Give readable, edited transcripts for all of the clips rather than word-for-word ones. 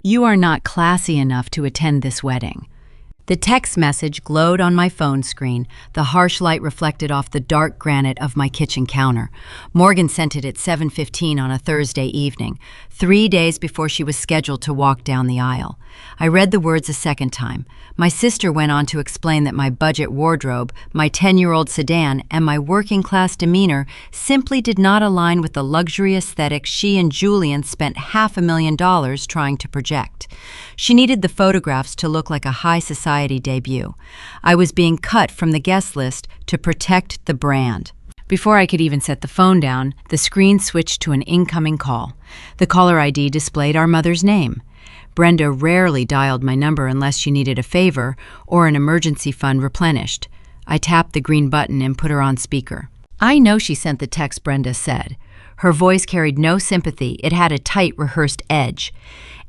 You are not classy enough to attend this wedding." The text message glowed on my phone screen, the harsh light reflected off the dark granite of my kitchen counter. Morgan sent it at 7:15 on a Thursday evening, 3 days before she was scheduled to walk down the aisle. I read the words a second time. My sister went on to explain that my budget wardrobe, my 10-year-old sedan, and my working-class demeanor simply did not align with the luxury aesthetic she and Julian spent $500,000 trying to project. She needed the photographs to look like a high society debut. I was being cut from the guest list to protect the brand. Before I could even set the phone down, the screen switched to an incoming call. The caller ID displayed our mother's name. Brenda rarely dialed my number unless she needed a favor or an emergency fund replenished. I tapped the green button and put her on speaker. "I know she sent the text," Brenda said. Her voice carried no sympathy. It had a tight, rehearsed edge.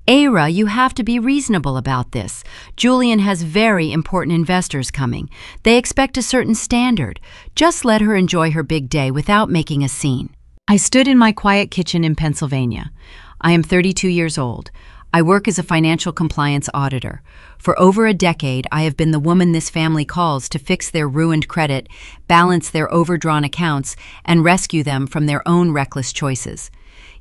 "Ara, you have to be reasonable about this. Julian has very important investors coming. They expect a certain standard. Just let her enjoy her big day without making a scene." I stood in my quiet kitchen in Pennsylvania. I am 32 years old. I work as a financial compliance auditor. For over a decade, I have been the woman this family calls to fix their ruined credit, balance their overdrawn accounts, and rescue them from their own reckless choices.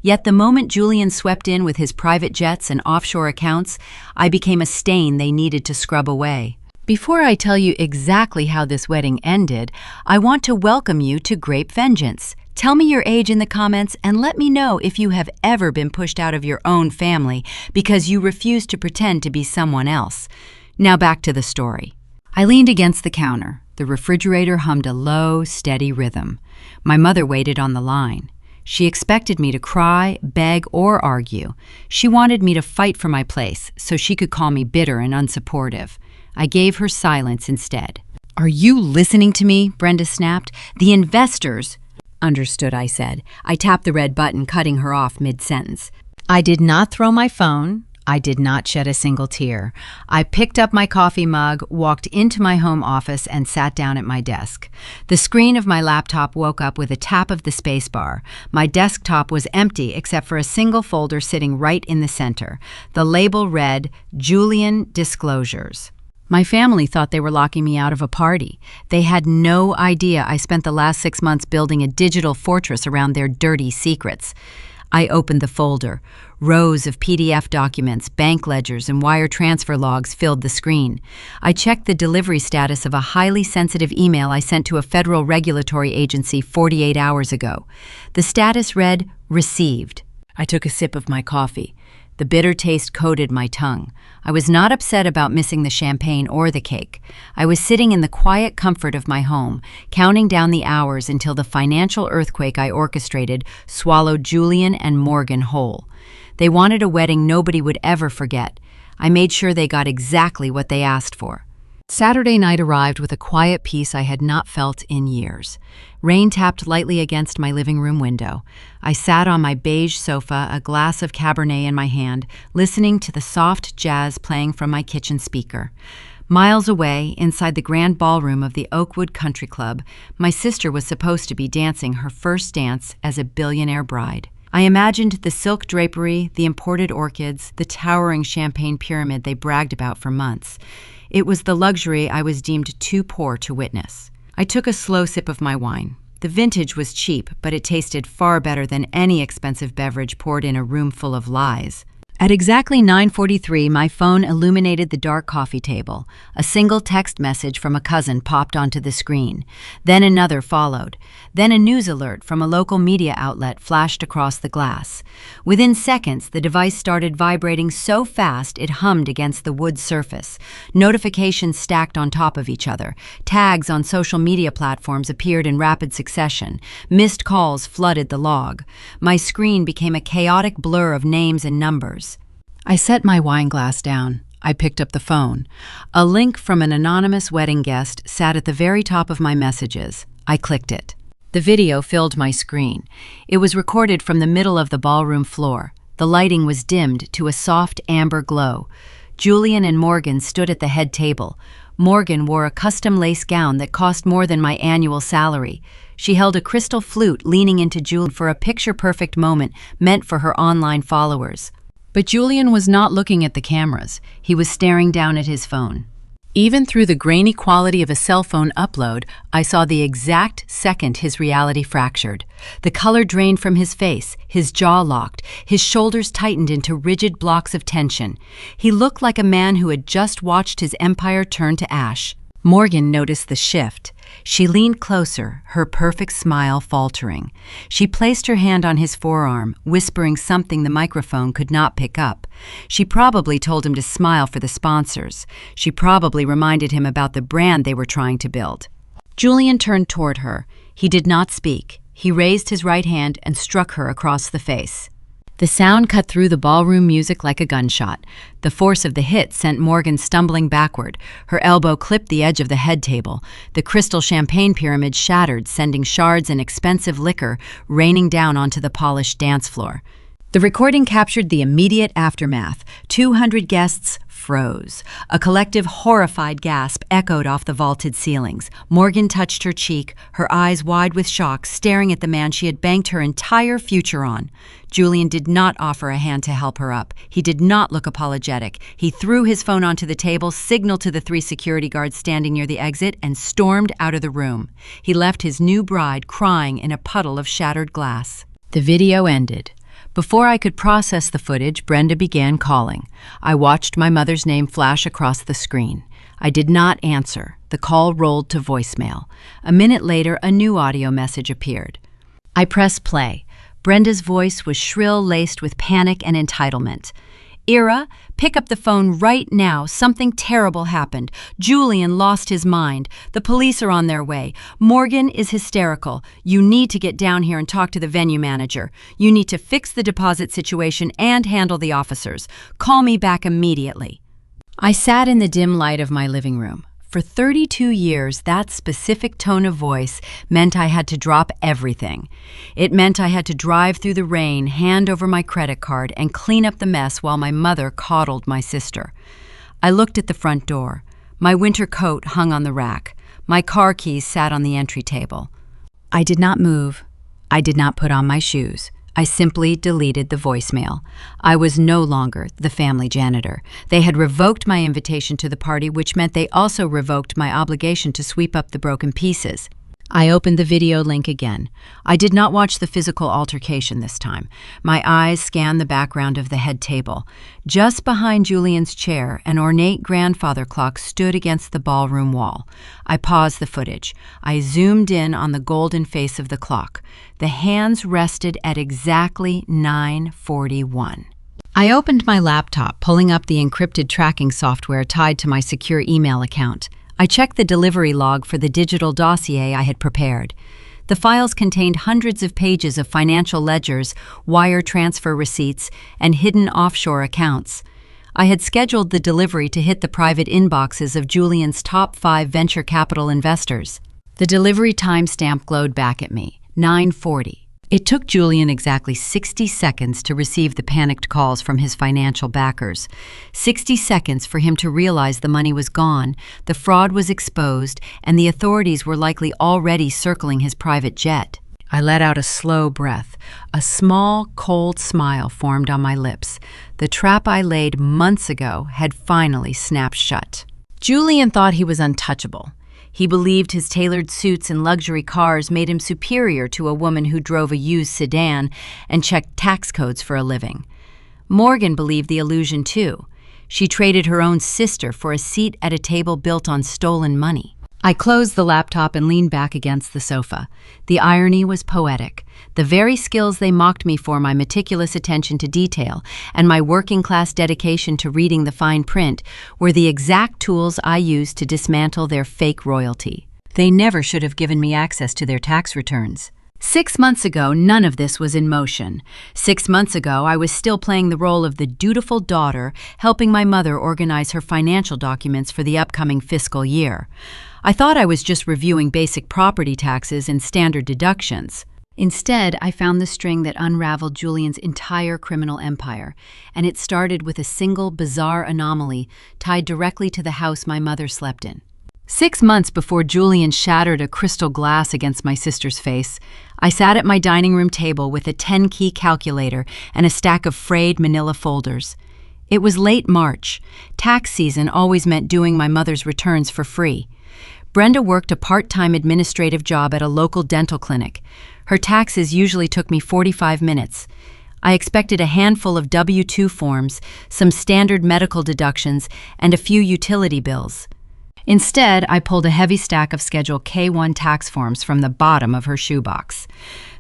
Yet the moment Julian swept in with his private jets and offshore accounts, I became a stain they needed to scrub away. Before I tell you exactly how this wedding ended, I want to welcome you to Grape Vengeance. Tell me your age in the comments and let me know if you have ever been pushed out of your own family because you refused to pretend to be someone else. Now back to the story. I leaned against the counter. The refrigerator hummed a low, steady rhythm. My mother waited on the line. She expected me to cry, beg, or argue. She wanted me to fight for my place so she could call me bitter and unsupportive. I gave her silence instead. "Are you listening to me?" Brenda snapped. "The investors—" "Understood," I said. I tapped the red button, cutting her off mid-sentence. I did not throw my phone. I did not shed a single tear. I picked up my coffee mug, walked into my home office, and sat down at my desk. The screen of my laptop woke up with a tap of the spacebar. My desktop was empty except for a single folder sitting right in the center. The label read, "Julian Disclosures." My family thought they were locking me out of a party. They had no idea I spent the last 6 months building a digital fortress around their dirty secrets. I opened the folder. Rows of PDF documents, bank ledgers, and wire transfer logs filled the screen. I checked the delivery status of a highly sensitive email I sent to a federal regulatory agency 48 hours ago. The status read, "Received." I took a sip of my coffee. The bitter taste coated my tongue. I was not upset about missing the champagne or the cake. I was sitting in the quiet comfort of my home, counting down the hours until the financial earthquake I orchestrated swallowed Julian and Morgan whole. They wanted a wedding nobody would ever forget. I made sure they got exactly what they asked for. Saturday night arrived with a quiet peace I had not felt in years. Rain tapped lightly against my living room window. I sat on my beige sofa, a glass of Cabernet in my hand, listening to the soft jazz playing from my kitchen speaker. Miles away, inside the grand ballroom of the Oakwood Country Club, my sister was supposed to be dancing her first dance as a billionaire bride. I imagined the silk drapery, the imported orchids, the towering champagne pyramid they bragged about for months. It was the luxury I was deemed too poor to witness. I took a slow sip of my wine. The vintage was cheap, but it tasted far better than any expensive beverage poured in a room full of lies. At exactly 9:43, my phone illuminated the dark coffee table. A single text message from a cousin popped onto the screen. Then another followed. Then a news alert from a local media outlet flashed across the glass. Within seconds, the device started vibrating so fast it hummed against the wood surface. Notifications stacked on top of each other. Tags on social media platforms appeared in rapid succession. Missed calls flooded the log. My screen became a chaotic blur of names and numbers. I set my wine glass down. I picked up the phone. A link from an anonymous wedding guest sat at the very top of my messages. I clicked it. The video filled my screen. It was recorded from the middle of the ballroom floor. The lighting was dimmed to a soft amber glow. Julian and Morgan stood at the head table. Morgan wore a custom lace gown that cost more than my annual salary. She held a crystal flute leaning into Julian for a picture-perfect moment meant for her online followers. But Julian was not looking at the cameras. He was staring down at his phone. Even through the grainy quality of a cell phone upload, I saw the exact second his reality fractured. The color drained from his face, his jaw locked, his shoulders tightened into rigid blocks of tension. He looked like a man who had just watched his empire turn to ash. Morgan noticed the shift. She leaned closer, her perfect smile faltering. She placed her hand on his forearm, whispering something the microphone could not pick up. She probably told him to smile for the sponsors. She probably reminded him about the brand they were trying to build. Julian turned toward her. He did not speak. He raised his right hand and struck her across the face. The sound cut through the ballroom music like a gunshot. The force of the hit sent Morgan stumbling backward. Her elbow clipped the edge of the head table. The crystal champagne pyramid shattered, sending shards and expensive liquor raining down onto the polished dance floor. The recording captured the immediate aftermath. 200 guests froze. A collective horrified gasp echoed off the vaulted ceilings. Morgan touched her cheek, her eyes wide with shock, staring at the man she had banked her entire future on. Julian did not offer a hand to help her up. He did not look apologetic. He threw his phone onto the table, signaled to the 3 security guards standing near the exit, and stormed out of the room. He left his new bride crying in a puddle of shattered glass. The video ended. Before I could process the footage, Brenda began calling. I watched my mother's name flash across the screen. I did not answer. The call rolled to voicemail. A minute later, a new audio message appeared. I pressed play. Brenda's voice was shrill, laced with panic and entitlement. Ira, pick up the phone right now. Something terrible happened. Julian lost his mind. The police are on their way. Morgan is hysterical. You need to get down here and talk to the venue manager. You need to fix the deposit situation and handle the officers. Call me back immediately. I sat in the dim light of my living room. For 32 years, that specific tone of voice meant I had to drop everything. It meant I had to drive through the rain, hand over my credit card, and clean up the mess while my mother coddled my sister. I looked at the front door. My winter coat hung on the rack. My car keys sat on the entry table. I did not move. I did not put on my shoes. I simply deleted the voicemail. I was no longer the family janitor. They had revoked my invitation to the party, which meant they also revoked my obligation to sweep up the broken pieces. I opened the video link again. I did not watch the physical altercation this time. My eyes scanned the background of the head table. Just behind Julian's chair, an ornate grandfather clock stood against the ballroom wall. I paused the footage. I zoomed in on the golden face of the clock. The hands rested at exactly 9:41. I opened my laptop, pulling up the encrypted tracking software tied to my secure email account. I checked the delivery log for the digital dossier I had prepared. The files contained hundreds of pages of financial ledgers, wire transfer receipts, and hidden offshore accounts. I had scheduled the delivery to hit the private inboxes of Julian's top 5 venture capital investors. The delivery timestamp glowed back at me, 9:40. It took Julian exactly 60 seconds to receive the panicked calls from his financial backers. 60 seconds for him to realize the money was gone, the fraud was exposed, and the authorities were likely already circling his private jet. I let out a slow breath. A small, cold smile formed on my lips. The trap I laid months ago had finally snapped shut. Julian thought he was untouchable. He believed his tailored suits and luxury cars made him superior to a woman who drove a used sedan and checked tax codes for a living. Morgan believed the illusion too. She traded her own sister for a seat at a table built on stolen money. I closed the laptop and leaned back against the sofa. The irony was poetic. The very skills they mocked me for, my meticulous attention to detail and my working-class dedication to reading the fine print, were the exact tools I used to dismantle their fake royalty. They never should have given me access to their tax returns. 6 months ago, none of this was in motion. 6 months ago, I was still playing the role of the dutiful daughter, helping my mother organize her financial documents for the upcoming fiscal year. I thought I was just reviewing basic property taxes and standard deductions. Instead, I found the string that unraveled Julian's entire criminal empire, and it started with a single bizarre anomaly tied directly to the house my mother slept in. 6 months before Julian shattered a crystal glass against my sister's face, I sat at my dining room table with a 10-key calculator and a stack of frayed manila folders. It was late March. Tax season always meant doing my mother's returns for free. Brenda worked a part-time administrative job at a local dental clinic. Her taxes usually took me 45 minutes. I expected a handful of W-2 forms, some standard medical deductions, and a few utility bills. Instead, I pulled a heavy stack of Schedule K-1 tax forms from the bottom of her shoebox.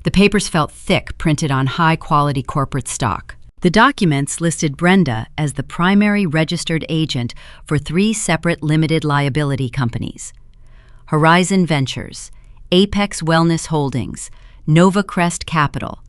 The papers felt thick, printed on high-quality corporate stock. The documents listed Brenda as the primary registered agent for 3 separate limited liability companies: Horizon Ventures, Apex Wellness Holdings, Nova Crest Capital.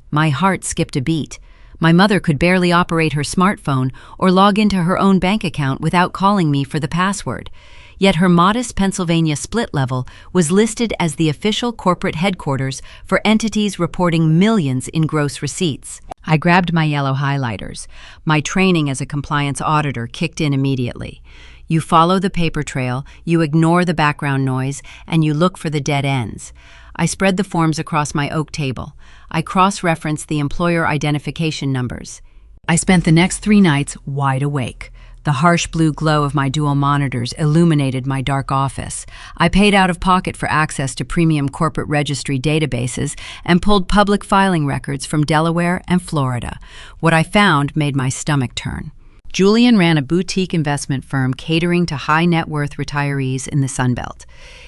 My heart skipped a beat. My mother could barely operate her smartphone or log into her own bank account without calling me for the password. Yet her modest Pennsylvania split level was listed as the official corporate headquarters for entities reporting millions in gross receipts. I grabbed my yellow highlighters. My training as a compliance auditor kicked in immediately. You follow the paper trail, you ignore the background noise, and you look for the dead ends. I spread the forms across my oak table. I cross-referenced the employer identification numbers. I spent the next 3 nights wide awake. The harsh blue glow of my dual monitors illuminated my dark office. I paid out of pocket for access to premium corporate registry databases and pulled public filing records from Delaware and Florida. What I found made my stomach turn. Julian ran a boutique investment firm catering to high-net-worth retirees in the Sunbelt.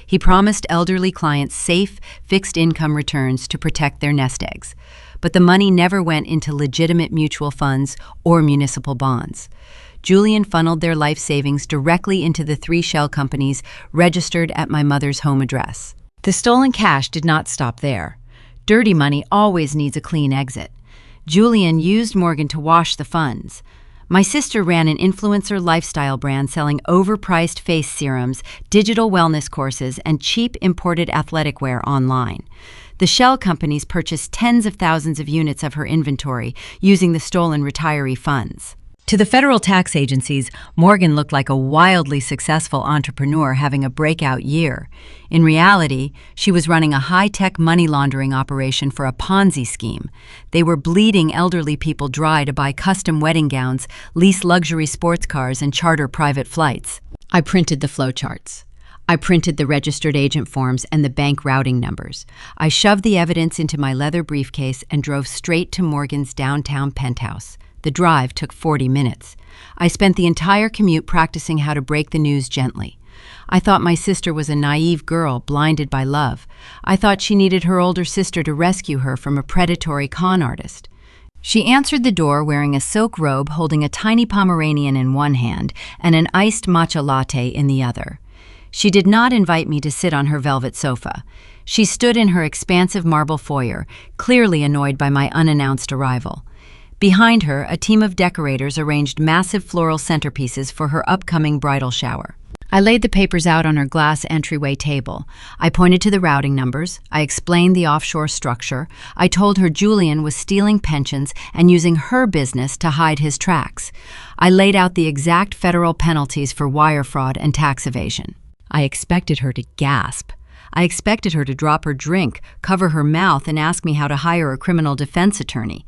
He promised elderly clients safe, fixed-income returns to protect their nest eggs. But the money never went into legitimate mutual funds or municipal bonds. Julian funneled their life savings directly into the 3 shell companies registered at my mother's home address. The stolen cash did not stop there. Dirty money always needs a clean exit. Julian used Morgan to wash the funds. My sister ran an influencer lifestyle brand selling overpriced face serums, digital wellness courses, and cheap imported athletic wear online. The shell companies purchased tens of thousands of units of her inventory using the stolen retiree funds. To the federal tax agencies, Morgan looked like a wildly successful entrepreneur having a breakout year. In reality, she was running a high-tech money laundering operation for a Ponzi scheme. They were bleeding elderly people dry to buy custom wedding gowns, lease luxury sports cars, and charter private flights. I printed the flowcharts. I printed the registered agent forms and the bank routing numbers. I shoved the evidence into my leather briefcase and drove straight to Morgan's downtown penthouse. The drive took 40 minutes. I spent the entire commute practicing how to break the news gently. I thought my sister was a naive girl blinded by love. I thought she needed her older sister to rescue her from a predatory con artist. She answered the door wearing a silk robe, holding a tiny Pomeranian in one hand and an iced matcha latte in the other. She did not invite me to sit on her velvet sofa. She stood in her expansive marble foyer, clearly annoyed by my unannounced arrival. Behind her, a team of decorators arranged massive floral centerpieces for her upcoming bridal shower. I laid the papers out on her glass entryway table. I pointed to the routing numbers. I explained the offshore structure. I told her Julian was stealing pensions and using her business to hide his tracks. I laid out the exact federal penalties for wire fraud and tax evasion. I expected her to gasp. I expected her to drop her drink, cover her mouth, and ask me how to hire a criminal defense attorney.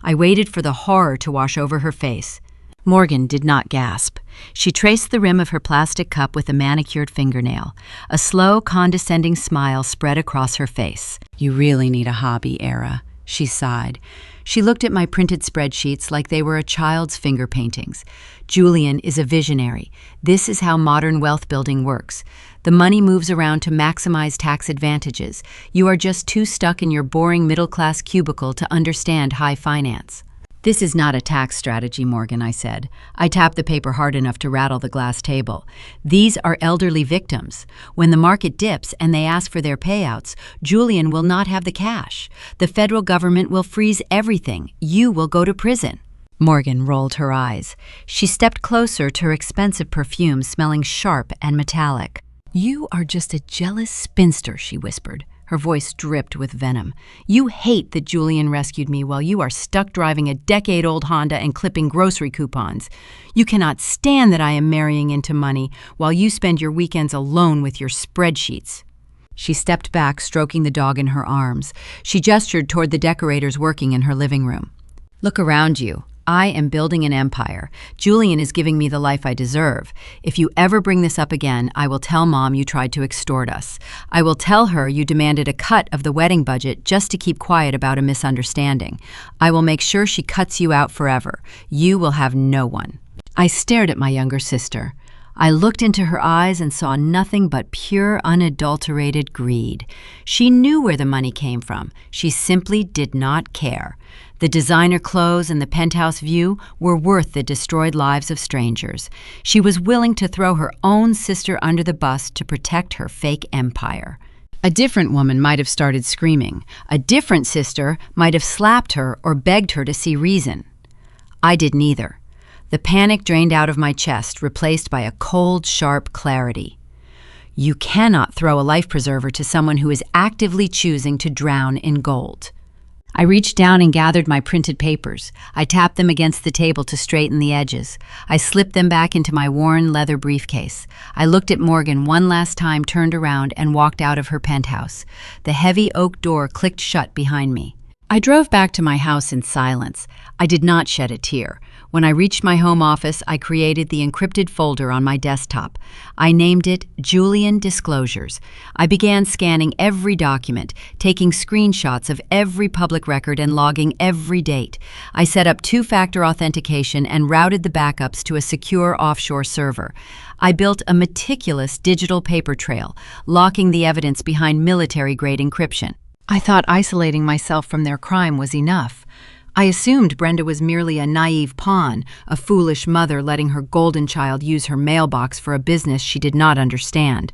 I waited for the horror to wash over her face. Morgan did not gasp. She traced the rim of her plastic cup with a manicured fingernail. A slow, condescending smile spread across her face. "You really need a hobby, Era," she sighed. She looked at my printed spreadsheets like they were a child's finger paintings. "Julian is a visionary. This is how modern wealth building works. The money moves around to maximize tax advantages. You are just too stuck in your boring middle-class cubicle to understand high finance." "This is not a tax strategy, Morgan," I said. I tapped the paper hard enough to rattle the glass table. "These are elderly victims. When the market dips and they ask for their payouts, Julian will not have the cash. The federal government will freeze everything. You will go to prison." Morgan rolled her eyes. She stepped closer to her expensive perfume, smelling sharp and metallic. "You are just a jealous spinster," she whispered. Her voice dripped with venom. "You hate that Julian rescued me while you are stuck driving a decade-old Honda and clipping grocery coupons. You cannot stand that I am marrying into money while you spend your weekends alone with your spreadsheets." She stepped back, stroking the dog in her arms. She gestured toward the decorators working in her living room. "Look around you. I am building an empire. Julian is giving me the life I deserve. If you ever bring this up again, I will tell Mom you tried to extort us. I will tell her you demanded a cut of the wedding budget just to keep quiet about a misunderstanding. I will make sure she cuts you out forever. You will have no one." I stared at my younger sister. I looked into her eyes and saw nothing but pure, unadulterated greed. She knew where the money came from. She simply did not care. The designer clothes and the penthouse view were worth the destroyed lives of strangers. She was willing to throw her own sister under the bus to protect her fake empire. A different woman might have started screaming. A different sister might have slapped her or begged her to see reason. I did neither. The panic drained out of my chest, replaced by a cold, sharp clarity. You cannot throw a life preserver to someone who is actively choosing to drown in gold. I reached down and gathered my printed papers. I tapped them against the table to straighten the edges. I slipped them back into my worn leather briefcase. I looked at Morgan one last time, turned around, and walked out of her penthouse. The heavy oak door clicked shut behind me. I drove back to my house in silence. I did not shed a tear. When I reached my home office, I created the encrypted folder on my desktop. I named it Julian Disclosures. I began scanning every document, taking screenshots of every public record and logging every date. I set up two-factor authentication and routed the backups to a secure offshore server. I built a meticulous digital paper trail, locking the evidence behind military-grade encryption. I thought isolating myself from their crime was enough. I assumed Brenda was merely a naive pawn, a foolish mother letting her golden child use her mailbox for a business she did not understand.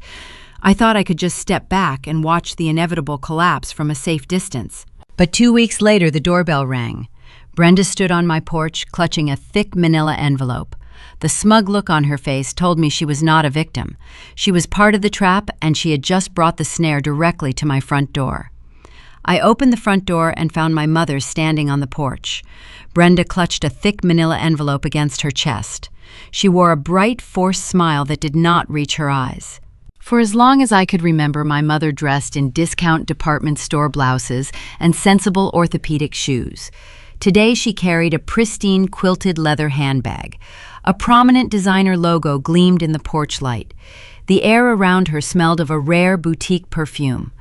I thought I could just step back and watch the inevitable collapse from a safe distance. But 2 weeks later, the doorbell rang. Brenda stood on my porch, clutching a thick manila envelope. The smug look on her face told me she was not a victim. She was part of the trap, and she had just brought the snare directly to my front door. I opened the front door and found my mother standing on the porch. Brenda clutched a thick manila envelope against her chest. She wore a bright, forced smile that did not reach her eyes. For as long as I could remember, my mother dressed in discount department store blouses and sensible orthopedic shoes. Today she carried a pristine quilted leather handbag. A prominent designer logo gleamed in the porch light. The air around her smelled of a rare boutique perfume.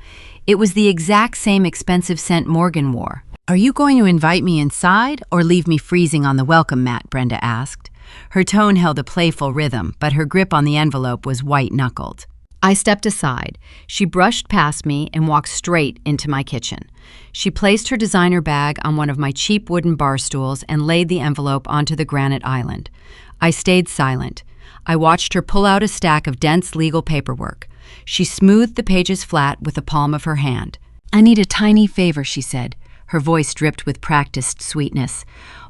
It was the exact same expensive scent Morgan wore. "Are you going to invite me inside or leave me freezing on the welcome mat?" Brenda asked. Her tone held a playful rhythm, but her grip on the envelope was white-knuckled. I stepped aside. She brushed past me and walked straight into my kitchen. She placed her designer bag on one of my cheap wooden bar stools and laid the envelope onto the granite island. I stayed silent. I watched her pull out a stack of dense legal paperwork. She smoothed the pages flat with the palm of her hand. "I need a tiny favor," she said. Her voice dripped with practiced sweetness.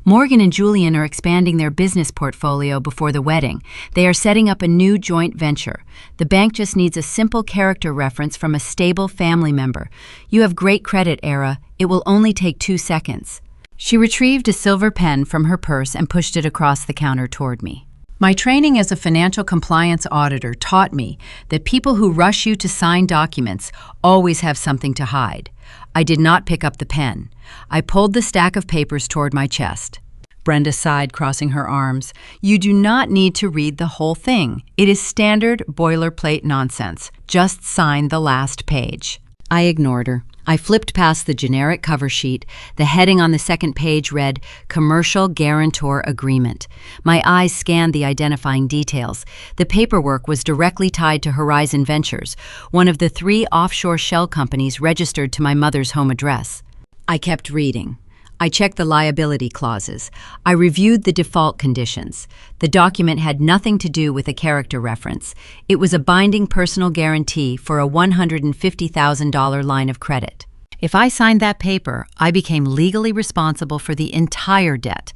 "Morgan and Julian are expanding their business portfolio before the wedding. They are setting up a new joint venture. The bank just needs a simple character reference from a stable family member. You have great credit, Era. It will only take 2 seconds." She retrieved a silver pen from her purse and pushed it across the counter toward me. My training as a financial compliance auditor taught me that people who rush you to sign documents always have something to hide. I did not pick up the pen. I pulled the stack of papers toward my chest. Brenda sighed, crossing her arms. "You do not need to read the whole thing. It is standard boilerplate nonsense. Just sign the last page." I ignored her. I flipped past the generic cover sheet. The heading on the second page read, "Commercial Guarantor Agreement." My eyes scanned the identifying details. The paperwork was directly tied to Horizon Ventures, one of the 3 offshore shell companies registered to my mother's home address. I kept reading. I checked the liability clauses. I reviewed the default conditions. The document had nothing to do with a character reference. It was a binding personal guarantee for a $150,000 line of credit. If I signed that paper, I became legally responsible for the entire debt.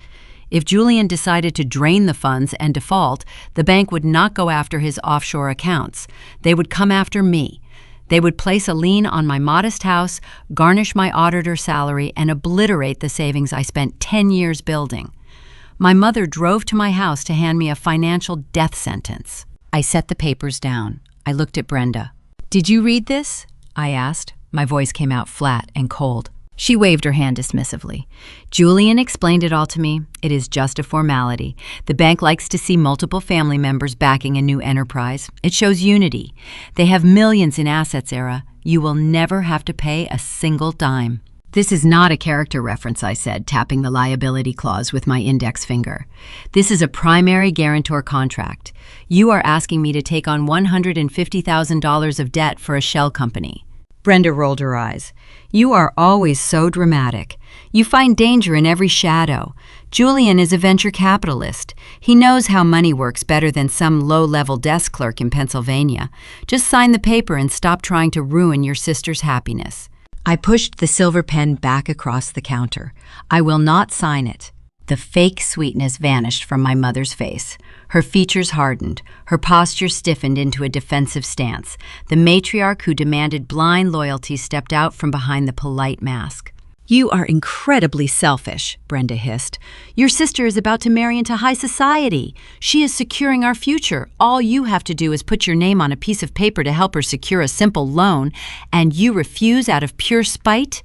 If Julian decided to drain the funds and default, the bank would not go after his offshore accounts. They would come after me. They would place a lien on my modest house, garnish my auditor salary, and obliterate the savings I spent 10 years building. My mother drove to my house to hand me a financial death sentence. I set the papers down. I looked at Brenda. "Did you read this?" I asked. My voice came out flat and cold. She waved her hand dismissively. "Julian explained it all to me. It is just a formality. The bank likes to see multiple family members backing a new enterprise. It shows unity. They have millions in assets, Era. You will never have to pay a single dime." "This is not a character reference," I said, tapping the liability clause with my index finger. "This is a primary guarantor contract. You are asking me to take on $150,000 of debt for a shell company." Brenda rolled her eyes. "You are always so dramatic. You find danger in every shadow. Julian is a venture capitalist. He knows how money works better than some low-level desk clerk in Pennsylvania. Just sign the paper and stop trying to ruin your sister's happiness." I pushed the silver pen back across the counter. "I will not sign it." The fake sweetness vanished from my mother's face. Her features hardened. Her posture stiffened into a defensive stance. The matriarch who demanded blind loyalty stepped out from behind the polite mask. "You are incredibly selfish," Brenda hissed. "Your sister is about to marry into high society. She is securing our future. All you have to do is put your name on a piece of paper to help her secure a simple loan, and you refuse out of pure spite?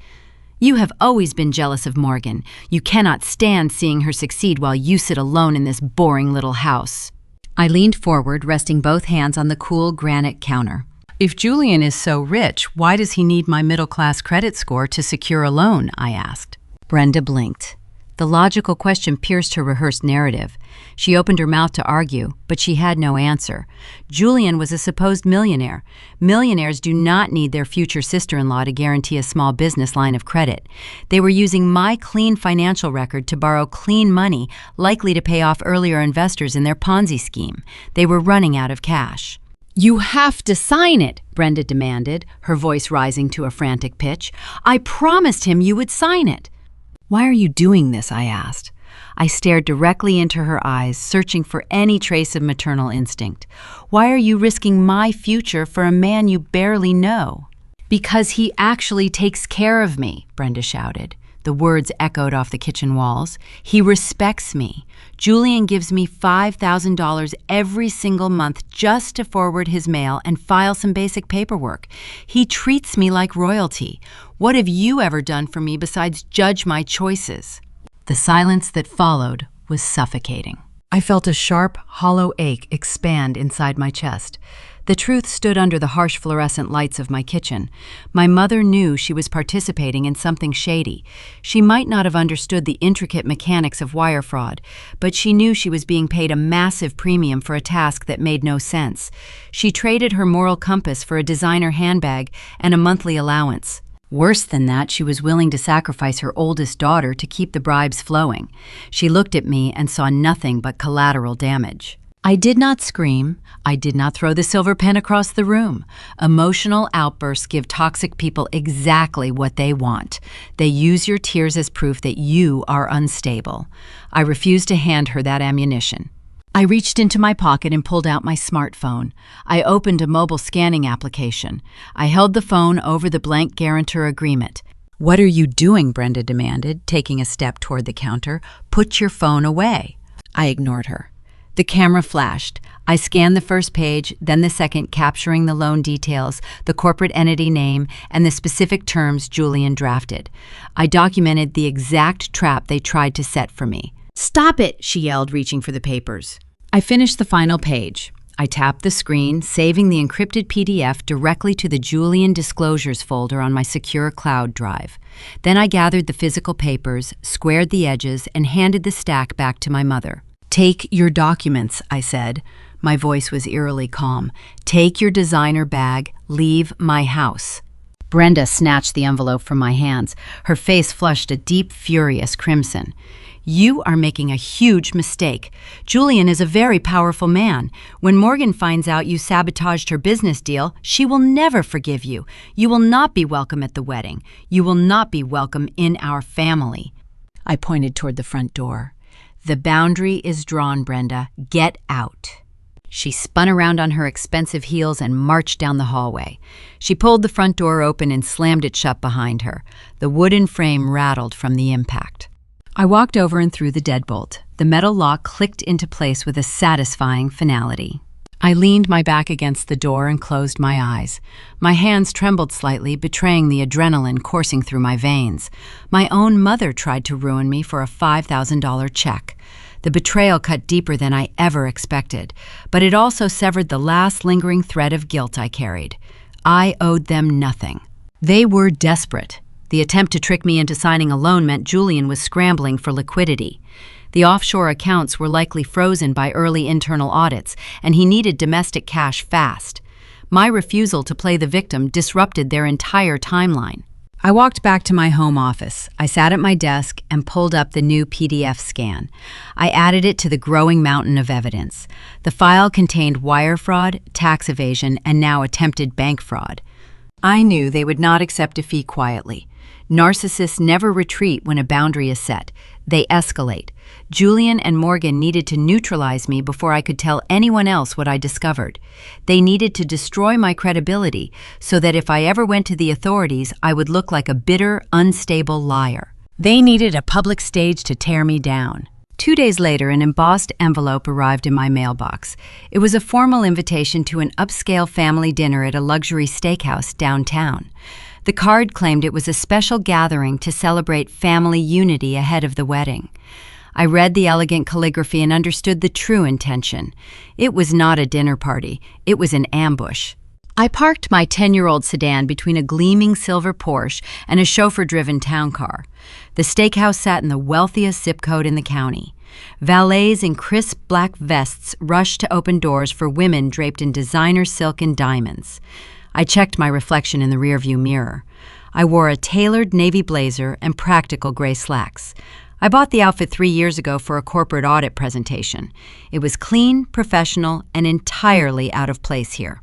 You have always been jealous of Morgan. You cannot stand seeing her succeed while you sit alone in this boring little house." I leaned forward, resting both hands on the cool granite counter. "If Julian is so rich, why does he need my middle-class credit score to secure a loan?" I asked. Brenda blinked. The logical question pierced her rehearsed narrative. She opened her mouth to argue, but she had no answer. Julian was a supposed millionaire. Millionaires do not need their future sister-in-law to guarantee a small business line of credit. They were using my clean financial record to borrow clean money, likely to pay off earlier investors in their Ponzi scheme. They were running out of cash. "You have to sign it," Brenda demanded, her voice rising to a frantic pitch. "I promised him you would sign it." "Why are you doing this?" I asked. I stared directly into her eyes, searching for any trace of maternal instinct. "Why are you risking my future for a man you barely know?" "Because he actually takes care of me," Brenda shouted. The words echoed off the kitchen walls. "He respects me. Julian gives me $5,000 every single month just to forward his mail and file some basic paperwork. He treats me like royalty. What have you ever done for me besides judge my choices?" The silence that followed was suffocating. I felt a sharp, hollow ache expand inside my chest. The truth stood under the harsh fluorescent lights of my kitchen. My mother knew she was participating in something shady. She might not have understood the intricate mechanics of wire fraud, but she knew she was being paid a massive premium for a task that made no sense. She traded her moral compass for a designer handbag and a monthly allowance. Worse than that, she was willing to sacrifice her oldest daughter to keep the bribes flowing. She looked at me and saw nothing but collateral damage. I did not scream. I did not throw the silver pen across the room. Emotional outbursts give toxic people exactly what they want. They use your tears as proof that you are unstable. I refused to hand her that ammunition. I reached into my pocket and pulled out my smartphone. I opened a mobile scanning application. I held the phone over the blank guarantor agreement. "What are you doing?" Brenda demanded, taking a step toward the counter. "Put your phone away." I ignored her. The camera flashed. I scanned the first page, then the second, capturing the loan details, the corporate entity name, and the specific terms Julian drafted. I documented the exact trap they tried to set for me. "Stop it!" she yelled, reaching for the papers. I finished the final page. I tapped the screen, saving the encrypted PDF directly to the Julian Disclosures folder on my secure cloud drive. Then I gathered the physical papers, squared the edges, and handed the stack back to my mother. "Take your documents," I said. My voice was eerily calm. "Take your designer bag. Leave my house." Brenda snatched the envelope from my hands. Her face flushed a deep, furious crimson. "You are making a huge mistake. Julian is a very powerful man. When Morgan finds out you sabotaged her business deal, she will never forgive you. You will not be welcome at the wedding. You will not be welcome in our family." I pointed toward the front door. "The boundary is drawn, Brenda. Get out." She spun around on her expensive heels and marched down the hallway. She pulled the front door open and slammed it shut behind her. The wooden frame rattled from the impact. I walked over and threw the deadbolt. The metal lock clicked into place with a satisfying finality. I leaned my back against the door and closed my eyes. My hands trembled slightly, betraying the adrenaline coursing through my veins. My own mother tried to ruin me for a $5,000 check. The betrayal cut deeper than I ever expected, but it also severed the last lingering thread of guilt I carried. I owed them nothing. They were desperate. The attempt to trick me into signing a loan meant Julian was scrambling for liquidity. The offshore accounts were likely frozen by early internal audits, and he needed domestic cash fast. My refusal to play the victim disrupted their entire timeline. I walked back to my home office. I sat at my desk and pulled up the new PDF scan. I added it to the growing mountain of evidence. The file contained wire fraud, tax evasion, and now attempted bank fraud. I knew they would not accept a fee quietly. Narcissists never retreat when a boundary is set. They escalate. Julian and Morgan needed to neutralize me before I could tell anyone else what I discovered. They needed to destroy my credibility so that if I ever went to the authorities, I would look like a bitter, unstable liar. They needed a public stage to tear me down. 2 days later, an embossed envelope arrived in my mailbox. It was a formal invitation to an upscale family dinner at a luxury steakhouse downtown. The card claimed it was a special gathering to celebrate family unity ahead of the wedding. I read the elegant calligraphy and understood the true intention. It was not a dinner party. It was an ambush. I parked my 10-year-old sedan between a gleaming silver Porsche and a chauffeur-driven town car. The steakhouse sat in the wealthiest zip code in the county. Valets in crisp black vests rushed to open doors for women draped in designer silk and diamonds. I checked my reflection in the rearview mirror. I wore a tailored navy blazer and practical gray slacks. I bought the outfit 3 years ago for a corporate audit presentation. It was clean, professional, and entirely out of place here.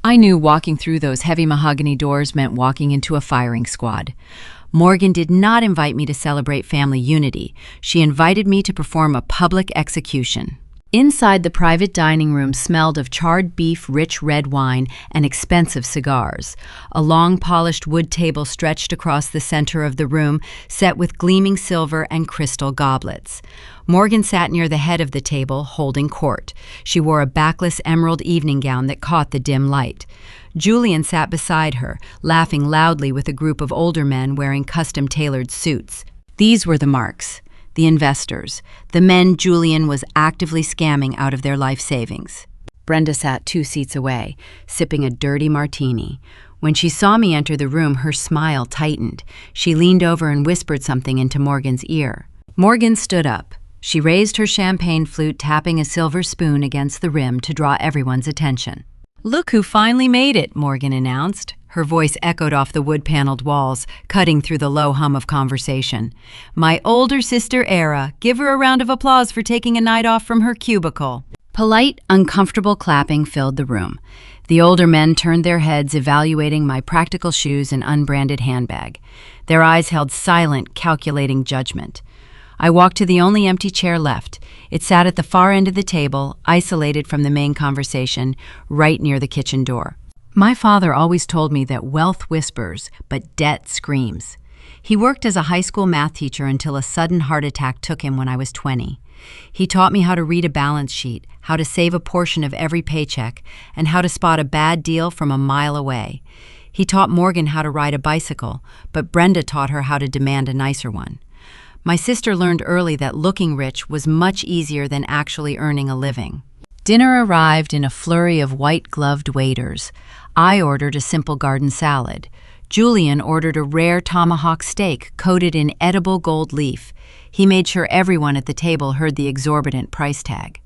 I knew walking through those heavy mahogany doors meant walking into a firing squad. Morgan did not invite me to celebrate family unity. She invited me to perform a public execution. Inside, the private dining room smelled of charred beef, rich red wine, and expensive cigars. A long, polished wood table stretched across the center of the room, set with gleaming silver and crystal goblets. Morgan sat near the head of the table, holding court. She wore a backless emerald evening gown that caught the dim light. Julian sat beside her, laughing loudly with a group of older men wearing custom-tailored suits. These were the marks. The investors, the men Julian was actively scamming out of their life savings. Brenda sat 2 seats away, sipping a dirty martini. When she saw me enter the room, her smile tightened. She leaned over and whispered something into Morgan's ear. Morgan stood up. She raised her champagne flute, tapping a silver spoon against the rim to draw everyone's attention. "Look who finally made it," Morgan announced. Her voice echoed off the wood-paneled walls, cutting through the low hum of conversation. "My older sister, Era. Give her a round of applause for taking a night off from her cubicle." Polite, uncomfortable clapping filled the room. The older men turned their heads, evaluating my practical shoes and unbranded handbag. Their eyes held silent, calculating judgment. I walked to the only empty chair left. It sat at the far end of the table, isolated from the main conversation, right near the kitchen door. My father always told me that wealth whispers, but debt screams. He worked as a high school math teacher until a sudden heart attack took him when I was 20. He taught me how to read a balance sheet, how to save a portion of every paycheck, and how to spot a bad deal from a mile away. He taught Morgan how to ride a bicycle, but Brenda taught her how to demand a nicer one. My sister learned early that looking rich was much easier than actually earning a living. Dinner arrived in a flurry of white-gloved waiters. I ordered a simple garden salad. Julian ordered a rare tomahawk steak coated in edible gold leaf. He made sure everyone at the table heard the exorbitant price tag.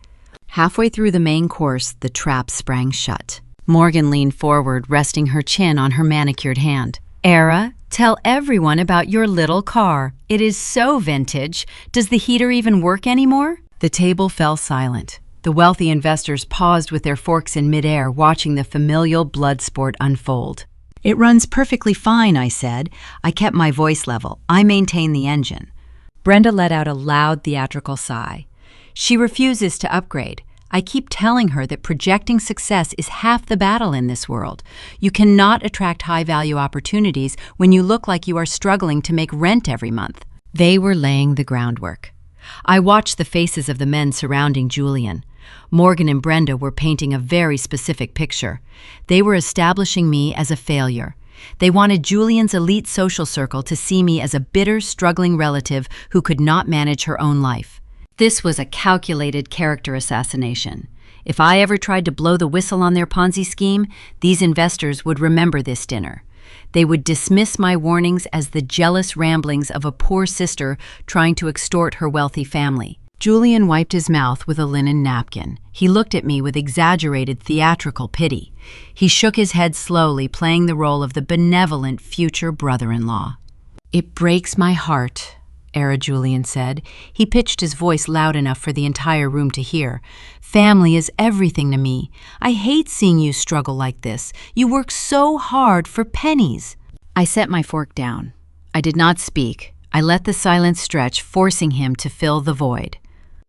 Halfway through the main course, the trap sprang shut. Morgan leaned forward, resting her chin on her manicured hand. "Era, tell everyone about your little car. It is so vintage. Does the heater even work anymore?" The table fell silent. The wealthy investors paused with their forks in midair, watching the familial blood sport unfold. "It runs perfectly fine," I said. I kept my voice level. I maintain the engine. Brenda let out a loud theatrical sigh. "She refuses to upgrade. I keep telling her that projecting success is half the battle in this world. You cannot attract high-value opportunities when you look like you are struggling to make rent every month. They were laying the groundwork. I watched the faces of the men surrounding Julian. Morgan and Brenda were painting a very specific picture. They were establishing me as a failure. They wanted Julian's elite social circle to see me as a bitter, struggling relative who could not manage her own life. This was a calculated character assassination. If I ever tried to blow the whistle on their Ponzi scheme, these investors would remember this dinner. They would dismiss my warnings as the jealous ramblings of a poor sister trying to extort her wealthy family. Julian wiped his mouth with a linen napkin. He looked at me with exaggerated theatrical pity. He shook his head slowly, playing the role of the benevolent future brother-in-law. "It breaks my heart," Julian said. He pitched his voice loud enough for the entire room to hear. "Family is everything to me. I hate seeing you struggle like this. You work so hard for pennies." I set my fork down. I did not speak. I let the silence stretch, forcing him to fill the void.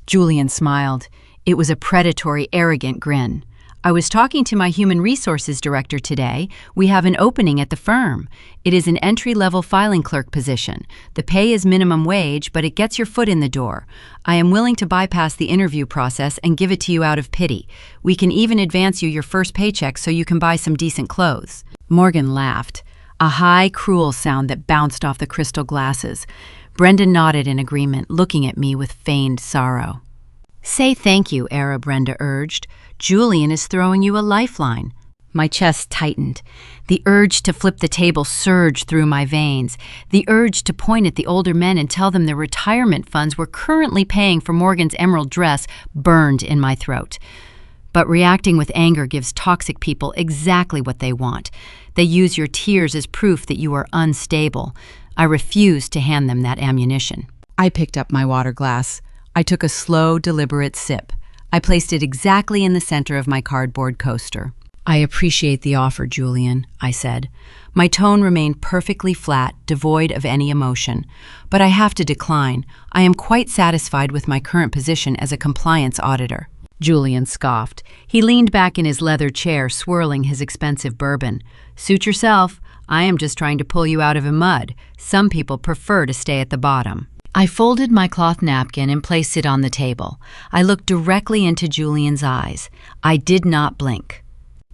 Julian smiled. It was a predatory, arrogant grin. "I was talking to my human resources director today. We have an opening at the firm. It is an entry-level filing clerk position. The pay is minimum wage, but it gets your foot in the door. I am willing to bypass the interview process and give it to you out of pity. We can even advance you your first paycheck so you can buy some decent clothes." Morgan laughed, a high, cruel sound that bounced off the crystal glasses. Brenda nodded in agreement, looking at me with feigned sorrow. "Say thank you," Brenda urged. "Julian is throwing you a lifeline." My chest tightened. The urge to flip the table surged through my veins. The urge to point at the older men and tell them their retirement funds were currently paying for Morgan's emerald dress burned in my throat. But reacting with anger gives toxic people exactly what they want. They use your tears as proof that you are unstable. I refused to hand them that ammunition. I picked up my water glass. I took a slow, deliberate sip. I placed it exactly in the center of my cardboard coaster. "I appreciate the offer, Julian," I said. My tone remained perfectly flat, devoid of any emotion. "But I have to decline. I am quite satisfied with my current position as a compliance auditor." Julian scoffed. He leaned back in his leather chair, swirling his expensive bourbon. "Suit yourself. I am just trying to pull you out of a mud. Some people prefer to stay at the bottom." I folded my cloth napkin and placed it on the table. I looked directly into Julian's eyes. I did not blink.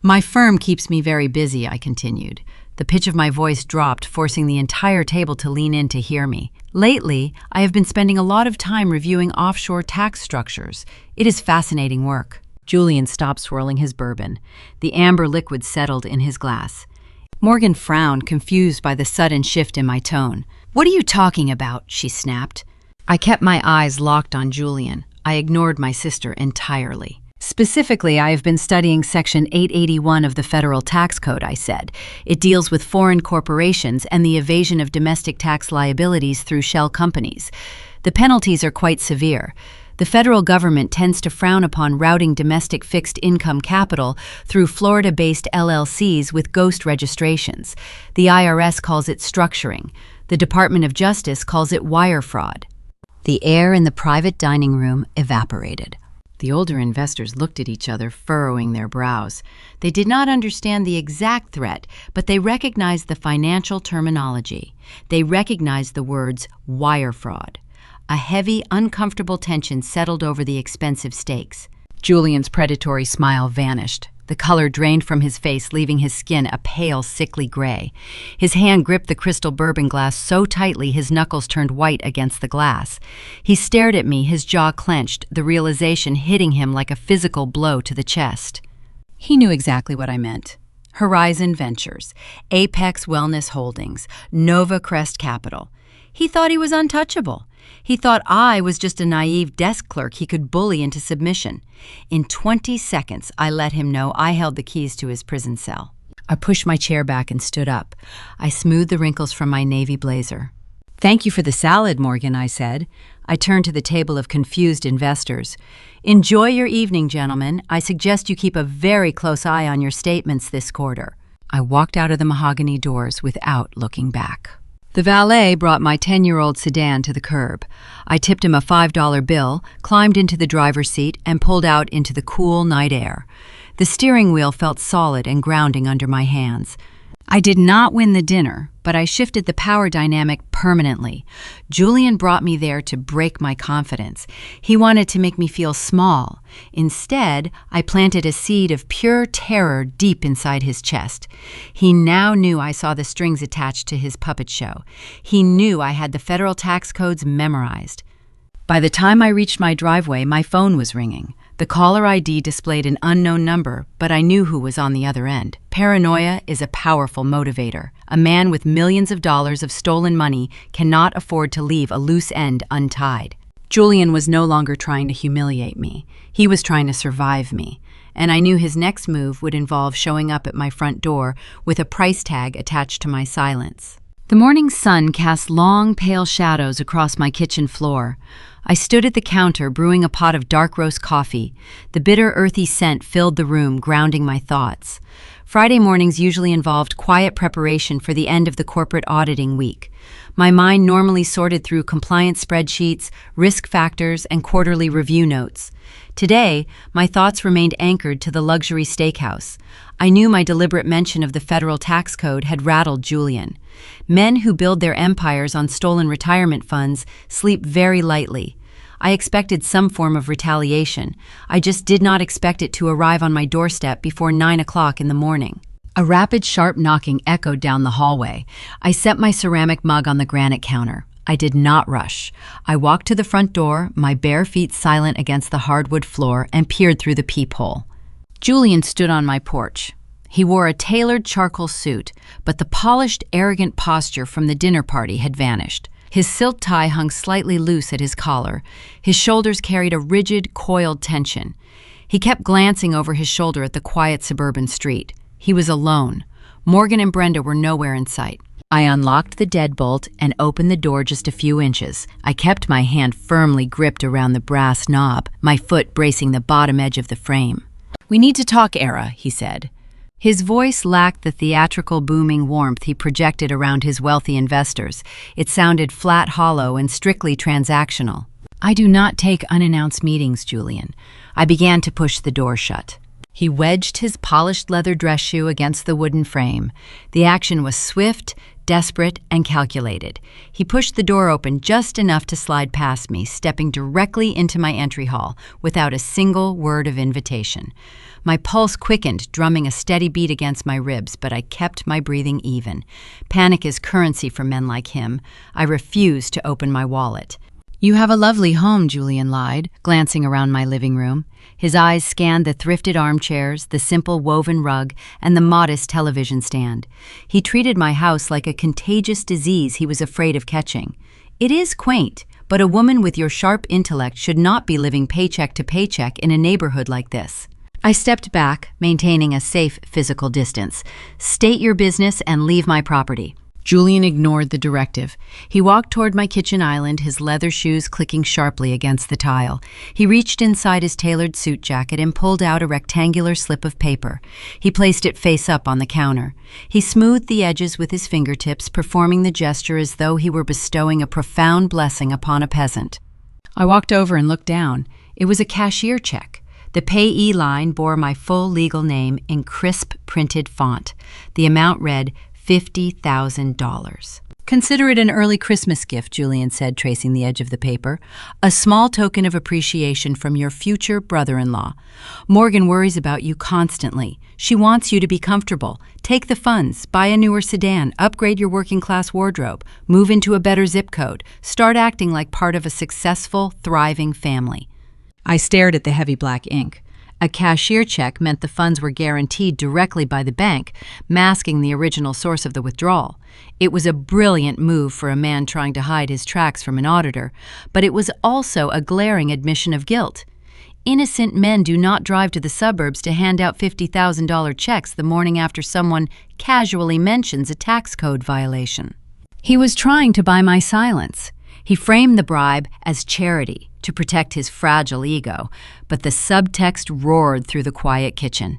"My firm keeps me very busy," I continued. The pitch of my voice dropped, forcing the entire table to lean in to hear me. "Lately, I have been spending a lot of time reviewing offshore tax structures. It is fascinating work." Julian stopped swirling his bourbon. The amber liquid settled in his glass. Morgan frowned, confused by the sudden shift in my tone. "What are you talking about?" she snapped. I kept my eyes locked on Julian. I ignored my sister entirely. "Specifically, I have been studying Section 881 of the Federal Tax Code," I said. "It deals with foreign corporations and the evasion of domestic tax liabilities through shell companies. The penalties are quite severe. The federal government tends to frown upon routing domestic fixed income capital through Florida-based LLCs with ghost registrations. The IRS calls it structuring. The Department of Justice calls it wire fraud." The air in the private dining room evaporated. The older investors looked at each other, furrowing their brows. They did not understand the exact threat, but they recognized the financial terminology. They recognized the words wire fraud. A heavy, uncomfortable tension settled over the expensive stakes. Julian's predatory smile vanished. The color drained from his face, leaving his skin a pale, sickly gray. His hand gripped the crystal bourbon glass so tightly his knuckles turned white against the glass. He stared at me, his jaw clenched, the realization hitting him like a physical blow to the chest. He knew exactly what I meant. Horizon Ventures, Apex Wellness Holdings, Nova Crest Capital. He thought he was untouchable. He thought I was just a naive desk clerk he could bully into submission. In 20 seconds, I let him know I held the keys to his prison cell. I pushed my chair back and stood up. I smoothed the wrinkles from my navy blazer. "Thank you for the salad, Morgan," I said. I turned to the table of confused investors. "Enjoy your evening, gentlemen. I suggest you keep a very close eye on your statements this quarter." I walked out of the mahogany doors without looking back. The valet brought my 10-year-old sedan to the curb. I tipped him a $5 bill, climbed into the driver's seat, and pulled out into the cool night air. The steering wheel felt solid and grounding under my hands. I did not win the dinner, but I shifted the power dynamic permanently. Julian brought me there to break my confidence. He wanted to make me feel small. Instead, I planted a seed of pure terror deep inside his chest. He now knew I saw the strings attached to his puppet show. He knew I had the federal tax codes memorized. By the time I reached my driveway, my phone was ringing. The caller ID displayed an unknown number, but I knew who was on the other end. Paranoia is a powerful motivator. A man with millions of dollars of stolen money cannot afford to leave a loose end untied. Julian was no longer trying to humiliate me. He was trying to survive me. And I knew his next move would involve showing up at my front door with a price tag attached to my silence. The morning sun cast long, pale shadows across my kitchen floor. I stood at the counter brewing a pot of dark roast coffee. The bitter, earthy scent filled the room, grounding my thoughts. Friday mornings usually involved quiet preparation for the end of the corporate auditing week. My mind normally sorted through compliance spreadsheets, risk factors, and quarterly review notes. Today, my thoughts remained anchored to the luxury steakhouse. I knew my deliberate mention of the federal tax code had rattled Julian. Men who build their empires on stolen retirement funds sleep very lightly. I expected some form of retaliation. I just did not expect it to arrive on my doorstep before 9 o'clock in the morning. A rapid, sharp knocking echoed down the hallway. I set my ceramic mug on the granite counter. I did not rush. I walked to the front door, my bare feet silent against the hardwood floor, and peered through the peephole. Julian stood on my porch. He wore a tailored charcoal suit, but the polished, arrogant posture from the dinner party had vanished. His silk tie hung slightly loose at his collar. His shoulders carried a rigid, coiled tension. He kept glancing over his shoulder at the quiet suburban street. He was alone. Morgan and Brenda were nowhere in sight. I unlocked the deadbolt and opened the door just a few inches. I kept my hand firmly gripped around the brass knob, my foot bracing the bottom edge of the frame. "We need to talk, Era," he said. His voice lacked the theatrical booming warmth he projected around his wealthy investors. It sounded flat, hollow, and strictly transactional. "I do not take unannounced meetings, Julian." I began to push the door shut. He wedged his polished leather dress shoe against the wooden frame. The action was swift, desperate, and calculated. He pushed the door open just enough to slide past me, stepping directly into my entry hall without a single word of invitation. My pulse quickened, drumming a steady beat against my ribs, but I kept my breathing even. Panic is currency for men like him. I refused to open my wallet. "You have a lovely home," Julian lied, glancing around my living room. His eyes scanned the thrifted armchairs, the simple woven rug, and the modest television stand. He treated my house like a contagious disease he was afraid of catching. "It is quaint, but a woman with your sharp intellect should not be living paycheck to paycheck in a neighborhood like this." I stepped back, maintaining a safe physical distance. "State your business and leave my property." Julian ignored the directive. He walked toward my kitchen island, his leather shoes clicking sharply against the tile. He reached inside his tailored suit jacket and pulled out a rectangular slip of paper. He placed it face up on the counter. He smoothed the edges with his fingertips, performing the gesture as though he were bestowing a profound blessing upon a peasant. I walked over and looked down. It was a cashier check. The payee line bore my full legal name in crisp printed font. The amount read $50,000. "Consider it an early Christmas gift," Julian said, tracing the edge of the paper. "A small token of appreciation from your future brother-in-law. Morgan worries about you constantly. She wants you to be comfortable. Take the funds, buy a newer sedan, upgrade your working-class wardrobe, move into a better zip code, start acting like part of a successful, thriving family." I stared at the heavy black ink. A cashier check meant the funds were guaranteed directly by the bank, masking the original source of the withdrawal. It was a brilliant move for a man trying to hide his tracks from an auditor, but it was also a glaring admission of guilt. Innocent men do not drive to the suburbs to hand out $50,000 checks the morning after someone casually mentions a tax code violation. He was trying to buy my silence. He framed the bribe as charity to protect his fragile ego, but the subtext roared through the quiet kitchen.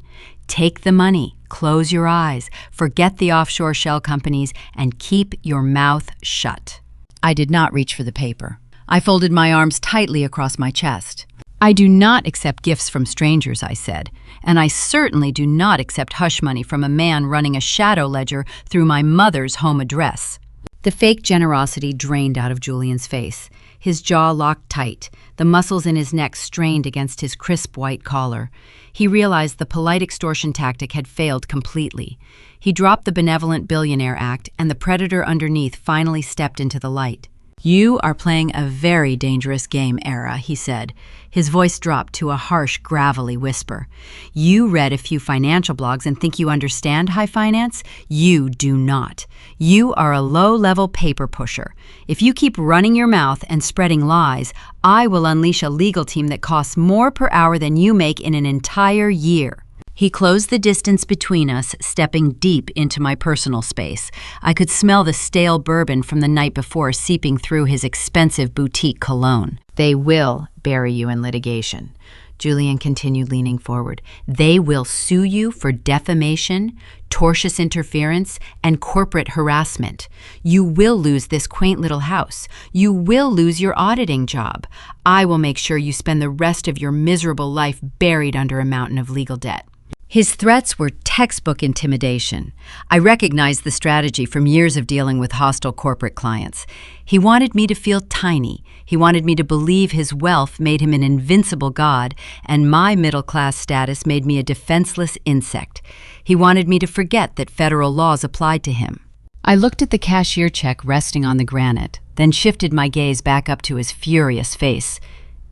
Take the money, close your eyes, forget the offshore shell companies, and keep your mouth shut. I did not reach for the paper. I folded my arms tightly across my chest. I do not accept gifts from strangers, I said, and I certainly do not accept hush money from a man running a shadow ledger through my mother's home address. The fake generosity drained out of Julian's face. His jaw locked tight, the muscles in his neck strained against his crisp white collar. He realized the polite extortion tactic had failed completely. He dropped the benevolent billionaire act, and the predator underneath finally stepped into the light. "You are playing a very dangerous game, Era," he said. His voice dropped to a harsh, gravelly whisper. "You read a few financial blogs and think you understand high finance? You do not. You are a low-level paper pusher. If you keep running your mouth and spreading lies, I will unleash a legal team that costs more per hour than you make in an entire year." He closed the distance between us, stepping deep into my personal space. I could smell the stale bourbon from the night before seeping through his expensive boutique cologne. "They will bury you in litigation," Julian continued, leaning forward. "They will sue you for defamation, tortious interference, and corporate harassment. You will lose this quaint little house. You will lose your auditing job. I will make sure you spend the rest of your miserable life buried under a mountain of legal debt." His threats were textbook intimidation. I recognized the strategy from years of dealing with hostile corporate clients. He wanted me to feel tiny. He wanted me to believe his wealth made him an invincible god, and my middle-class status made me a defenseless insect. He wanted me to forget that federal laws applied to him. I looked at the cashier check resting on the granite, then shifted my gaze back up to his furious face.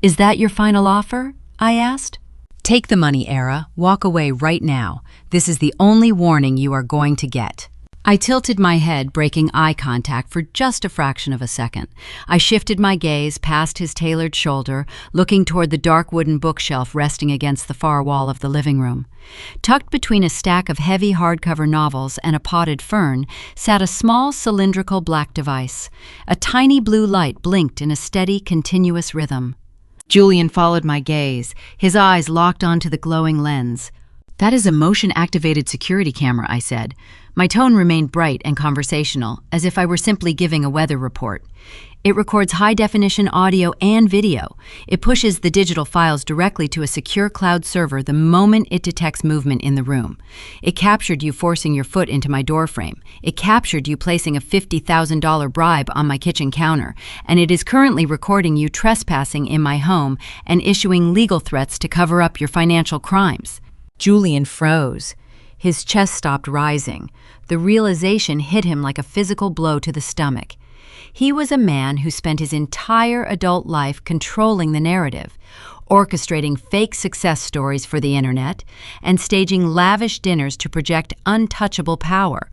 "Is that your final offer?" I asked. "Take the money, Era. Walk away right now. This is the only warning you are going to get." I tilted my head, breaking eye contact for just a fraction of a second. I shifted my gaze past his tailored shoulder, looking toward the dark wooden bookshelf resting against the far wall of the living room. Tucked between a stack of heavy hardcover novels and a potted fern sat a small cylindrical black device. A tiny blue light blinked in a steady, continuous rhythm. Julian followed my gaze, his eyes locked onto the glowing lens. "That is a motion-activated security camera," I said. My tone remained bright and conversational, as if I were simply giving a weather report. "It records high-definition audio and video. It pushes the digital files directly to a secure cloud server the moment it detects movement in the room. It captured you forcing your foot into my doorframe. It captured you placing a $50,000 bribe on my kitchen counter, and it is currently recording you trespassing in my home and issuing legal threats to cover up your financial crimes." Julian froze. His chest stopped rising. The realization hit him like a physical blow to the stomach. He was a man who spent his entire adult life controlling the narrative, orchestrating fake success stories for the internet, and staging lavish dinners to project untouchable power.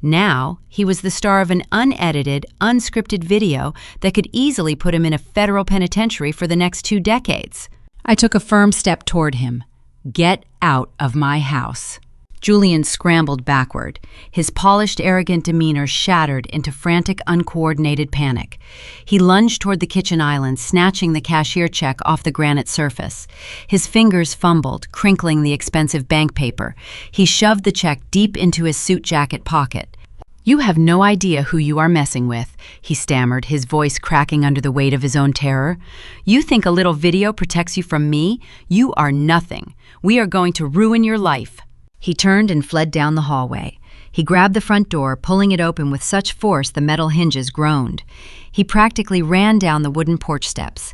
Now, he was the star of an unedited, unscripted video that could easily put him in a federal penitentiary for the next 2 decades. I took a firm step toward him. "Get out of my house." Julian scrambled backward, his polished, arrogant demeanor shattered into frantic, uncoordinated panic. He lunged toward the kitchen island, snatching the cashier check off the granite surface. His fingers fumbled, crinkling the expensive bank paper. He shoved the check deep into his suit jacket pocket. "You have no idea who you are messing with," he stammered, his voice cracking under the weight of his own terror. "You think a little video protects you from me? You are nothing. We are going to ruin your life." He turned and fled down the hallway. He grabbed the front door, pulling it open with such force the metal hinges groaned. He practically ran down the wooden porch steps.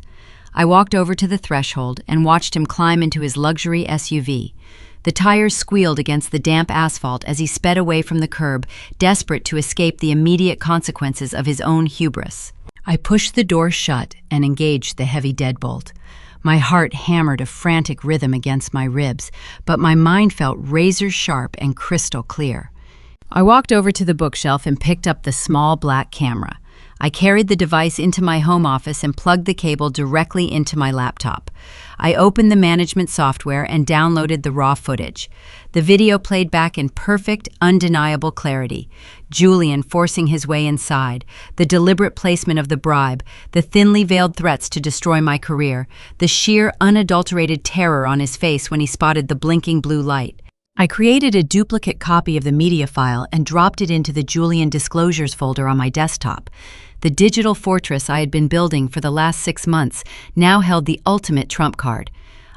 I walked over to the threshold and watched him climb into his luxury SUV. The tires squealed against the damp asphalt as he sped away from the curb, desperate to escape the immediate consequences of his own hubris. I pushed the door shut and engaged the heavy deadbolt. My heart hammered a frantic rhythm against my ribs, but my mind felt razor-sharp and crystal clear. I walked over to the bookshelf and picked up the small black camera. I carried the device into my home office and plugged the cable directly into my laptop. I opened the management software and downloaded the raw footage. The video played back in perfect, undeniable clarity. Julian forcing his way inside, the deliberate placement of the bribe, the thinly veiled threats to destroy my career, the sheer, unadulterated terror on his face when he spotted the blinking blue light. I created a duplicate copy of the media file and dropped it into the Julian Disclosures folder on my desktop. The digital fortress I had been building for the last 6 months now held the ultimate trump card.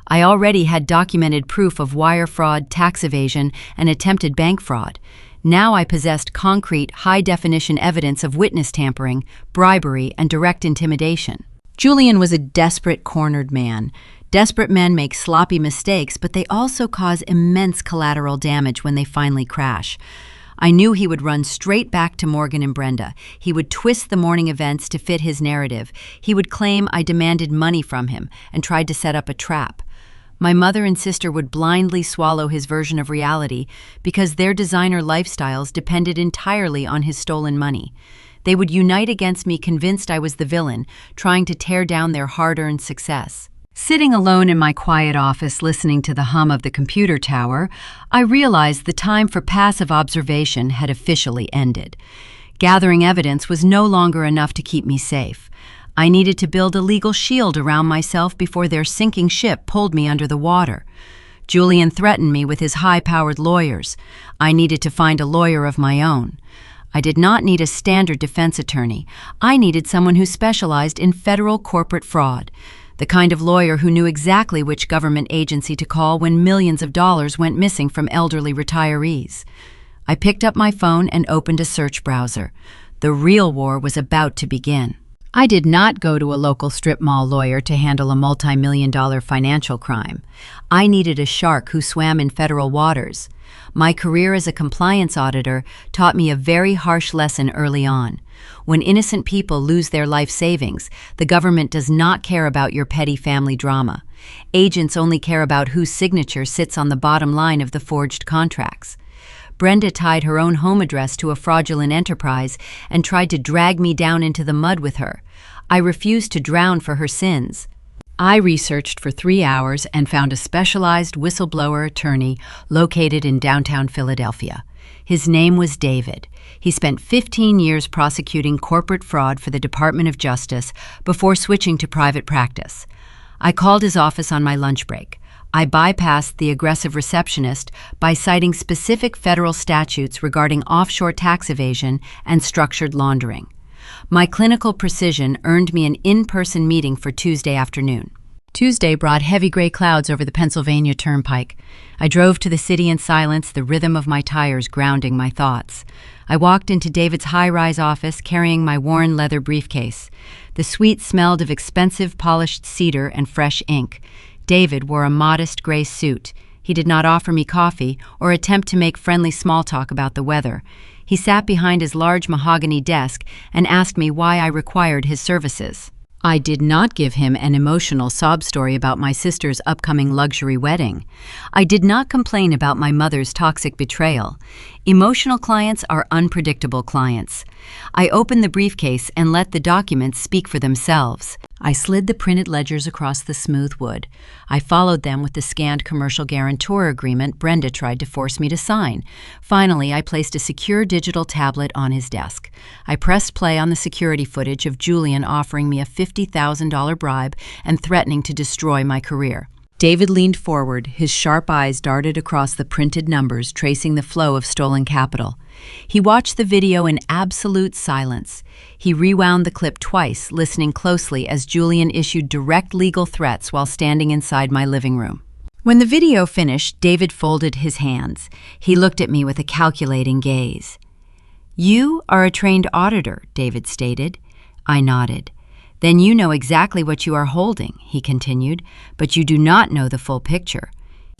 I already had documented proof of wire fraud, tax evasion, and attempted bank fraud. Now I possessed concrete, high-definition evidence of witness tampering, bribery, and direct intimidation. Julian was a desperate, cornered man. Desperate men make sloppy mistakes, but they also cause immense collateral damage when they finally crash. I knew he would run straight back to Morgan and Brenda. He would twist the morning events to fit his narrative. He would claim I demanded money from him and tried to set up a trap. My mother and sister would blindly swallow his version of reality because their designer lifestyles depended entirely on his stolen money. They would unite against me, convinced I was the villain, trying to tear down their hard-earned success. Sitting alone in my quiet office listening to the hum of the computer tower, I realized the time for passive observation had officially ended. Gathering evidence was no longer enough to keep me safe. I needed to build a legal shield around myself before their sinking ship pulled me under the water. Julian threatened me with his high-powered lawyers. I needed to find a lawyer of my own. I did not need a standard defense attorney. I needed someone who specialized in federal corporate fraud, the kind of lawyer who knew exactly which government agency to call when millions of dollars went missing from elderly retirees. I picked up my phone and opened a search browser. The real war was about to begin. I did not go to a local strip mall lawyer to handle a multi-million-dollar financial crime. I needed a shark who swam in federal waters. My career as a compliance auditor taught me a very harsh lesson early on. When innocent people lose their life savings, the government does not care about your petty family drama. Agents only care about whose signature sits on the bottom line of the forged contracts. Brenda tied her own home address to a fraudulent enterprise and tried to drag me down into the mud with her. I refused to drown for her sins. I researched for 3 hours and found a specialized whistleblower attorney located in downtown Philadelphia. His name was David. He spent 15 years prosecuting corporate fraud for the Department of Justice before switching to private practice. I called his office on my lunch break. I bypassed the aggressive receptionist by citing specific federal statutes regarding offshore tax evasion and structured laundering. My clinical precision earned me an in-person meeting for Tuesday afternoon. Tuesday brought heavy gray clouds over the Pennsylvania Turnpike. I drove to the city in silence, the rhythm of my tires grounding my thoughts. I walked into David's high-rise office carrying my worn leather briefcase. The suite smelled of expensive polished cedar and fresh ink. David wore a modest gray suit. He did not offer me coffee or attempt to make friendly small talk about the weather. He sat behind his large mahogany desk and asked me why I required his services. I did not give him an emotional sob story about my sister's upcoming luxury wedding. I did not complain about my mother's toxic betrayal. Emotional clients are unpredictable clients. I opened the briefcase and let the documents speak for themselves. I slid the printed ledgers across the smooth wood. I followed them with the scanned commercial guarantor agreement Brenda tried to force me to sign. Finally, I placed a secure digital tablet on his desk. I pressed play on the security footage of Julian offering me a $50,000 bribe and threatening to destroy my career. David leaned forward, his sharp eyes darted across the printed numbers tracing the flow of stolen capital. He watched the video in absolute silence. He rewound the clip twice, listening closely as Julian issued direct legal threats while standing inside my living room. When the video finished, David folded his hands. He looked at me with a calculating gaze. "You are a trained auditor," David stated. I nodded. "Then you know exactly what you are holding," he continued, "but you do not know the full picture."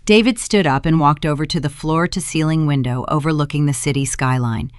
David stood up and walked over to the floor-to-ceiling window overlooking the city skyline.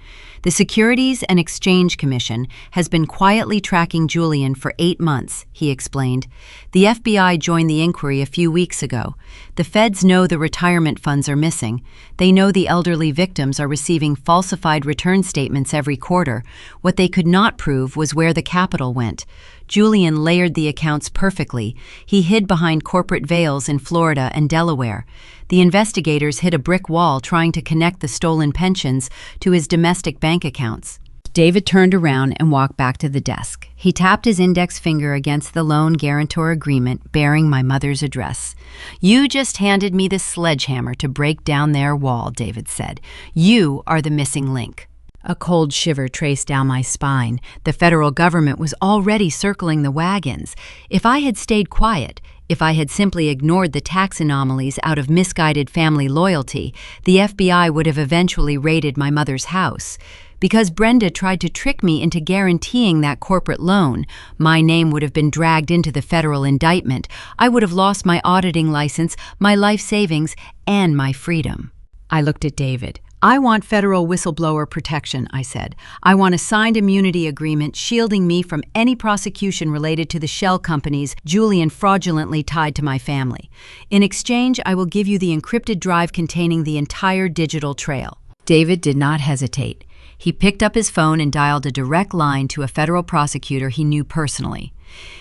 The Securities and Exchange Commission has been quietly tracking Julian for 8 months, he explained. The FBI joined the inquiry a few weeks ago. The feds know the retirement funds are missing. They know the elderly victims are receiving falsified return statements every quarter. What they could not prove was where the capital went. Julian layered the accounts perfectly. He hid behind corporate veils in Florida and Delaware. The investigators hit a brick wall trying to connect the stolen pensions to his domestic bank accounts. David turned around and walked back to the desk. He tapped his index finger against the loan guarantor agreement bearing my mother's address. "You just handed me the sledgehammer to break down their wall," David said. "You are the missing link." A cold shiver traced down my spine. The federal government was already circling the wagons. If I had stayed quiet, if I had simply ignored the tax anomalies out of misguided family loyalty, the FBI would have eventually raided my mother's house. Because Brenda tried to trick me into guaranteeing that corporate loan, my name would have been dragged into the federal indictment. I would have lost my auditing license, my life savings, and my freedom. I looked at David. "I want federal whistleblower protection," I said. "I want a signed immunity agreement shielding me from any prosecution related to the shell companies Julian fraudulently tied to my family. In exchange, I will give you the encrypted drive containing the entire digital trail." David did not hesitate. He picked up his phone and dialed a direct line to a federal prosecutor he knew personally.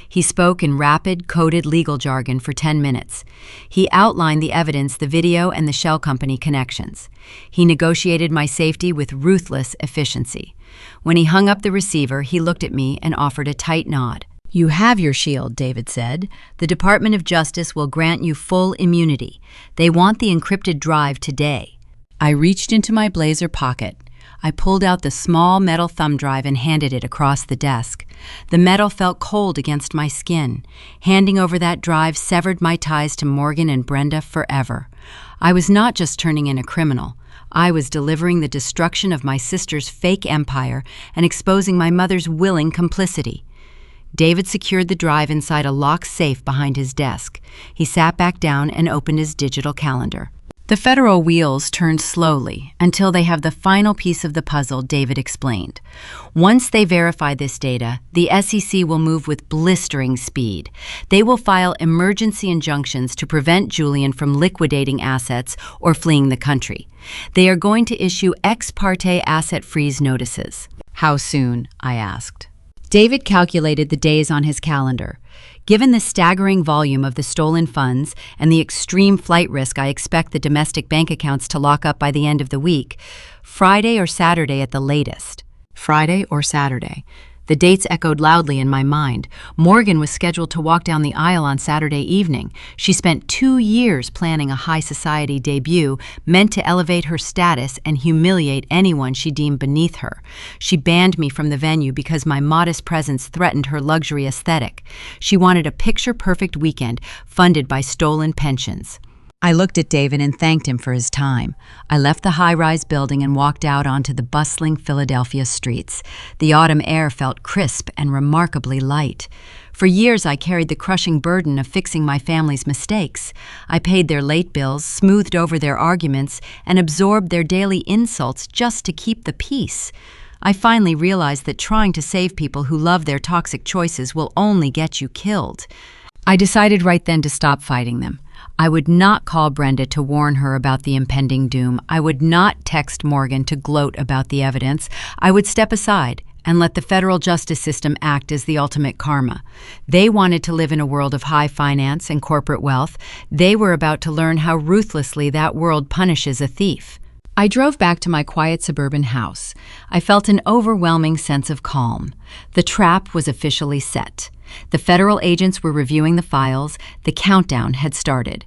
He spoke in rapid, coded legal jargon for 10 minutes. He outlined the evidence, the video, and the shell company connections. He negotiated my safety with ruthless efficiency. When he hung up the receiver, he looked at me and offered a tight nod. "You have your shield," David said. "The Department of Justice will grant you full immunity. They want the encrypted drive today." I reached into my blazer pocket. I pulled out the small metal thumb drive and handed it across the desk. The metal felt cold against my skin. Handing over that drive severed my ties to Morgan and Brenda forever. I was not just turning in a criminal. I was delivering the destruction of my sister's fake empire and exposing my mother's willing complicity. David secured the drive inside a locked safe behind his desk. He sat back down and opened his digital calendar. "The federal wheels turn slowly until they have the final piece of the puzzle," David explained. "Once they verify this data, the SEC will move with blistering speed. They will file emergency injunctions to prevent Julian from liquidating assets or fleeing the country. They are going to issue ex parte asset freeze notices." "How soon?" I asked. David calculated the days on his calendar. "Given the staggering volume of the stolen funds and the extreme flight risk I expect the domestic bank accounts to lock up by the end of the week, Friday or Saturday at the latest." Friday or Saturday. The dates echoed loudly in my mind. Morgan was scheduled to walk down the aisle on Saturday evening. She spent 2 years planning a high society debut meant to elevate her status and humiliate anyone she deemed beneath her. She banned me from the venue because my modest presence threatened her luxury aesthetic. She wanted a picture-perfect weekend funded by stolen pensions. I looked at David and thanked him for his time. I left the high-rise building and walked out onto the bustling Philadelphia streets. The autumn air felt crisp and remarkably light. For years, I carried the crushing burden of fixing my family's mistakes. I paid their late bills, smoothed over their arguments, and absorbed their daily insults just to keep the peace. I finally realized that trying to save people who love their toxic choices will only get you killed. I decided right then to stop fighting them. I would not call Brenda to warn her about the impending doom. I would not text Morgan to gloat about the evidence. I would step aside and let the federal justice system act as the ultimate karma. They wanted to live in a world of high finance and corporate wealth. They were about to learn how ruthlessly that world punishes a thief. I drove back to my quiet suburban house. I felt an overwhelming sense of calm. The trap was officially set. The federal agents were reviewing the files. The countdown had started.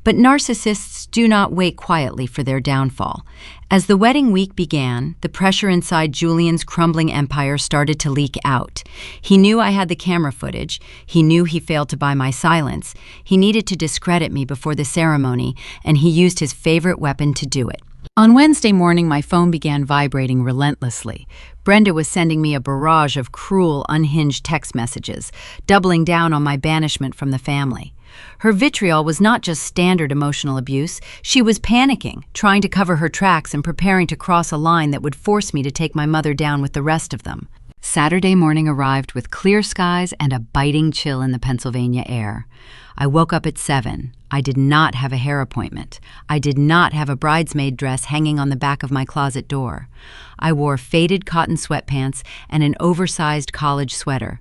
But narcissists do not wait quietly for their downfall. As the wedding week began, the pressure inside Julian's crumbling empire started to leak out. He knew I had the camera footage. He knew he failed to buy my silence. He needed to discredit me before the ceremony, and he used his favorite weapon to do it. On Wednesday morning, my phone began vibrating relentlessly. Brenda was sending me a barrage of cruel, unhinged text messages, doubling down on my banishment from the family. Her vitriol was not just standard emotional abuse. She was panicking, trying to cover her tracks and preparing to cross a line that would force me to take my mother down with the rest of them. Saturday morning arrived with clear skies and a biting chill in the Pennsylvania air. I woke up at 7. I did not have a hair appointment. I did not have a bridesmaid dress hanging on the back of my closet door. I wore faded cotton sweatpants and an oversized college sweater.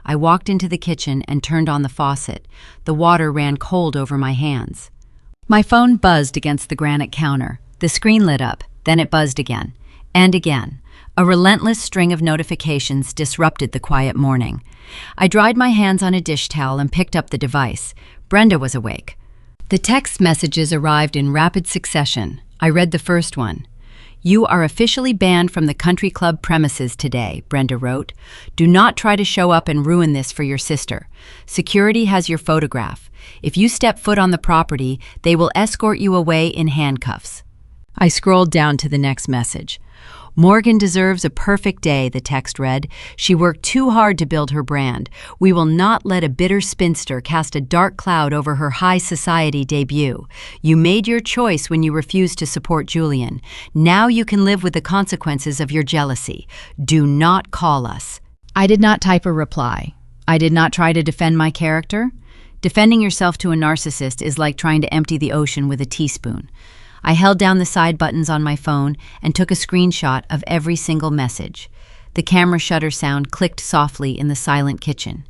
I walked into the kitchen and turned on the faucet. The water ran cold over my hands. My phone buzzed against the granite counter. The screen lit up, then it buzzed again. And again. A relentless string of notifications disrupted the quiet morning. I dried my hands on a dish towel and picked up the device. Brenda was awake. The text messages arrived in rapid succession. I read the first one. "You are officially banned from the country club premises today," Brenda wrote. "Do not try to show up and ruin this for your sister. Security has your photograph. If you step foot on the property, they will escort you away in handcuffs." I scrolled down to the next message. "Morgan deserves a perfect day," the text read. "She worked too hard to build her brand. We will not let a bitter spinster cast a dark cloud over her high society debut. You made your choice when you refused to support Julian. Now you can live with the consequences of your jealousy. Do not call us." I did not type a reply. I did not try to defend my character. Defending yourself to a narcissist is like trying to empty the ocean with a teaspoon. I held down the side buttons on my phone and took a screenshot of every single message. The camera shutter sound clicked softly in the silent kitchen.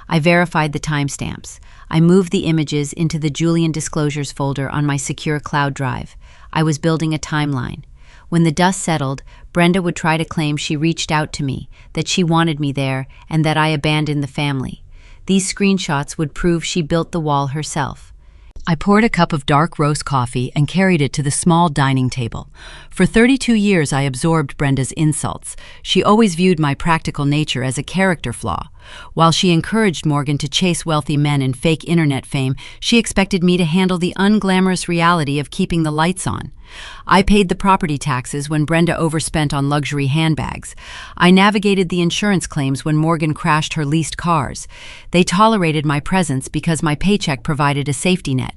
I verified the timestamps. I moved the images into the Julian Disclosures folder on my secure cloud drive. I was building a timeline. When the dust settled, Brenda would try to claim she reached out to me, that she wanted me there, and that I abandoned the family. These screenshots would prove she built the wall herself. I poured a cup of dark roast coffee and carried it to the small dining table. For 32 years, I absorbed Brenda's insults. She always viewed my practical nature as a character flaw. While she encouraged Morgan to chase wealthy men and fake internet fame, she expected me to handle the unglamorous reality of keeping the lights on. I paid the property taxes when Brenda overspent on luxury handbags. I navigated the insurance claims when Morgan crashed her leased cars. They tolerated my presence because my paycheck provided a safety net.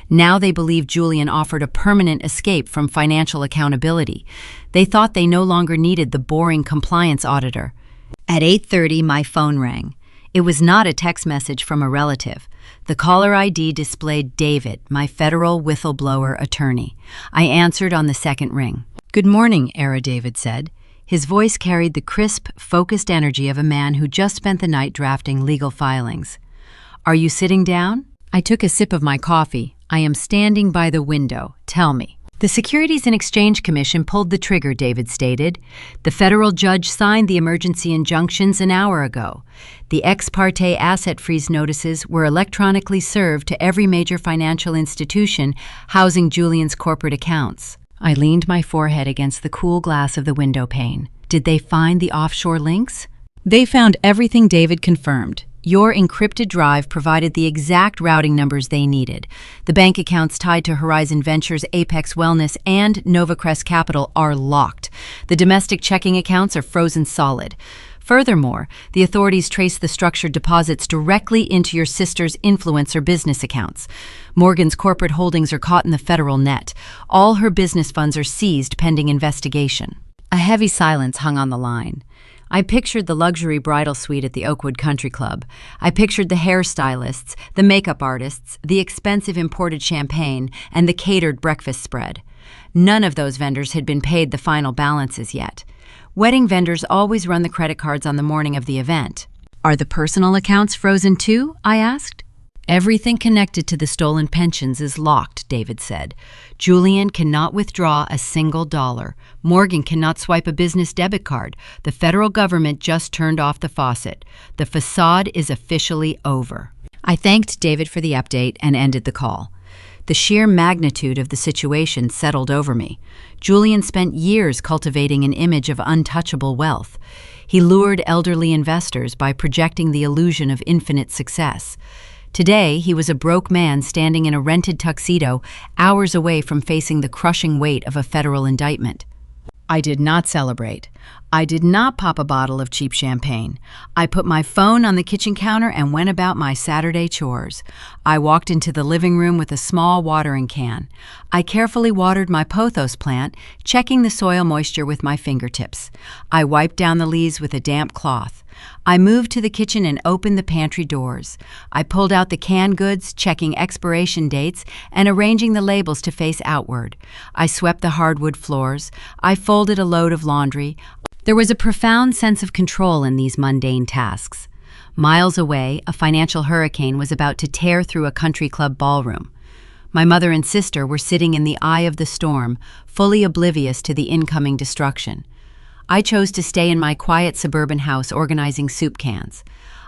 Now they believe Julian offered a permanent escape from financial accountability. They thought they no longer needed the boring compliance auditor. At 8:30, my phone rang. It was not a text message from a relative. The caller ID displayed David, my federal whistleblower attorney. I answered on the second ring. "Good morning," Era David said. His voice carried the crisp, focused energy of a man who just spent the night drafting legal filings. "Are you sitting down?" I took a sip of my coffee. "I am standing by the window. Tell me." "The Securities and Exchange Commission pulled the trigger," David stated. "The federal judge signed the emergency injunctions an hour ago. The ex parte asset freeze notices were electronically served to every major financial institution housing Julian's corporate accounts." I leaned my forehead against the cool glass of the window pane. "Did they find the offshore links?" "They found everything," David confirmed. "Your encrypted drive provided the exact routing numbers they needed. The bank accounts tied to Horizon Ventures, Apex Wellness, and Novacrest Capital are locked. The domestic checking accounts are frozen solid. Furthermore, the authorities traced the structured deposits directly into your sister's influencer business accounts. Morgan's corporate holdings are caught in the federal net. All her business funds are seized pending investigation." A heavy silence hung on the line. I pictured the luxury bridal suite at the Oakwood Country Club. I pictured the hairstylists, the makeup artists, the expensive imported champagne, and the catered breakfast spread. None of those vendors had been paid the final balances yet. Wedding vendors always run the credit cards on the morning of the event. "Are the personal accounts frozen too?" I asked. "Everything connected to the stolen pensions is locked," David said. "Julian cannot withdraw a single dollar. Morgan cannot swipe a business debit card. The federal government just turned off the faucet. The facade is officially over." I thanked David for the update and ended the call. The sheer magnitude of the situation settled over me. Julian spent years cultivating an image of untouchable wealth. He lured elderly investors by projecting the illusion of infinite success. Today, he was a broke man standing in a rented tuxedo, hours away from facing the crushing weight of a federal indictment. I did not celebrate. I did not pop a bottle of cheap champagne. I put my phone on the kitchen counter and went about my Saturday chores. I walked into the living room with a small watering can. I carefully watered my pothos plant, checking the soil moisture with my fingertips. I wiped down the leaves with a damp cloth. I moved to the kitchen and opened the pantry doors. I pulled out the canned goods, checking expiration dates and arranging the labels to face outward. I swept the hardwood floors. I folded a load of laundry. There was a profound sense of control in these mundane tasks. Miles away, a financial hurricane was about to tear through a country club ballroom. My mother and sister were sitting in the eye of the storm, fully oblivious to the incoming destruction. I chose to stay in my quiet suburban house organizing soup cans.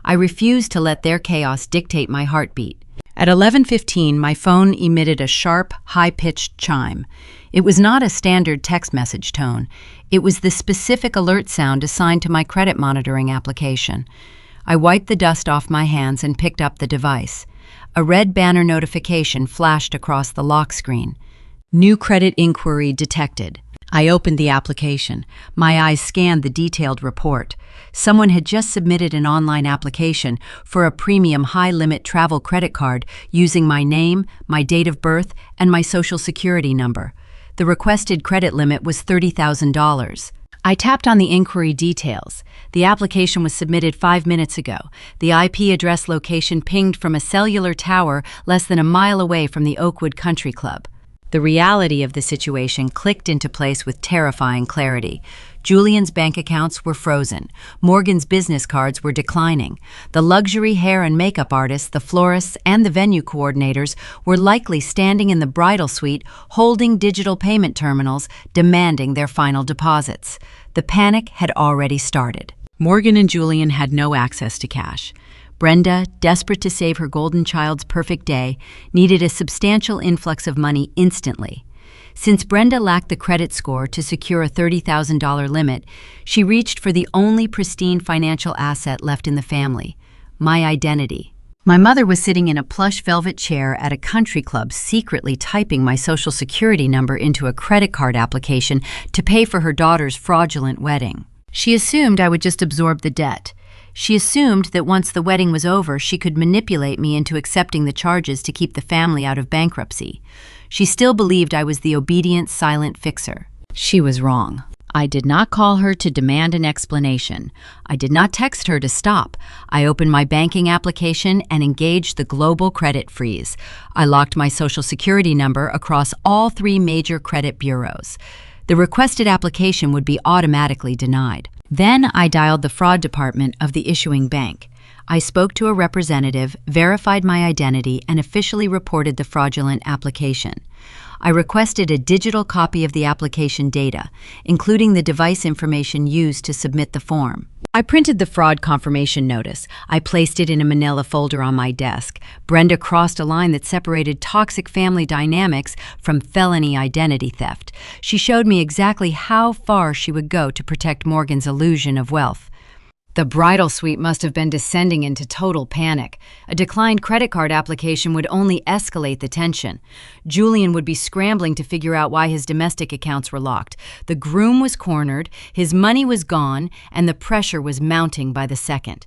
I refused to let their chaos dictate my heartbeat. At 11:15, my phone emitted a sharp, high-pitched chime. It was not a standard text message tone. It was the specific alert sound assigned to my credit monitoring application. I wiped the dust off my hands and picked up the device. A red banner notification flashed across the lock screen. New credit inquiry detected. I opened the application. My eyes scanned the detailed report. Someone had just submitted an online application for a premium high-limit travel credit card using my name, my date of birth, and my social security number. The requested credit limit was $30,000. I tapped on the inquiry details. The application was submitted 5 minutes ago. The IP address location pinged from a cellular tower less than a mile away from the Oakwood Country Club. The reality of the situation clicked into place with terrifying clarity. Julian's bank accounts were frozen. Morgan's business cards were declining. The luxury hair and makeup artists, the florists, and the venue coordinators were likely standing in the bridal suite holding digital payment terminals, demanding their final deposits. The panic had already started. Morgan and Julian had no access to cash. Brenda, desperate to save her golden child's perfect day, needed a substantial influx of money instantly. Since Brenda lacked the credit score to secure a $30,000 limit, she reached for the only pristine financial asset left in the family: my identity. My mother was sitting in a plush velvet chair at a country club, secretly typing my social security number into a credit card application to pay for her daughter's fraudulent wedding. She assumed I would just absorb the debt. She assumed that once the wedding was over, she could manipulate me into accepting the charges to keep the family out of bankruptcy. She still believed I was the obedient, silent fixer. She was wrong. I did not call her to demand an explanation. I did not text her to stop. I opened my banking application and engaged the global credit freeze. I locked my social security number across all 3 major credit bureaus. The requested application would be automatically denied. Then I dialed the fraud department of the issuing bank. I spoke to a representative, verified my identity, and officially reported the fraudulent application. I requested a digital copy of the application data, including the device information used to submit the form. I printed the fraud confirmation notice. I placed it in a manila folder on my desk. Brenda crossed a line that separated toxic family dynamics from felony identity theft. She showed me exactly how far she would go to protect Morgan's illusion of wealth. The bridal suite must have been descending into total panic. A declined credit card application would only escalate the tension. Julian would be scrambling to figure out why his domestic accounts were locked. The groom was cornered, his money was gone, and the pressure was mounting by the second.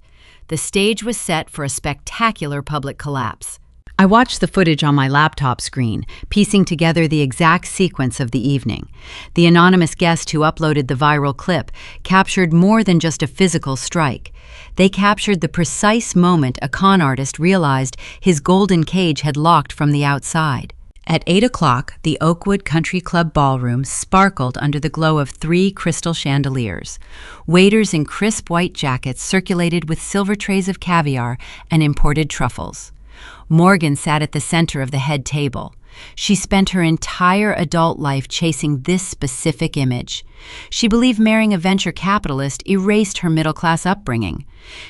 The stage was set for a spectacular public collapse. I watched the footage on my laptop screen, piecing together the exact sequence of the evening. The anonymous guest who uploaded the viral clip captured more than just a physical strike. They captured the precise moment a con artist realized his golden cage had locked from the outside. At 8 o'clock, the Oakwood Country Club ballroom sparkled under the glow of 3 crystal chandeliers. Waiters in crisp white jackets circulated with silver trays of caviar and imported truffles. Morgan sat at the center of the head table. She spent her entire adult life chasing this specific image. She believed marrying a venture capitalist erased her middle-class upbringing.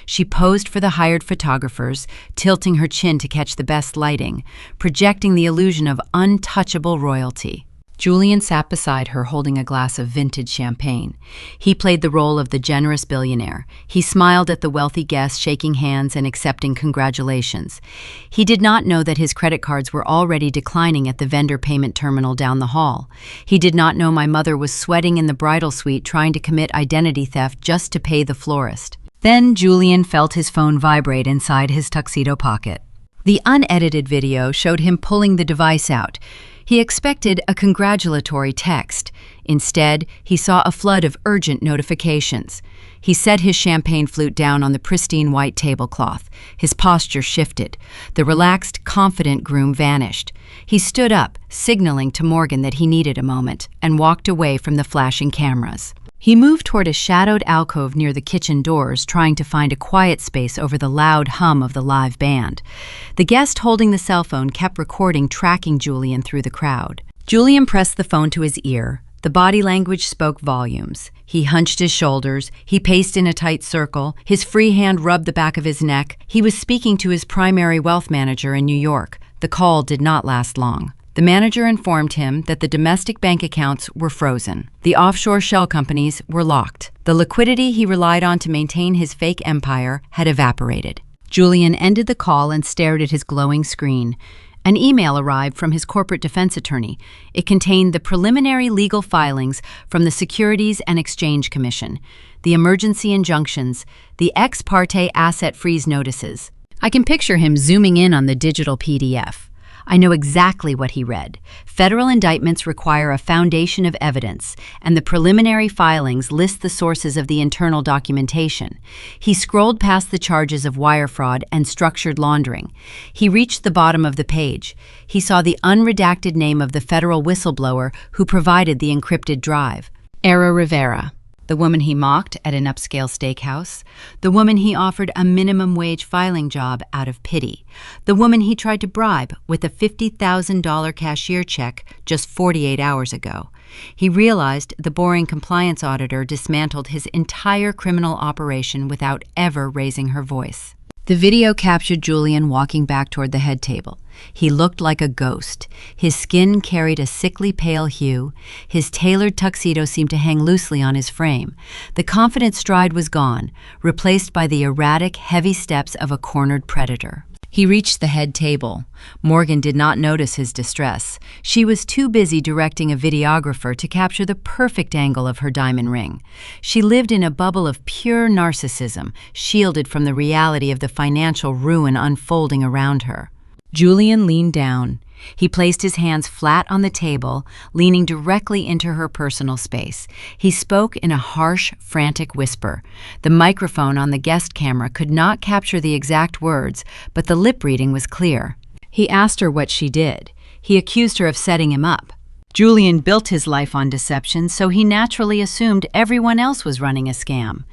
She posed for the hired photographers, tilting her chin to catch the best lighting, projecting the illusion of untouchable royalty. Julian sat beside her holding a glass of vintage champagne. He played the role of the generous billionaire. He smiled at the wealthy guests, shaking hands and accepting congratulations. He did not know that his credit cards were already declining at the vendor payment terminal down the hall. He did not know my mother was sweating in the bridal suite trying to commit identity theft just to pay the florist. Then Julian felt his phone vibrate inside his tuxedo pocket. The unedited video showed him pulling the device out. He expected a congratulatory text. Instead, he saw a flood of urgent notifications. He set his champagne flute down on the pristine white tablecloth. His posture shifted. The relaxed, confident groom vanished. He stood up, signaling to Morgan that he needed a moment, and walked away from the flashing cameras. He moved toward a shadowed alcove near the kitchen doors, trying to find a quiet space over the loud hum of the live band. The guest holding the cell phone kept recording, tracking Julian through the crowd. Julian pressed the phone to his ear. The body language spoke volumes. He hunched his shoulders, he paced in a tight circle, his free hand rubbed the back of his neck. He was speaking to his primary wealth manager in New York. The call did not last long. The manager informed him that the domestic bank accounts were frozen. The offshore shell companies were locked. The liquidity he relied on to maintain his fake empire had evaporated. Julian ended the call and stared at his glowing screen. An email arrived from his corporate defense attorney. It contained the preliminary legal filings from the Securities and Exchange Commission, the emergency injunctions, the ex parte asset freeze notices. I can picture him zooming in on the digital PDF. I know exactly what he read. Federal indictments require a foundation of evidence, and the preliminary filings list the sources of the internal documentation. He scrolled past the charges of wire fraud and structured laundering. He reached the bottom of the page. He saw the unredacted name of the federal whistleblower who provided the encrypted drive. Era Rivera. The woman he mocked at an upscale steakhouse, the woman he offered a minimum wage filing job out of pity, the woman he tried to bribe with a $50,000 cashier check just 48 hours ago. He realized the boring compliance auditor dismantled his entire criminal operation without ever raising her voice. The video captured Julian walking back toward the head table. He looked like a ghost. His skin carried a sickly pale hue. His tailored tuxedo seemed to hang loosely on his frame. The confident stride was gone, replaced by the erratic, heavy steps of a cornered predator. He reached the head table. Morgan did not notice his distress. She was too busy directing a videographer to capture the perfect angle of her diamond ring. She lived in a bubble of pure narcissism, shielded from the reality of the financial ruin unfolding around her. Julian leaned down. He placed his hands flat on the table, leaning directly into her personal space. He spoke in a harsh, frantic whisper. The microphone on the guest camera could not capture the exact words, but the lip reading was clear. He asked her what she did. He accused her of setting him up. Julian built his life on deception, so he naturally assumed everyone else was running a scam.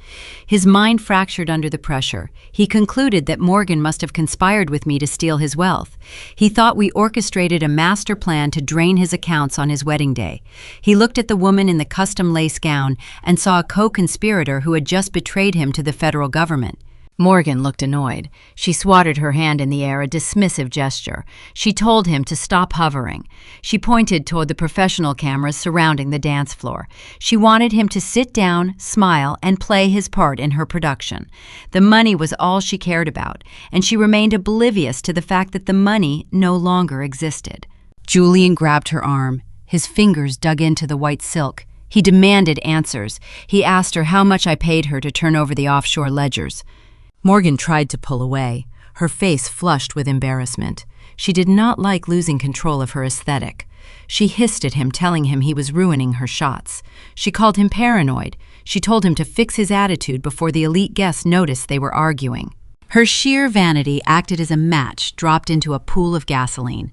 His mind fractured under the pressure. He concluded that Morgan must have conspired with me to steal his wealth. He thought we orchestrated a master plan to drain his accounts on his wedding day. He looked at the woman in the custom lace gown and saw a co-conspirator who had just betrayed him to the federal government. Morgan looked annoyed. She swatted her hand in the air, a dismissive gesture. She told him to stop hovering. She pointed toward the professional cameras surrounding the dance floor. She wanted him to sit down, smile, and play his part in her production. The money was all she cared about, and she remained oblivious to the fact that the money no longer existed. Julian grabbed her arm. His fingers dug into the white silk. He demanded answers. He asked her how much I paid her to turn over the offshore ledgers. Morgan tried to pull away, her face flushed with embarrassment. She did not like losing control of her aesthetic. She hissed at him, telling him he was ruining her shots. She called him paranoid. She told him to fix his attitude before the elite guests noticed they were arguing. Her sheer vanity acted as a match dropped into a pool of gasoline.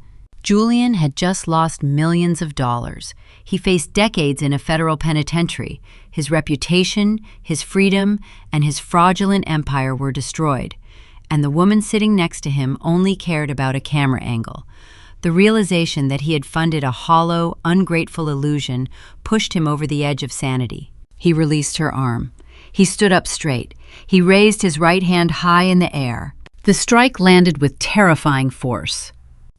Julian had just lost millions of dollars. He faced decades in a federal penitentiary. His reputation, his freedom, and his fraudulent empire were destroyed. And the woman sitting next to him only cared about a camera angle. The realization that he had funded a hollow, ungrateful illusion pushed him over the edge of sanity. He released her arm. He stood up straight. He raised his right hand high in the air. The strike landed with terrifying force.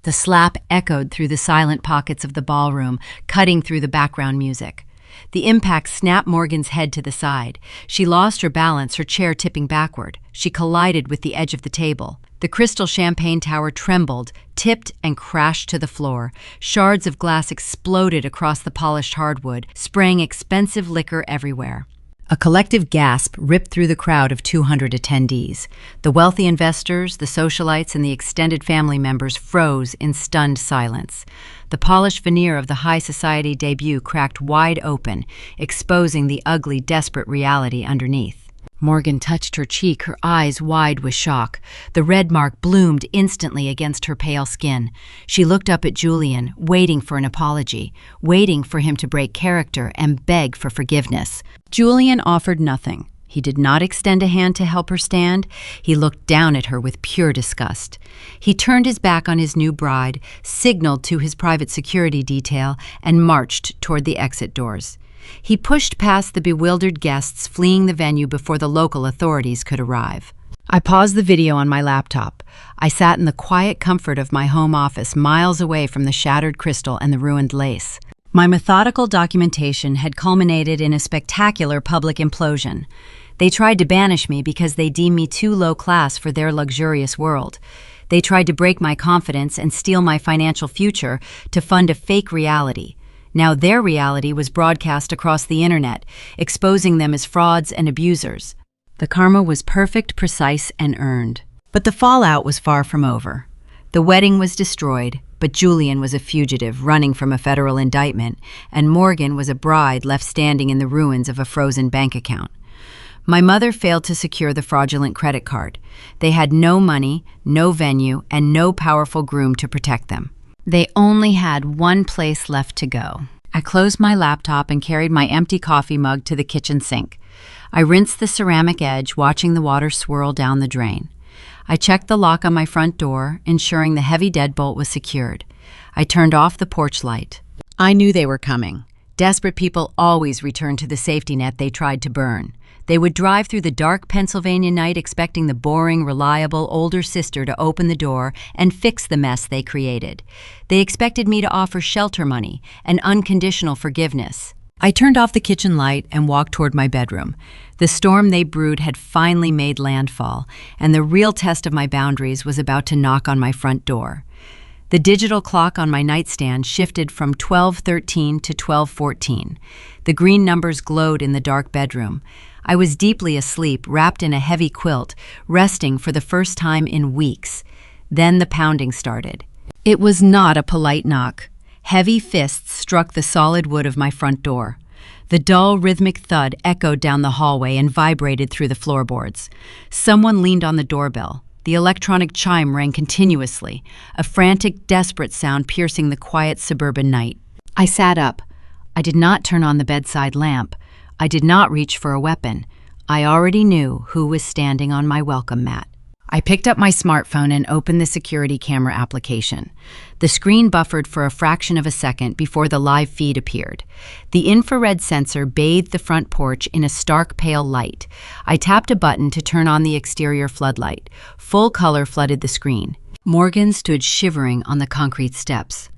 The slap echoed through the silent pockets of the ballroom, cutting through the background music. The impact snapped Morgan's head to the side. She lost her balance, her chair tipping backward. She collided with the edge of the table. The crystal champagne tower trembled, tipped, and crashed to the floor. Shards of glass exploded across the polished hardwood, spraying expensive liquor everywhere. A collective gasp ripped through the crowd of 200 attendees. The wealthy investors, the socialites, and the extended family members froze in stunned silence. The polished veneer of the high society debut cracked wide open, exposing the ugly, desperate reality underneath. Morgan touched her cheek, her eyes wide with shock. The red mark bloomed instantly against her pale skin. She looked up at Julian, waiting for an apology, waiting for him to break character and beg for forgiveness. Julian offered nothing. He did not extend a hand to help her stand. He looked down at her with pure disgust. He turned his back on his new bride, signaled to his private security detail, and marched toward the exit doors. He pushed past the bewildered guests fleeing the venue before the local authorities could arrive. I paused the video on my laptop. I sat in the quiet comfort of my home office, miles away from the shattered crystal and the ruined lace. My methodical documentation had culminated in a spectacular public implosion. They tried to banish me because they deemed me too low class for their luxurious world. They tried to break my confidence and steal my financial future to fund a fake reality. Now their reality was broadcast across the internet, exposing them as frauds and abusers. The karma was perfect, precise, and earned. But the fallout was far from over. The wedding was destroyed, but Julian was a fugitive running from a federal indictment, and Morgan was a bride left standing in the ruins of a frozen bank account. My mother failed to secure the fraudulent credit card. They had no money, no venue, and no powerful groom to protect them. They only had one place left to go. I closed my laptop and carried my empty coffee mug to the kitchen sink. I rinsed the ceramic edge, watching the water swirl down the drain. I checked the lock on my front door, ensuring the heavy deadbolt was secured. I turned off the porch light. I knew they were coming. Desperate people always returned to the safety net they tried to burn. They would drive through the dark Pennsylvania night expecting the boring, reliable older sister to open the door and fix the mess they created. They expected me to offer shelter money and unconditional forgiveness. I turned off the kitchen light and walked toward my bedroom. The storm they brewed had finally made landfall, and the real test of my boundaries was about to knock on my front door. The digital clock on my nightstand shifted from 12:13 to 12:14. The green numbers glowed in the dark bedroom. I was deeply asleep, wrapped in a heavy quilt, resting for the first time in weeks. Then the pounding started. It was not a polite knock. Heavy fists struck the solid wood of my front door. The dull, rhythmic thud echoed down the hallway and vibrated through the floorboards. Someone leaned on the doorbell. The electronic chime rang continuously, a frantic, desperate sound piercing the quiet suburban night. I sat up. I did not turn on the bedside lamp. I did not reach for a weapon. I already knew who was standing on my welcome mat. I picked up my smartphone and opened the security camera application. The screen buffered for a fraction of a second before the live feed appeared. The infrared sensor bathed the front porch in a stark pale light. I tapped a button to turn on the exterior floodlight. Full color flooded the screen. Morgan stood shivering on the concrete steps.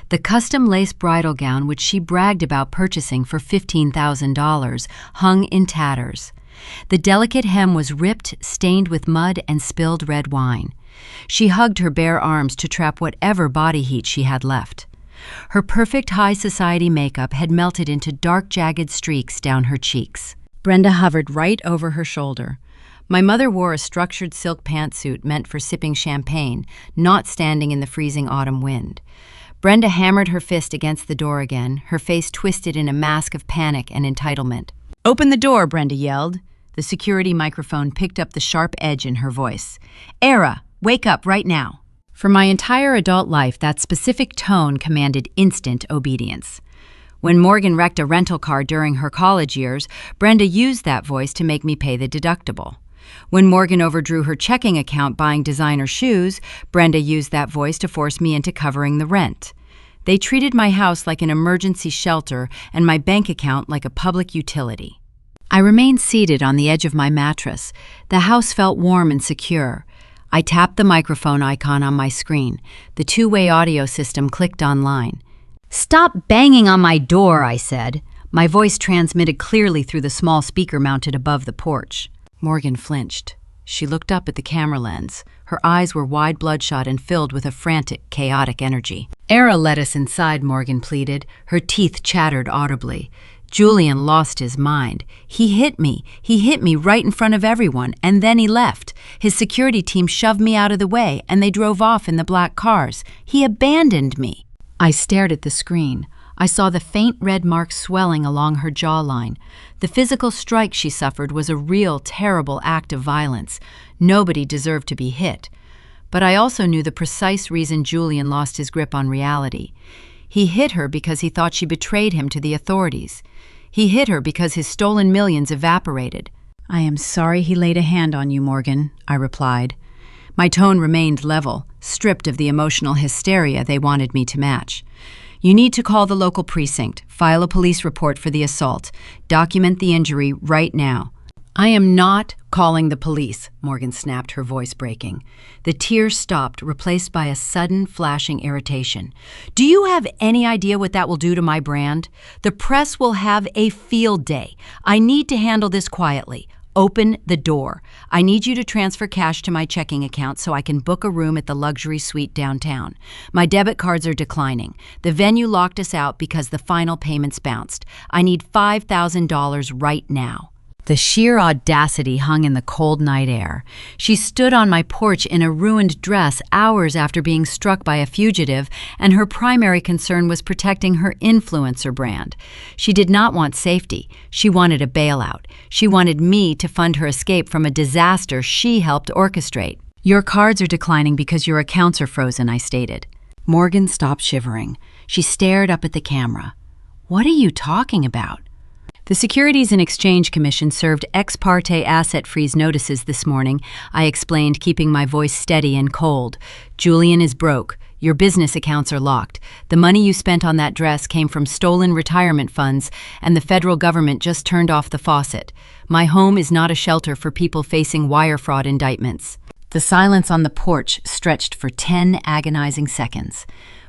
The custom lace bridal gown which she bragged about purchasing for $15,000 hung in tatters. The delicate hem was ripped, stained with mud and spilled red wine. She hugged her bare arms to trap whatever body heat she had left. Her perfect high society makeup had melted into dark, jagged streaks down her cheeks. Brenda hovered right over her shoulder. My mother wore a structured silk pantsuit meant for sipping champagne, not standing in the freezing autumn wind. Brenda hammered her fist against the door again, her face twisted in a mask of panic and entitlement. "Open the door," Brenda yelled. The security microphone picked up the sharp edge in her voice. "Era, wake up right now." For my entire adult life, that specific tone commanded instant obedience. When Morgan wrecked a rental car during her college years, Brenda used that voice to make me pay the deductible. When Morgan overdrew her checking account buying designer shoes, Brenda used that voice to force me into covering the rent. They treated my house like an emergency shelter and my bank account like a public utility. I remained seated on the edge of my mattress. The house felt warm and secure. I tapped the microphone icon on my screen. The two-way audio system clicked online. "Stop banging on my door," I said. My voice transmitted clearly through the small speaker mounted above the porch. Morgan flinched. She looked up at the camera lens. Her eyes were wide, bloodshot, and filled with a frantic, chaotic energy. "Era, let us inside," Morgan pleaded. Her teeth chattered audibly. Julian lost his mind. He hit me right in front of everyone, and then he left. His security team shoved me out of the way, and they drove off in the black cars. He abandoned me. I stared at the screen. I saw the faint red marks swelling along her jawline. The physical strike she suffered was a real, terrible act of violence. Nobody deserved to be hit. But I also knew the precise reason Julian lost his grip on reality. He hit her because he thought she betrayed him to the authorities. He hit her because his stolen millions evaporated. "I am sorry he laid a hand on you, Morgan," I replied. My tone remained level, stripped of the emotional hysteria they wanted me to match. "You need to call the local precinct, file a police report for the assault, document the injury right now." "I am not calling the police," Morgan snapped, her voice breaking. The tears stopped, replaced by a sudden, flashing irritation. "Do you have any idea what that will do to my brand? The press will have a field day. I need to handle this quietly. Open the door. I need you to transfer cash to my checking account so I can book a room at the luxury suite downtown. My debit cards are declining. The venue locked us out because the final payments bounced. I need $5,000 right now." The sheer audacity hung in the cold night air. She stood on my porch in a ruined dress hours after being struck by a fugitive, and her primary concern was protecting her influencer brand. She did not want safety. She wanted a bailout. She wanted me to fund her escape from a disaster she helped orchestrate. "Your cards are declining because your accounts are frozen," I stated. Morgan stopped shivering. She stared up at the camera. "What are you talking about?" "The Securities and Exchange Commission served ex parte asset freeze notices this morning," I explained, keeping my voice steady and cold. "Julian is broke. Your business accounts are locked. The money you spent on that dress came from stolen retirement funds, and the federal government just turned off the faucet. My home is not a shelter for people facing wire fraud indictments." The silence on the porch stretched for 10 agonizing seconds.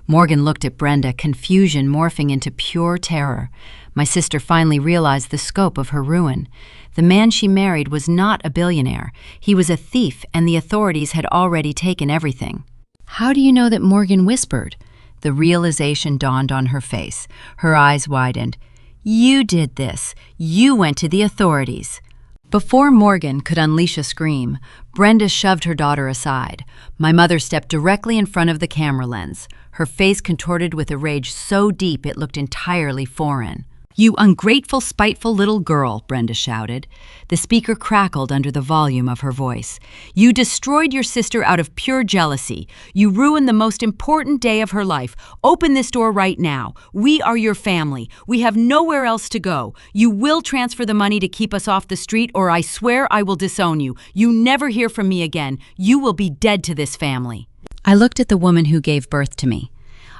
Morgan looked at Brenda, confusion morphing into pure terror. My sister finally realized the scope of her ruin. The man she married was not a billionaire. He was a thief, and the authorities had already taken everything. "How do you know that?" Morgan whispered. The realization dawned on her face. Her eyes widened. "You did this. You went to the authorities." Before Morgan could unleash a scream, Brenda shoved her daughter aside. My mother stepped directly in front of the camera lens, her face contorted with a rage so deep it looked entirely foreign. "You ungrateful, spiteful little girl," Brenda shouted. The speaker crackled under the volume of her voice. "You destroyed your sister out of pure jealousy. You ruined the most important day of her life. Open this door right now. We are your family. We have nowhere else to go. You will transfer the money to keep us off the street, or I swear I will disown you. You never hear from me again. You will be dead to this family." I looked at the woman who gave birth to me.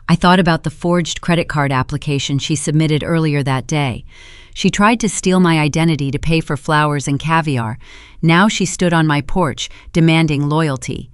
I thought about the forged credit card application she submitted earlier that day. She tried to steal my identity to pay for flowers and caviar. Now she stood on my porch, demanding loyalty.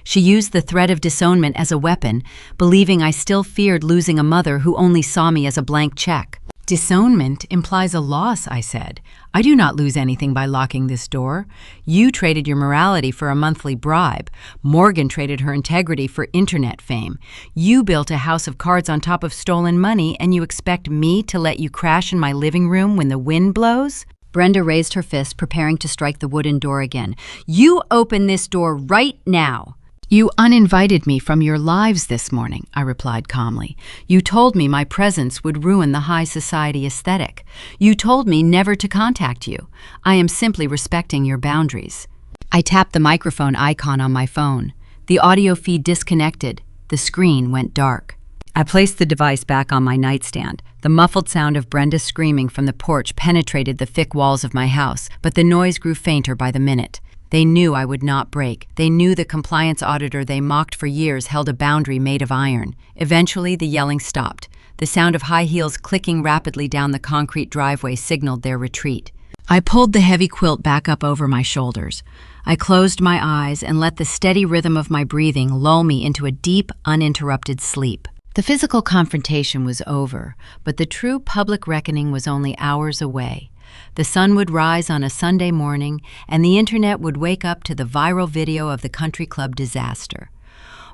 She used the threat of disownment as a weapon, believing I still feared losing a mother who only saw me as a blank check. "Disownment implies a loss," I said. "I do not lose anything by locking this door. You traded your morality for a monthly bribe. Morgan traded her integrity for internet fame. You built a house of cards on top of stolen money, and you expect me to let you crash in my living room when the wind blows?" Brenda raised her fist, preparing to strike the wooden door again. "You open this door right now." "You uninvited me from your lives this morning," I replied calmly. "You told me my presence would ruin the high society aesthetic. You told me never to contact you. I am simply respecting your boundaries." I tapped the microphone icon on my phone. The audio feed disconnected. The screen went dark. I placed the device back on my nightstand. The muffled sound of Brenda screaming from the porch penetrated the thick walls of my house, but the noise grew fainter by the minute. They knew I would not break. They knew the compliance auditor they mocked for years held a boundary made of iron. Eventually, the yelling stopped. The sound of high heels clicking rapidly down the concrete driveway signaled their retreat. I pulled the heavy quilt back up over my shoulders. I closed my eyes and let the steady rhythm of my breathing lull me into a deep, uninterrupted sleep. The physical confrontation was over, but the true public reckoning was only hours away. The sun would rise on a Sunday morning, and the internet would wake up to the viral video of the country club disaster.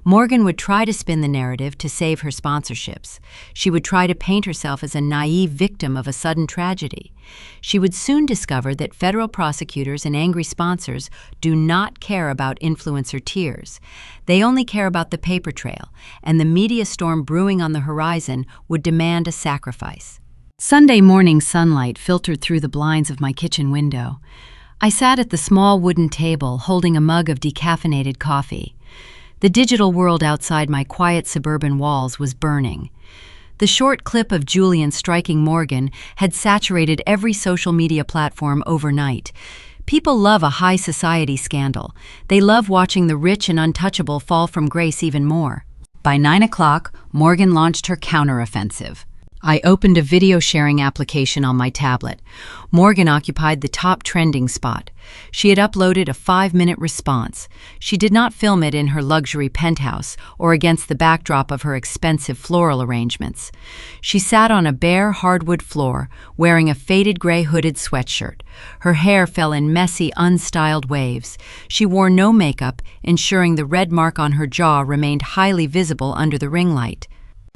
Morgan would try to spin the narrative to save her sponsorships. She would try to paint herself as a naive victim of a sudden tragedy. She would soon discover that federal prosecutors and angry sponsors do not care about influencer tears. They only care about the paper trail, and the media storm brewing on the horizon would demand a sacrifice. Sunday morning sunlight filtered through the blinds of my kitchen window. I sat at the small wooden table holding a mug of decaffeinated coffee. The digital world outside my quiet suburban walls was burning. The short clip of Julian striking Morgan had saturated every social media platform overnight. People love a high society scandal. They love watching the rich and untouchable fall from grace even more. By 9 o'clock, Morgan launched her counteroffensive. I opened a video sharing application on my tablet. Morgan occupied the top trending spot. She had uploaded a 5-minute response. She did not film it in her luxury penthouse or against the backdrop of her expensive floral arrangements. She sat on a bare hardwood floor, wearing a faded gray hooded sweatshirt. Her hair fell in messy, unstyled waves. She wore no makeup, ensuring the red mark on her jaw remained highly visible under the ring light.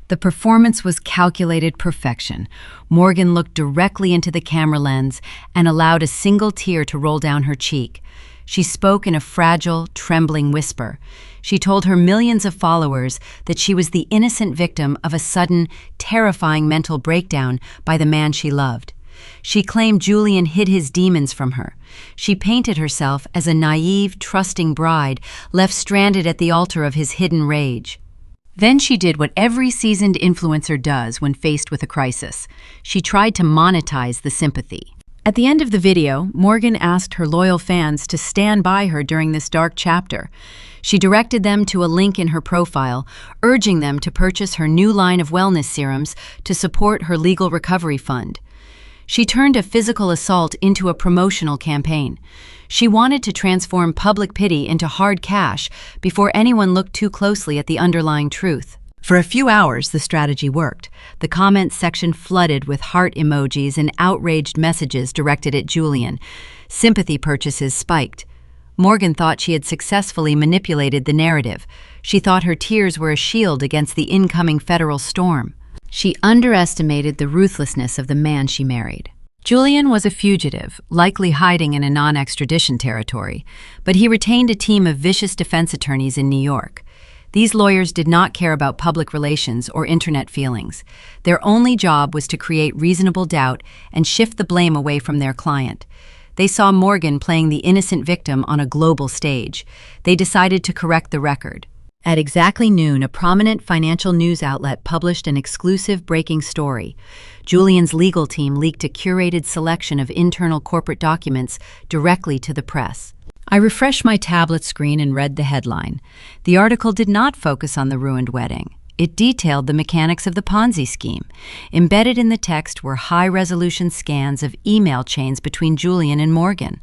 The performance was calculated perfection. Morgan looked directly into the camera lens and allowed a single tear to roll down her cheek. She spoke in a fragile, trembling whisper. She told her millions of followers that she was the innocent victim of a sudden, terrifying mental breakdown by the man she loved. She claimed Julian hid his demons from her. She painted herself as a naive, trusting bride left stranded at the altar of his hidden rage. Then she did what every seasoned influencer does when faced with a crisis. She tried to monetize the sympathy. At the end of the video, Morgan asked her loyal fans to stand by her during this dark chapter. She directed them to a link in her profile, urging them to purchase her new line of wellness serums to support her legal recovery fund. She turned a physical assault into a promotional campaign. She wanted to transform public pity into hard cash before anyone looked too closely at the underlying truth. For a few hours, the strategy worked. The comments section flooded with heart emojis and outraged messages directed at Julian. Sympathy purchases spiked. Morgan thought she had successfully manipulated the narrative. She thought her tears were a shield against the incoming federal storm. She underestimated the ruthlessness of the man she married. Julian was a fugitive, likely hiding in a non-extradition territory, but he retained a team of vicious defense attorneys in New York. These lawyers did not care about public relations or internet feelings. Their only job was to create reasonable doubt and shift the blame away from their client. They saw Morgan playing the innocent victim on a global stage. They decided to correct the record. At exactly noon, a prominent financial news outlet published an exclusive breaking story. Julian's legal team leaked a curated selection of internal corporate documents directly to the press. I refreshed my tablet screen and read the headline. The article did not focus on the ruined wedding. It detailed the mechanics of the Ponzi scheme. Embedded in the text were high-resolution scans of email chains between Julian and Morgan.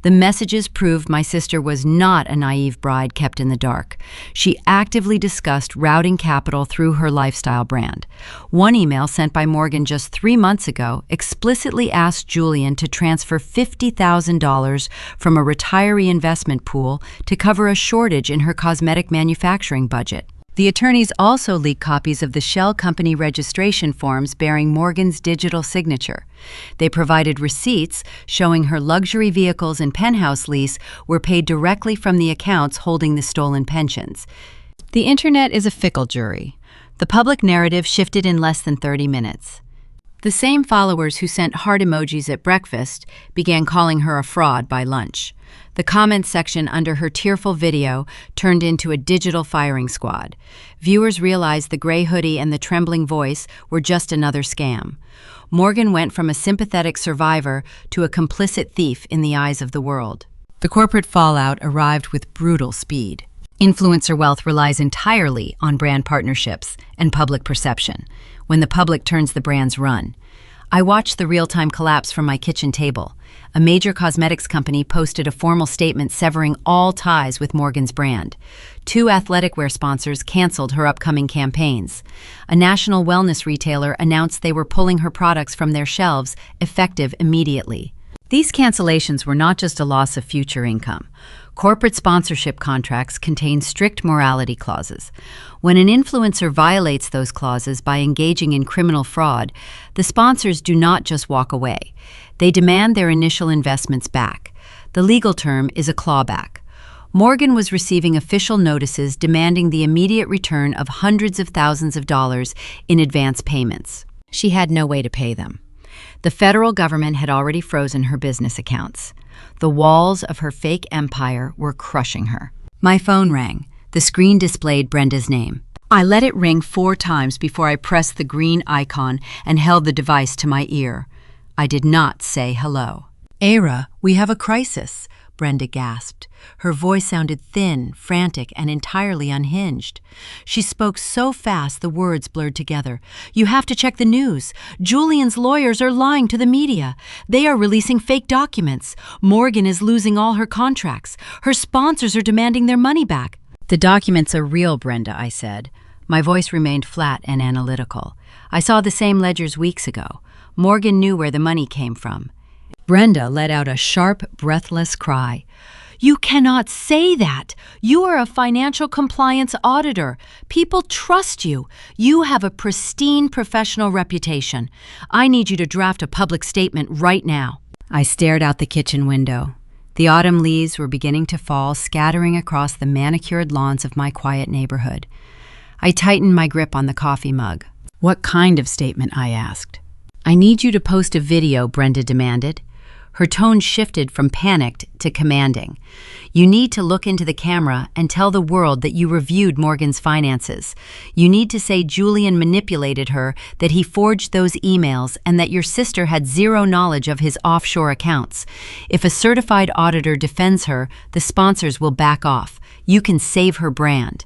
The messages proved my sister was not a naive bride kept in the dark. She actively discussed routing capital through her lifestyle brand. One email sent by Morgan just 3 months ago explicitly asked Julian to transfer $50,000 from a retiree investment pool to cover a shortage in her cosmetic manufacturing budget. The attorneys also leaked copies of the shell company registration forms bearing Morgan's digital signature. They provided receipts showing her luxury vehicles and penthouse lease were paid directly from the accounts holding the stolen pensions. The internet is a fickle jury. The public narrative shifted in less than 30 minutes. The same followers who sent heart emojis at breakfast began calling her a fraud by lunch. The comments section under her tearful video turned into a digital firing squad. Viewers realized the gray hoodie and the trembling voice were just another scam. Morgan went from a sympathetic survivor to a complicit thief in the eyes of the world. The corporate fallout arrived with brutal speed. Influencer wealth relies entirely on brand partnerships and public perception. When the public turns, the brands run. I watched the real-time collapse from my kitchen table. A major cosmetics company posted a formal statement severing all ties with Morgan's brand. 2 athletic wear sponsors canceled her upcoming campaigns. A national wellness retailer announced they were pulling her products from their shelves, effective immediately. These cancellations were not just a loss of future income. Corporate sponsorship contracts contain strict morality clauses. When an influencer violates those clauses by engaging in criminal fraud, the sponsors do not just walk away. They demand their initial investments back. The legal term is a clawback. Morgan was receiving official notices demanding the immediate return of hundreds of thousands of dollars in advance payments. She had no way to pay them. The federal government had already frozen her business accounts. The walls of her fake empire were crushing her. My phone rang. The screen displayed Brenda's name. I let it ring 4 times before I pressed the green icon and held the device to my ear. I did not say hello. Era, we have a crisis, Brenda gasped. Her voice sounded thin, frantic, and entirely unhinged. She spoke so fast the words blurred together. You have to check the news. Julian's lawyers are lying to the media. They are releasing fake documents. Morgan is losing all her contracts. Her sponsors are demanding their money back. The documents are real, Brenda, I said. My voice remained flat and analytical. I saw the same ledgers weeks ago. Morgan knew where the money came from. Brenda let out a sharp, breathless cry. You cannot say that. You are a financial compliance auditor. People trust you. You have a pristine professional reputation. I need you to draft a public statement right now. I stared out the kitchen window. The autumn leaves were beginning to fall, scattering across the manicured lawns of my quiet neighborhood. I tightened my grip on the coffee mug. What kind of statement? I asked. I need you to post a video, Brenda demanded. Her tone shifted from panicked to commanding. You need to look into the camera and tell the world that you reviewed Morgan's finances. You need to say Julian manipulated her, that he forged those emails, and that your sister had zero knowledge of his offshore accounts. If a certified auditor defends her, the sponsors will back off. You can save her brand.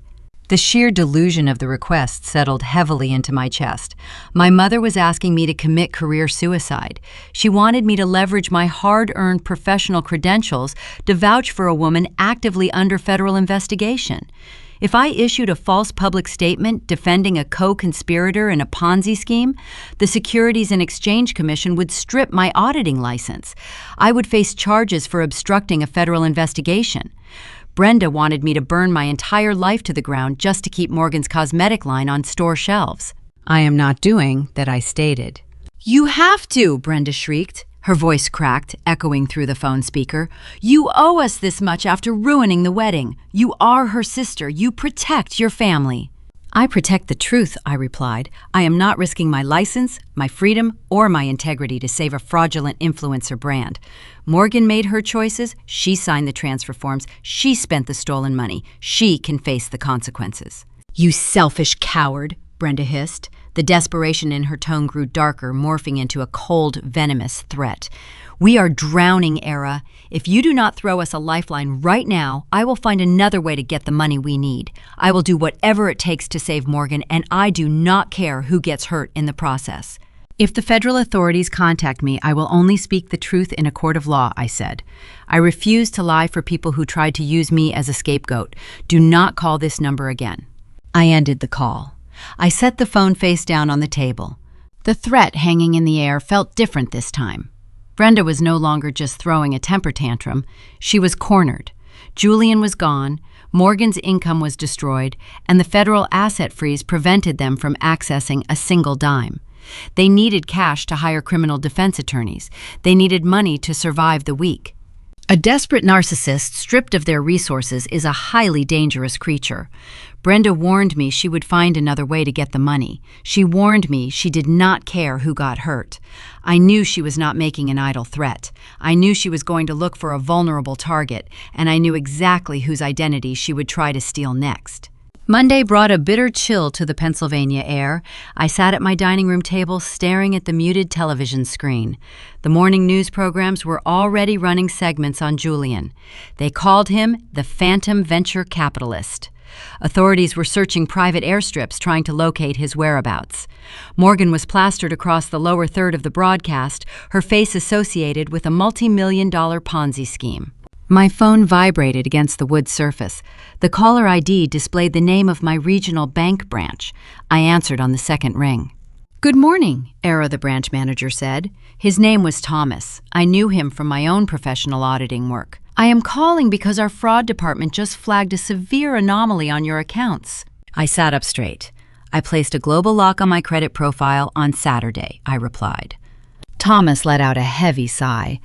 The sheer delusion of the request settled heavily into my chest. My mother was asking me to commit career suicide. She wanted me to leverage my hard-earned professional credentials to vouch for a woman actively under federal investigation. If I issued a false public statement defending a co-conspirator in a Ponzi scheme, the Securities and Exchange Commission would strip my auditing license. I would face charges for obstructing a federal investigation. Brenda wanted me to burn my entire life to the ground just to keep Morgan's cosmetic line on store shelves. I am not doing that, I stated. You have to, Brenda shrieked. Her voice cracked, echoing through the phone speaker. You owe us this much after ruining the wedding. You are her sister. You protect your family. I protect the truth, I replied. I am not risking my license, my freedom, or my integrity to save a fraudulent influencer brand. Morgan made her choices. She signed the transfer forms. She spent the stolen money. She can face the consequences. You selfish coward, Brenda hissed. The desperation in her tone grew darker, morphing into a cold, venomous threat. We are drowning, Era. If you do not throw us a lifeline right now, I will find another way to get the money we need. I will do whatever it takes to save Morgan, and I do not care who gets hurt in the process. If the federal authorities contact me, I will only speak the truth in a court of law, I said. I refuse to lie for people who tried to use me as a scapegoat. Do not call this number again. I ended the call. I set the phone face down on the table. The threat hanging in the air felt different this time. Brenda was no longer just throwing a temper tantrum. She was cornered. Julian was gone, Morgan's income was destroyed, and the federal asset freeze prevented them from accessing a single dime. They needed cash to hire criminal defense attorneys. They needed money to survive the week. A desperate narcissist stripped of their resources is a highly dangerous creature. Brenda warned me she would find another way to get the money. She warned me she did not care who got hurt. I knew she was not making an idle threat. I knew she was going to look for a vulnerable target, and I knew exactly whose identity she would try to steal next. Monday brought a bitter chill to the Pennsylvania air. I sat at my dining room table staring at the muted television screen. The morning news programs were already running segments on Julian. They called him the Phantom Venture Capitalist. Authorities were searching private airstrips trying to locate his whereabouts. Morgan was plastered across the lower third of the broadcast, her face associated with a multi-million-dollar Ponzi scheme. My phone vibrated against the wood surface. The caller ID displayed the name of my regional bank branch. I answered on the second ring. Good morning, Era, the branch manager said. His name was Thomas. I knew him from my own professional auditing work. I am calling because our fraud department just flagged a severe anomaly on your accounts. I sat up straight. I placed a global lock on my credit profile on Saturday, I replied. Thomas let out a heavy sigh.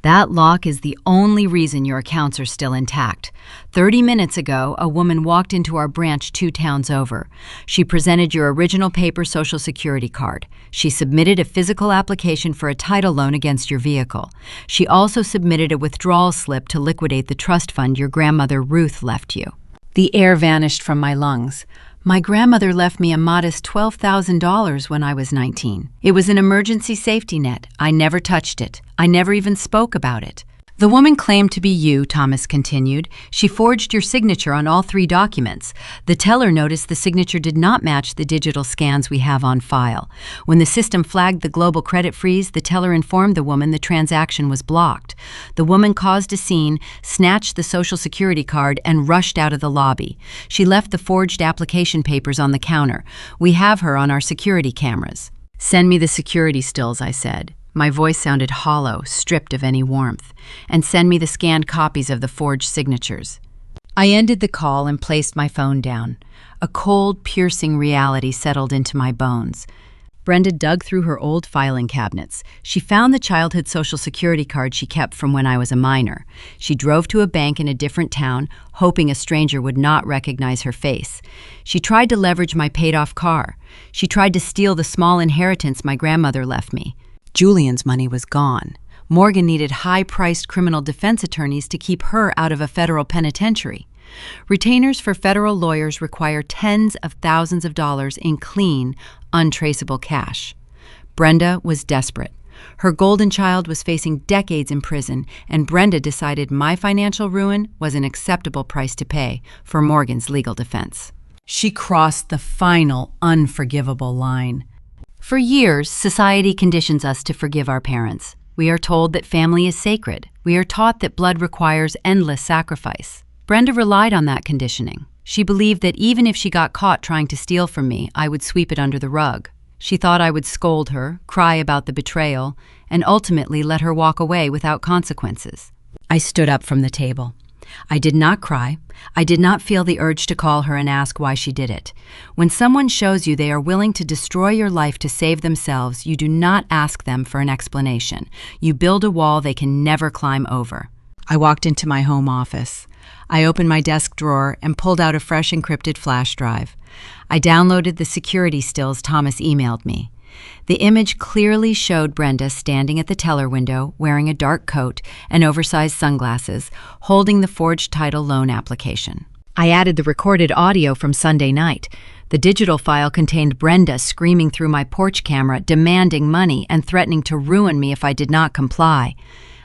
That lock is the only reason your accounts are still intact. 30 minutes ago, a woman walked into our branch 2 towns over. She presented your original paper Social Security card. She submitted a physical application for a title loan against your vehicle. She also submitted a withdrawal slip to liquidate the trust fund your grandmother Ruth left you. The air vanished from my lungs. My grandmother left me a modest $12,000 when I was 19. It was an emergency safety net. I never touched it. I never even spoke about it. The woman claimed to be you, Thomas continued. She forged your signature on all 3 documents. The teller noticed the signature did not match the digital scans we have on file. When the system flagged the global credit freeze, the teller informed the woman the transaction was blocked. The woman caused a scene, snatched the Social Security card, and rushed out of the lobby. She left the forged application papers on the counter. We have her on our security cameras. Send me the security stills, I said. My voice sounded hollow, stripped of any warmth. And send me the scanned copies of the forged signatures. I ended the call and placed my phone down. A cold, piercing reality settled into my bones. Brenda dug through her old filing cabinets. She found the childhood Social Security card she kept from when I was a minor. She drove to a bank in a different town, hoping a stranger would not recognize her face. She tried to leverage my paid-off car. She tried to steal the small inheritance my grandmother left me. Julian's money was gone. Morgan needed high-priced criminal defense attorneys to keep her out of a federal penitentiary. Retainers for federal lawyers require tens of thousands of dollars in clean, untraceable cash. Brenda was desperate. Her golden child was facing decades in prison, and Brenda decided my financial ruin was an acceptable price to pay for Morgan's legal defense. She crossed the final, unforgivable line. For years, society conditions us to forgive our parents. We are told that family is sacred. We are taught that blood requires endless sacrifice. Brenda relied on that conditioning. She believed that even if she got caught trying to steal from me, I would sweep it under the rug. She thought I would scold her, cry about the betrayal, and ultimately let her walk away without consequences. I stood up from the table. I did not cry. I did not feel the urge to call her and ask why she did it. When someone shows you they are willing to destroy your life to save themselves, you do not ask them for an explanation. You build a wall they can never climb over. I walked into my home office. I opened my desk drawer and pulled out a fresh encrypted flash drive. I downloaded the security stills Thomas emailed me. The image clearly showed Brenda standing at the teller window, wearing a dark coat and oversized sunglasses, holding the forged title loan application. I added the recorded audio from Sunday night. The digital file contained Brenda screaming through my porch camera, demanding money and threatening to ruin me if I did not comply.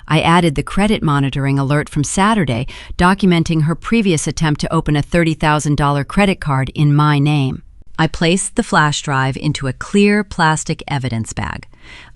I added the credit monitoring alert from Saturday, documenting her previous attempt to open a $30,000 credit card in my name. I placed the flash drive into a clear plastic evidence bag.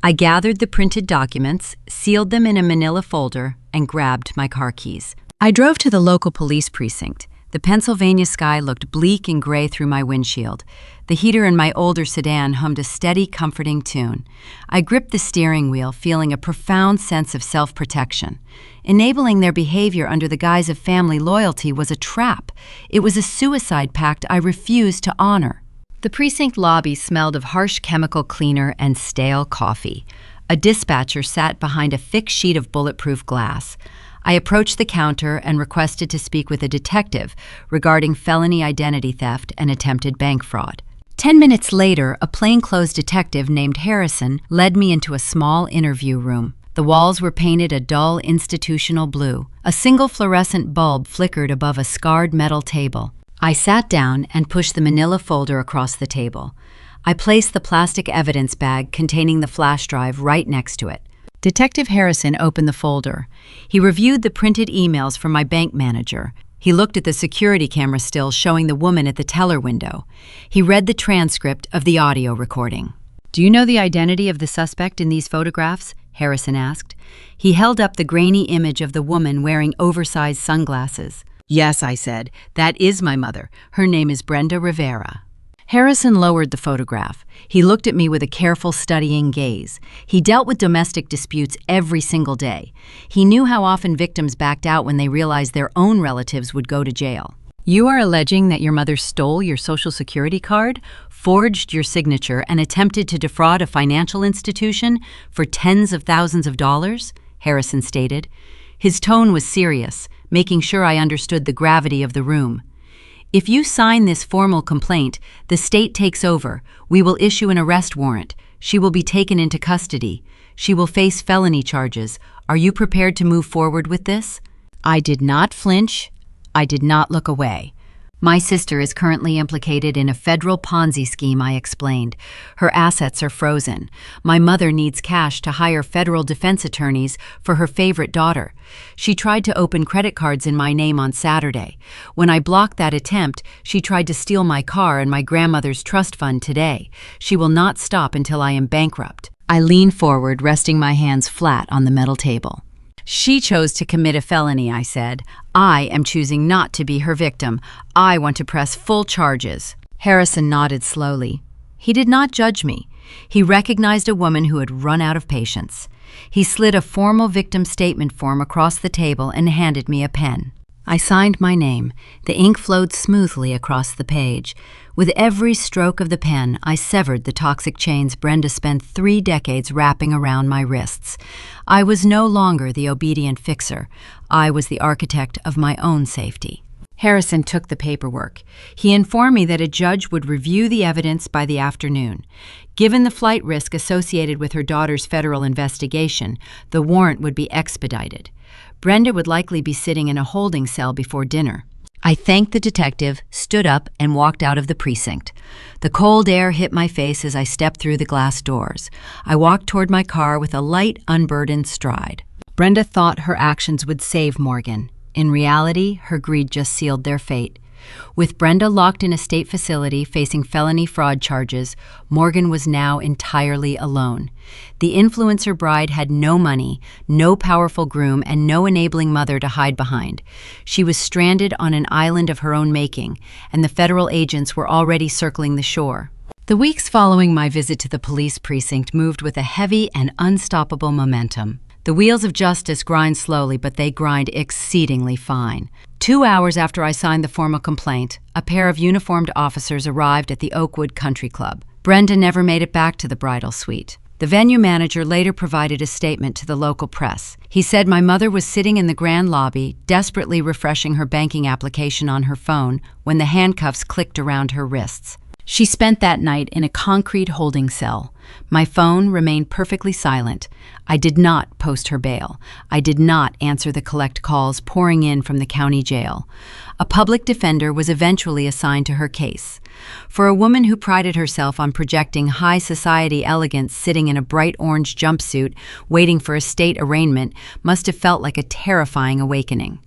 I gathered the printed documents, sealed them in a manila folder, and grabbed my car keys. I drove to the local police precinct. The Pennsylvania sky looked bleak and gray through my windshield. The heater in my older sedan hummed a steady, comforting tune. I gripped the steering wheel, feeling a profound sense of self-protection. Enabling their behavior under the guise of family loyalty was a trap. It was a suicide pact I refused to honor. The precinct lobby smelled of harsh chemical cleaner and stale coffee. A dispatcher sat behind a thick sheet of bulletproof glass. I approached the counter and requested to speak with a detective regarding felony identity theft and attempted bank fraud. 10 minutes later, a plainclothes detective named Harrison led me into a small interview room. The walls were painted a dull institutional blue. A single fluorescent bulb flickered above a scarred metal table. I sat down and pushed the manila folder across the table. I placed the plastic evidence bag containing the flash drive right next to it. Detective Harrison opened the folder. He reviewed the printed emails from my bank manager. He looked at the security camera stills showing the woman at the teller window. He read the transcript of the audio recording. "Do you know the identity of the suspect in these photographs?" Harrison asked. He held up the grainy image of the woman wearing oversized sunglasses. "Yes," I said, "that is my mother. Her name is Brenda Rivera." Harrison lowered the photograph. He looked at me with a careful, studying gaze. He dealt with domestic disputes every single day. He knew how often victims backed out when they realized their own relatives would go to jail. "You are alleging that your mother stole your Social Security card, forged your signature, and attempted to defraud a financial institution for tens of thousands of dollars?" Harrison stated. His tone was serious, making sure I understood the gravity of the room. "If you sign this formal complaint, the state takes over. We will issue an arrest warrant. She will be taken into custody. She will face felony charges. Are you prepared to move forward with this?" I did not flinch. I did not look away. My sister is currently implicated in a federal Ponzi scheme, I explained. Her assets are frozen. My mother needs cash to hire federal defense attorneys for her favorite daughter. She tried to open credit cards in my name on Saturday. When I blocked that attempt, she tried to steal my car and my grandmother's trust fund today. She will not stop until I am bankrupt. I leaned forward, resting my hands flat on the metal table. She chose to commit a felony, I said. I am choosing not to be her victim. I want to press full charges. Harrison nodded slowly. He did not judge me. He recognized a woman who had run out of patience. He slid a formal victim statement form across the table and handed me a pen. I signed my name. The ink flowed smoothly across the page. With every stroke of the pen, I severed the toxic chains Brenda spent 3 decades wrapping around my wrists. I was no longer the obedient fixer. I was the architect of my own safety. Harrison took the paperwork. He informed me that a judge would review the evidence by the afternoon. Given the flight risk associated with her daughter's federal investigation, the warrant would be expedited. Brenda would likely be sitting in a holding cell before dinner. I thanked the detective, stood up, and walked out of the precinct. The cold air hit my face as I stepped through the glass doors. I walked toward my car with a light, unburdened stride. Brenda thought her actions would save Morgan. In reality, her greed just sealed their fate. With Brenda locked in a state facility facing felony fraud charges, Morgan was now entirely alone. The influencer bride had no money, no powerful groom, and no enabling mother to hide behind. She was stranded on an island of her own making, and the federal agents were already circling the shore. The weeks following my visit to the police precinct moved with a heavy and unstoppable momentum. The wheels of justice grind slowly, but they grind exceedingly fine. 2 hours after I signed the formal complaint, a pair of uniformed officers arrived at the Oakwood Country Club. Brenda never made it back to the bridal suite. The venue manager later provided a statement to the local press. He said my mother was sitting in the grand lobby, desperately refreshing her banking application on her phone when the handcuffs clicked around her wrists. She spent that night in a concrete holding cell. My phone remained perfectly silent. I did not post her bail. I did not answer the collect calls pouring in from the county jail. A public defender was eventually assigned to her case. For a woman who prided herself on projecting high society elegance, sitting in a bright orange jumpsuit, waiting for a state arraignment must have felt like a terrifying awakening.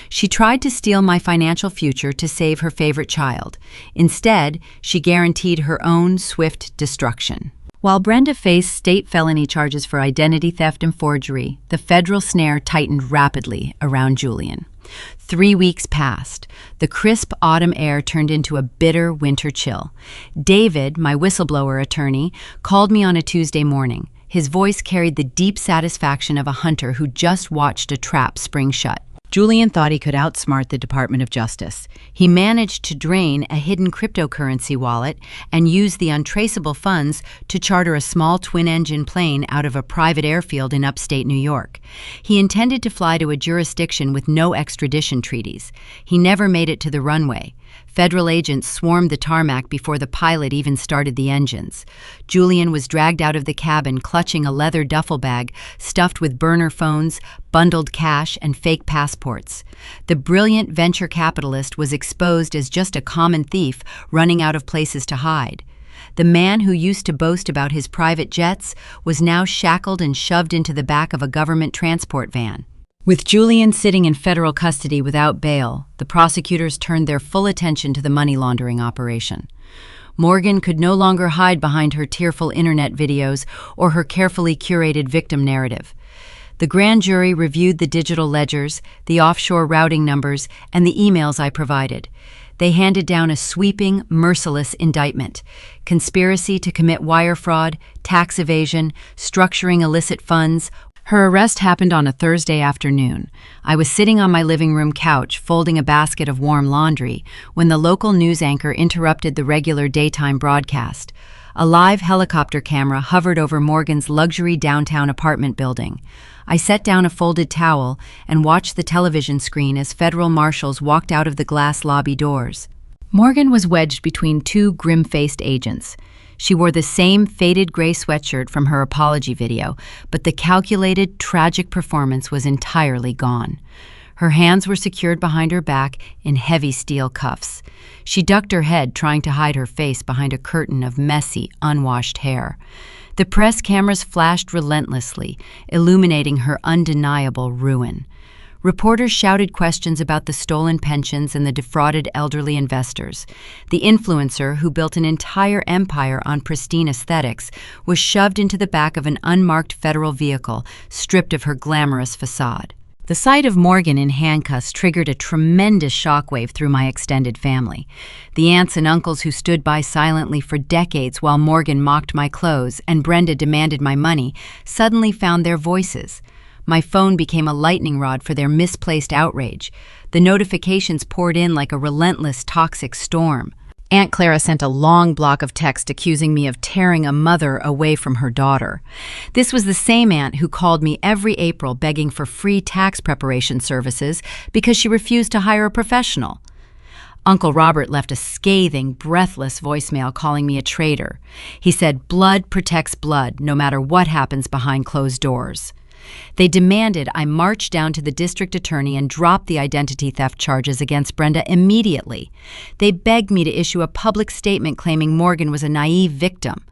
She tried to steal my financial future to save her favorite child. Instead, she guaranteed her own swift destruction. While Brenda faced state felony charges for identity theft and forgery, the federal snare tightened rapidly around Julian. 3 weeks passed. The crisp autumn air turned into a bitter winter chill. David, my whistleblower attorney, called me on a Tuesday morning. His voice carried the deep satisfaction of a hunter who just watched a trap spring shut. Julian thought he could outsmart the Department of Justice. He managed to drain a hidden cryptocurrency wallet and use the untraceable funds to charter a small twin-engine plane out of a private airfield in upstate New York. He intended to fly to a jurisdiction with no extradition treaties. He never made it to the runway. Federal agents swarmed the tarmac before the pilot even started the engines. Julian was dragged out of the cabin clutching a leather duffel bag stuffed with burner phones, bundled cash, and fake passports. The brilliant venture capitalist was exposed as just a common thief running out of places to hide. The man who used to boast about his private jets was now shackled and shoved into the back of a government transport van. With Julian sitting in federal custody without bail, the prosecutors turned their full attention to the money laundering operation. Morgan could no longer hide behind her tearful internet videos or her carefully curated victim narrative. The grand jury reviewed the digital ledgers, the offshore routing numbers, and the emails I provided. They handed down a sweeping, merciless indictment: conspiracy to commit wire fraud, tax evasion, structuring illicit funds. Her arrest happened on a Thursday afternoon. I was sitting on my living room couch folding a basket of warm laundry when the local news anchor interrupted the regular daytime broadcast. A live helicopter camera hovered over Morgan's luxury downtown apartment building. I set down a folded towel and watched the television screen as federal marshals walked out of the glass lobby doors. Morgan was wedged between 2 grim-faced agents. She wore the same faded gray sweatshirt from her apology video, but the calculated, tragic performance was entirely gone. Her hands were secured behind her back in heavy steel cuffs. She ducked her head, trying to hide her face behind a curtain of messy, unwashed hair. The press cameras flashed relentlessly, illuminating her undeniable ruin. Reporters shouted questions about the stolen pensions and the defrauded elderly investors. The influencer, who built an entire empire on pristine aesthetics, was shoved into the back of an unmarked federal vehicle, stripped of her glamorous facade. The sight of Morgan in handcuffs triggered a tremendous shockwave through my extended family. The aunts and uncles who stood by silently for decades while Morgan mocked my clothes and Brenda demanded my money suddenly found their voices. My phone became a lightning rod for their misplaced outrage. The notifications poured in like a relentless, toxic storm. Aunt Clara sent a long block of text accusing me of tearing a mother away from her daughter. This was the same aunt who called me every April begging for free tax preparation services because she refused to hire a professional. Uncle Robert left a scathing, breathless voicemail calling me a traitor. He said, "Blood protects blood, no matter what happens behind closed doors." They demanded I march down to the district attorney and drop the identity theft charges against Brenda immediately. They begged me to issue a public statement claiming Morgan was a naive victim.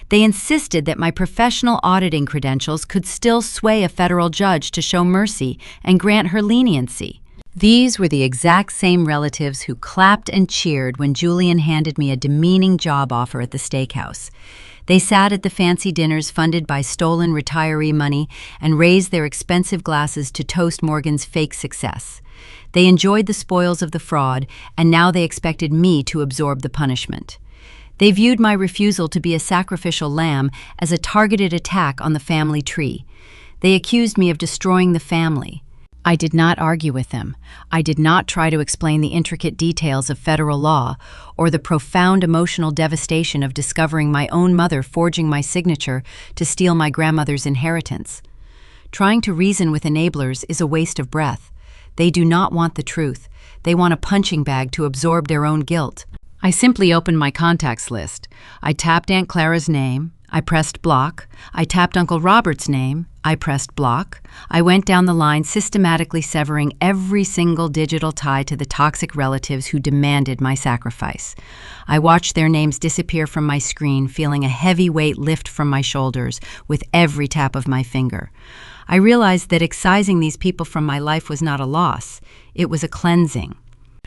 They insisted that my professional auditing credentials could still sway a federal judge to show mercy and grant her leniency. These were the exact same relatives who clapped and cheered when Julian handed me a demeaning job offer at the steakhouse. They sat at the fancy dinners funded by stolen retiree money and raised their expensive glasses to toast Morgan's fake success. They enjoyed the spoils of the fraud, and now they expected me to absorb the punishment. They viewed my refusal to be a sacrificial lamb as a targeted attack on the family tree. They accused me of destroying the family. I did not argue with them. I did not try to explain the intricate details of federal law or the profound emotional devastation of discovering my own mother forging my signature to steal my grandmother's inheritance. Trying to reason with enablers is a waste of breath. They do not want the truth. They want a punching bag to absorb their own guilt. I simply opened my contacts list. I tapped Aunt Clara's name. I pressed block. I tapped Uncle Robert's name. I pressed block. I went down the line, systematically severing every single digital tie to the toxic relatives who demanded my sacrifice. I watched their names disappear from my screen, feeling a heavy weight lift from my shoulders with every tap of my finger. I realized that excising these people from my life was not a loss. It was a cleansing.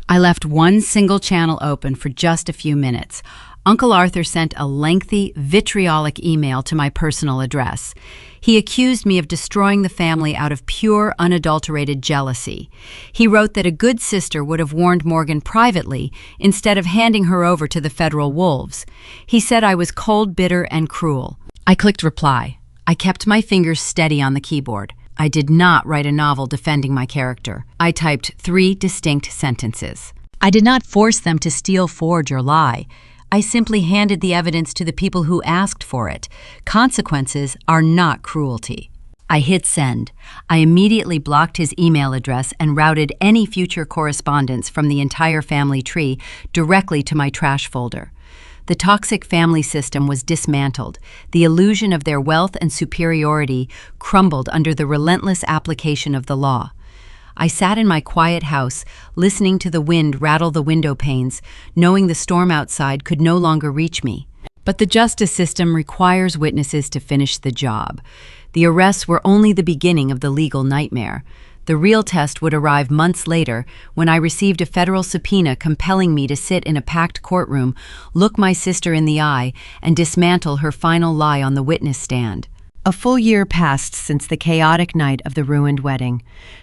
I left one single channel open for just a few minutes. Uncle Arthur sent a lengthy, vitriolic email to my personal address. He accused me of destroying the family out of pure, unadulterated jealousy. He wrote that a good sister would have warned Morgan privately instead of handing her over to the federal wolves. He said I was cold, bitter, and cruel. I clicked reply. I kept my fingers steady on the keyboard. I did not write a novel defending my character. I typed 3 distinct sentences. I did not force them to steal, forge, or lie. I simply handed the evidence to the people who asked for it. Consequences are not cruelty. I hit send. I immediately blocked his email address and routed any future correspondence from the entire family tree directly to my trash folder. The toxic family system was dismantled. The illusion of their wealth and superiority crumbled under the relentless application of the law. I sat in my quiet house, listening to the wind rattle the window panes, knowing the storm outside could no longer reach me. But the justice system requires witnesses to finish the job. The arrests were only the beginning of the legal nightmare. The real test would arrive months later when I received a federal subpoena compelling me to sit in a packed courtroom, look my sister in the eye, and dismantle her final lie on the witness stand. A full year passed since the chaotic night of the ruined wedding.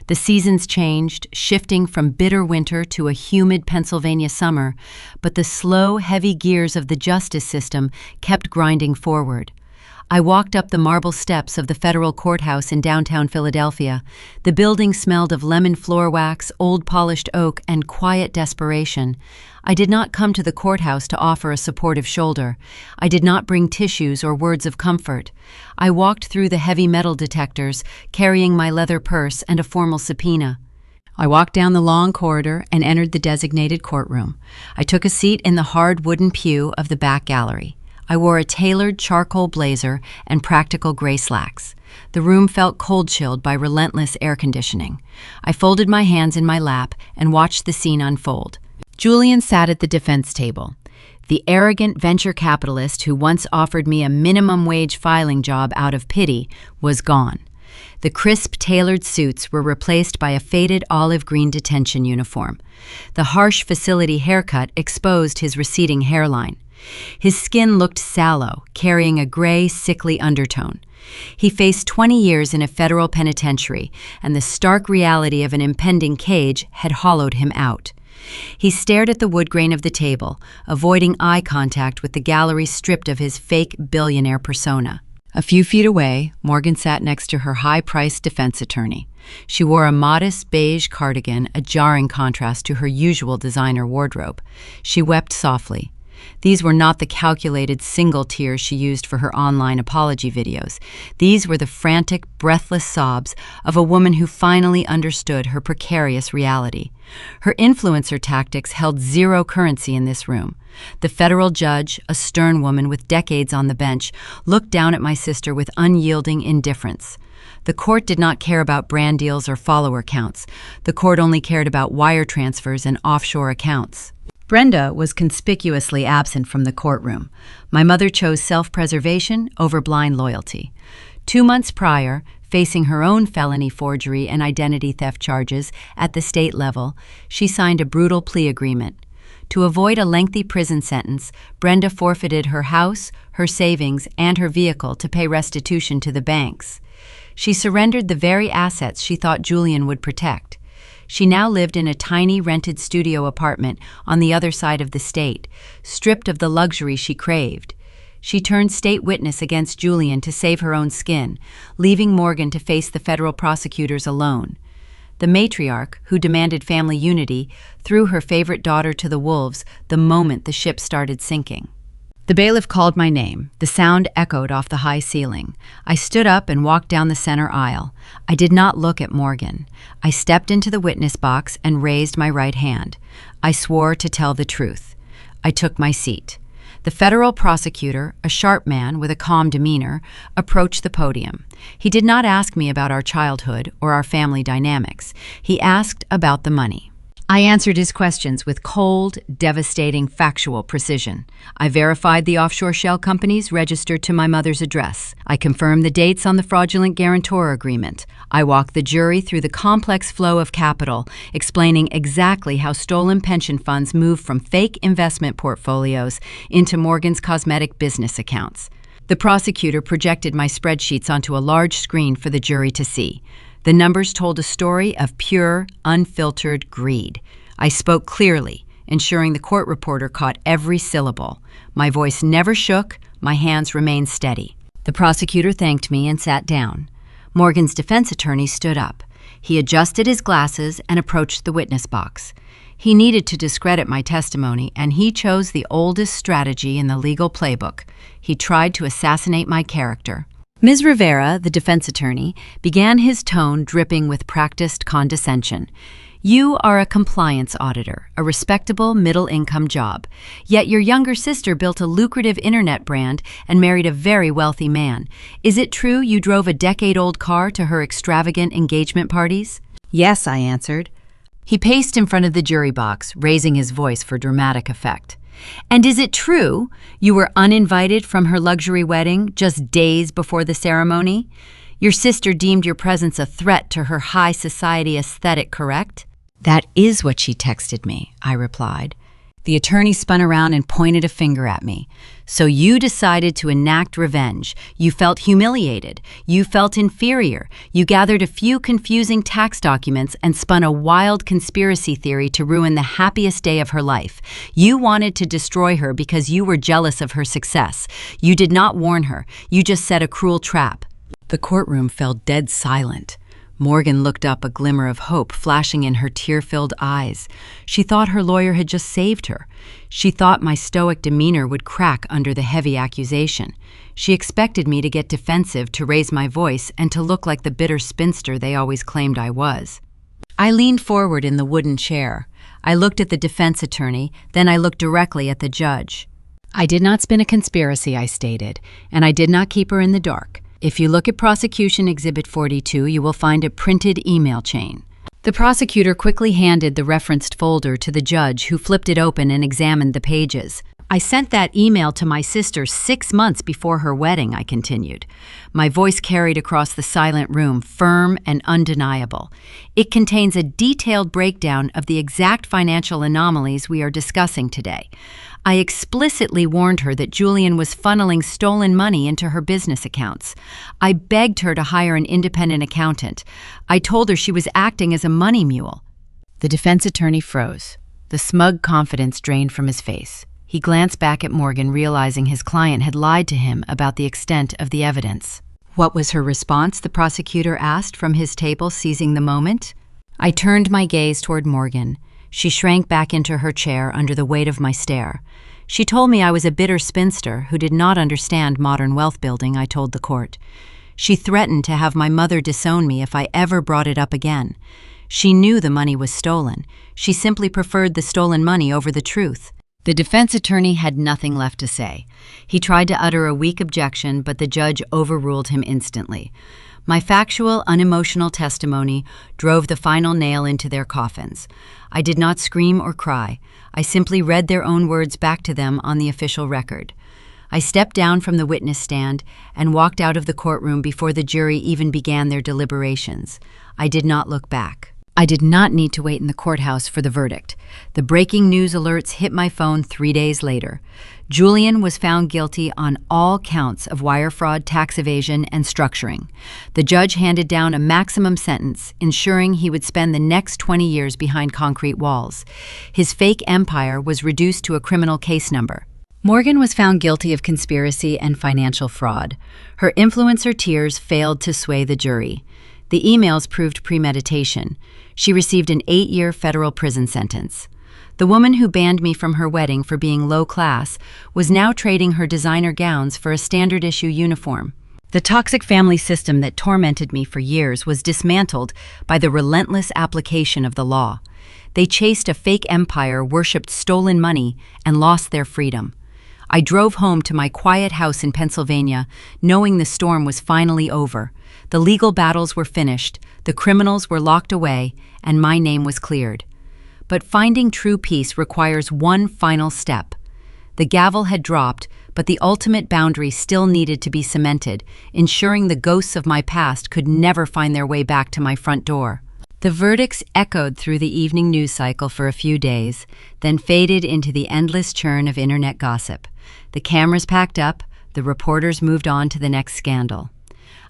The seasons changed, shifting from bitter winter to a humid Pennsylvania summer, but the slow, heavy gears of the justice system kept grinding forward. I walked up the marble steps of the federal courthouse in downtown Philadelphia. The building smelled of lemon floor wax, old polished oak, and quiet desperation. I did not come to the courthouse to offer a supportive shoulder. I did not bring tissues or words of comfort. I walked through the heavy metal detectors, carrying my leather purse and a formal subpoena. I walked down the long corridor and entered the designated courtroom. I took a seat in the hard wooden pew of the back gallery. I wore a tailored charcoal blazer and practical gray slacks. The room felt cold-chilled by relentless air conditioning. I folded my hands in my lap and watched the scene unfold. Julian sat at the defense table. The arrogant venture capitalist who once offered me a minimum wage filing job out of pity was gone. The crisp, tailored suits were replaced by a faded olive green detention uniform. The harsh facility haircut exposed his receding hairline. His skin looked sallow, carrying a gray, sickly undertone. He faced 20 years in a federal penitentiary, and the stark reality of an impending cage had hollowed him out. He stared at the wood grain of the table, avoiding eye contact with the gallery stripped of his fake billionaire persona. A few feet away, Morgan sat next to her high-priced defense attorney. She wore a modest beige cardigan, a jarring contrast to her usual designer wardrobe. She wept softly. These were not the calculated single tears she used for her online apology videos. These were the frantic, breathless sobs of a woman who finally understood her precarious reality. Her influencer tactics held zero currency in this room. The federal judge, a stern woman with decades on the bench, looked down at my sister with unyielding indifference. The court did not care about brand deals or follower counts. The court only cared about wire transfers and offshore accounts. Brenda was conspicuously absent from the courtroom. My mother chose self-preservation over blind loyalty. 2 months prior, facing her own felony forgery and identity theft charges at the state level, she signed a brutal plea agreement. To avoid a lengthy prison sentence, Brenda forfeited her house, her savings, and her vehicle to pay restitution to the banks. She surrendered the very assets she thought Julian would protect. She now lived in a tiny rented studio apartment on the other side of the state, stripped of the luxury she craved. She turned state witness against Julian to save her own skin, leaving Morgan to face the federal prosecutors alone. The matriarch, who demanded family unity, threw her favorite daughter to the wolves the moment the ship started sinking. The bailiff called my name. The sound echoed off the high ceiling. I stood up and walked down the center aisle. I did not look at Morgan. I stepped into the witness box and raised my right hand. I swore to tell the truth. I took my seat. The federal prosecutor, a sharp man with a calm demeanor, approached the podium. He did not ask me about our childhood or our family dynamics. He asked about the money. I answered his questions with cold, devastating, factual precision. I verified the offshore shell companies registered to my mother's address. I confirmed the dates on the fraudulent guarantor agreement. I walked the jury through the complex flow of capital, explaining exactly how stolen pension funds moved from fake investment portfolios into Morgan's cosmetic business accounts. The prosecutor projected my spreadsheets onto a large screen for the jury to see. The numbers told a story of pure, unfiltered greed. I spoke clearly, ensuring the court reporter caught every syllable. My voice never shook, my hands remained steady. The prosecutor thanked me and sat down. Morgan's defense attorney stood up. He adjusted his glasses and approached the witness box. He needed to discredit my testimony, and he chose the oldest strategy in the legal playbook. He tried to assassinate my character. Ms. Rivera, the defense attorney, began his tone dripping with practiced condescension. You are a compliance auditor, a respectable middle-income job. Yet your younger sister built a lucrative internet brand and married a very wealthy man. Is it true you drove a decade-old car to her extravagant engagement parties? Yes, I answered. He paced in front of the jury box, raising his voice for dramatic effect. And is it true you were uninvited from her luxury wedding just days before the ceremony? Your sister deemed your presence a threat to her high society aesthetic, correct? That is what she texted me, I replied. The attorney spun around and pointed a finger at me. So you decided to enact revenge. You felt humiliated. You felt inferior. You gathered a few confusing tax documents and spun a wild conspiracy theory to ruin the happiest day of her life. You wanted to destroy her because you were jealous of her success. You did not warn her. You just set a cruel trap. The courtroom fell dead silent. Morgan looked up, a glimmer of hope flashing in her tear-filled eyes. She thought her lawyer had just saved her. She thought my stoic demeanor would crack under the heavy accusation. She expected me to get defensive, to raise my voice, and to look like the bitter spinster they always claimed I was. I leaned forward in the wooden chair. I looked at the defense attorney, then I looked directly at the judge. I did not spin a conspiracy, I stated, and I did not keep her in the dark. If you look at Prosecution Exhibit 42, you will find a printed email chain. The prosecutor quickly handed the referenced folder to the judge, who flipped it open and examined the pages. I sent that email to my sister 6 months before her wedding, I continued. My voice carried across the silent room, firm and undeniable. It contains a detailed breakdown of the exact financial anomalies we are discussing today. I explicitly warned her that Julian was funneling stolen money into her business accounts. I begged her to hire an independent accountant. I told her she was acting as a money mule. The defense attorney froze. The smug confidence drained from his face. He glanced back at Morgan, realizing his client had lied to him about the extent of the evidence. What was her response? The prosecutor asked from his table, seizing the moment. I turned my gaze toward Morgan. She shrank back into her chair under the weight of my stare. She told me I was a bitter spinster who did not understand modern wealth building, I told the court. She threatened to have my mother disown me if I ever brought it up again. She knew the money was stolen. She simply preferred the stolen money over the truth. The defense attorney had nothing left to say. He tried to utter a weak objection, but the judge overruled him instantly. My factual, unemotional testimony drove the final nail into their coffins. I did not scream or cry. I simply read their own words back to them on the official record. I stepped down from the witness stand and walked out of the courtroom before the jury even began their deliberations. I did not look back. I did not need to wait in the courthouse for the verdict. The breaking news alerts hit my phone 3 days later. Julian was found guilty on all counts of wire fraud, tax evasion, and structuring. The judge handed down a maximum sentence, ensuring he would spend the next 20 years behind concrete walls. His fake empire was reduced to a criminal case number. Morgan was found guilty of conspiracy and financial fraud. Her influencer tears failed to sway the jury. The emails proved premeditation. She received an 8-year federal prison sentence. The woman who banned me from her wedding for being low class was now trading her designer gowns for a standard-issue uniform. The toxic family system that tormented me for years was dismantled by the relentless application of the law. They chased a fake empire, worshipped stolen money, and lost their freedom. I drove home to my quiet house in Pennsylvania, knowing the storm was finally over. The legal battles were finished, the criminals were locked away, and my name was cleared. But finding true peace requires one final step. The gavel had dropped, but the ultimate boundary still needed to be cemented, ensuring the ghosts of my past could never find their way back to my front door. The verdicts echoed through the evening news cycle for a few days, then faded into the endless churn of internet gossip. The cameras packed up, the reporters moved on to the next scandal.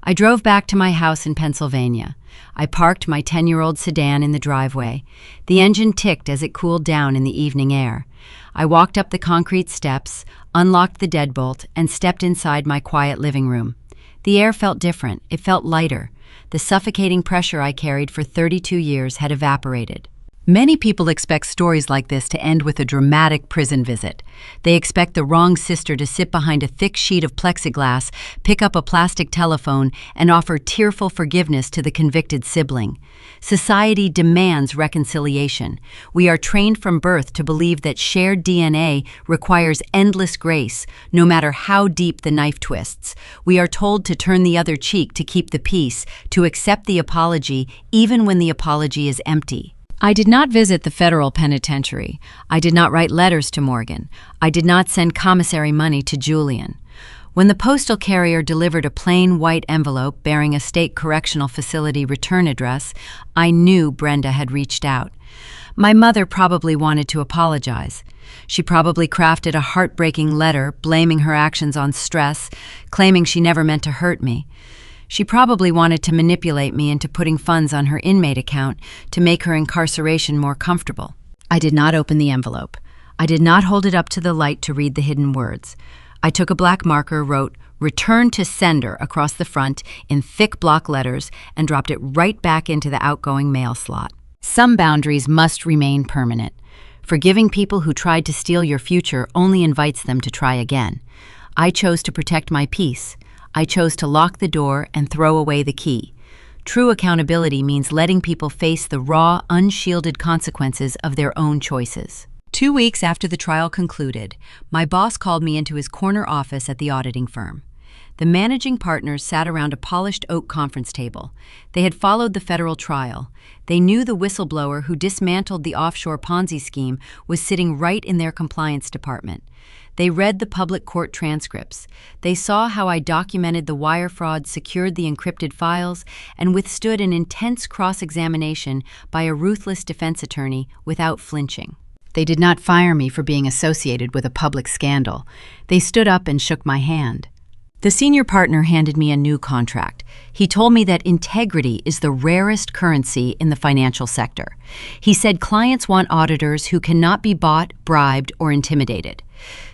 I drove back to my house in Pennsylvania. I parked my 10-year-old sedan in the driveway. The engine ticked as it cooled down in the evening air. I walked up the concrete steps, unlocked the deadbolt, and stepped inside my quiet living room. The air felt different. It felt lighter. The suffocating pressure I carried for 32 years had evaporated. Many people expect stories like this to end with a dramatic prison visit. They expect the wrong sister to sit behind a thick sheet of plexiglass, pick up a plastic telephone, and offer tearful forgiveness to the convicted sibling. Society demands reconciliation. We are trained from birth to believe that shared DNA requires endless grace, no matter how deep the knife twists. We are told to turn the other cheek to keep the peace, to accept the apology even when the apology is empty. I did not visit the federal penitentiary. I did not write letters to Morgan. I did not send commissary money to Julian. When the postal carrier delivered a plain white envelope bearing a state correctional facility return address, I knew Brenda had reached out. My mother probably wanted to apologize. She probably crafted a heartbreaking letter blaming her actions on stress, claiming she never meant to hurt me. She probably wanted to manipulate me into putting funds on her inmate account to make her incarceration more comfortable. I did not open the envelope. I did not hold it up to the light to read the hidden words. I took a black marker, wrote "Return to Sender" across the front in thick block letters, and dropped it right back into the outgoing mail slot. Some boundaries must remain permanent. Forgiving people who tried to steal your future only invites them to try again. I chose to protect my peace. I chose to lock the door and throw away the key. True accountability means letting people face the raw, unshielded consequences of their own choices. 2 weeks after the trial concluded, my boss called me into his corner office at the auditing firm. The managing partners sat around a polished oak conference table. They had followed the federal trial. They knew the whistleblower who dismantled the offshore Ponzi scheme was sitting right in their compliance department. They read the public court transcripts. They saw how I documented the wire fraud, secured the encrypted files, and withstood an intense cross-examination by a ruthless defense attorney without flinching. They did not fire me for being associated with a public scandal. They stood up and shook my hand. The senior partner handed me a new contract. He told me that integrity is the rarest currency in the financial sector. He said clients want auditors who cannot be bought, bribed, or intimidated.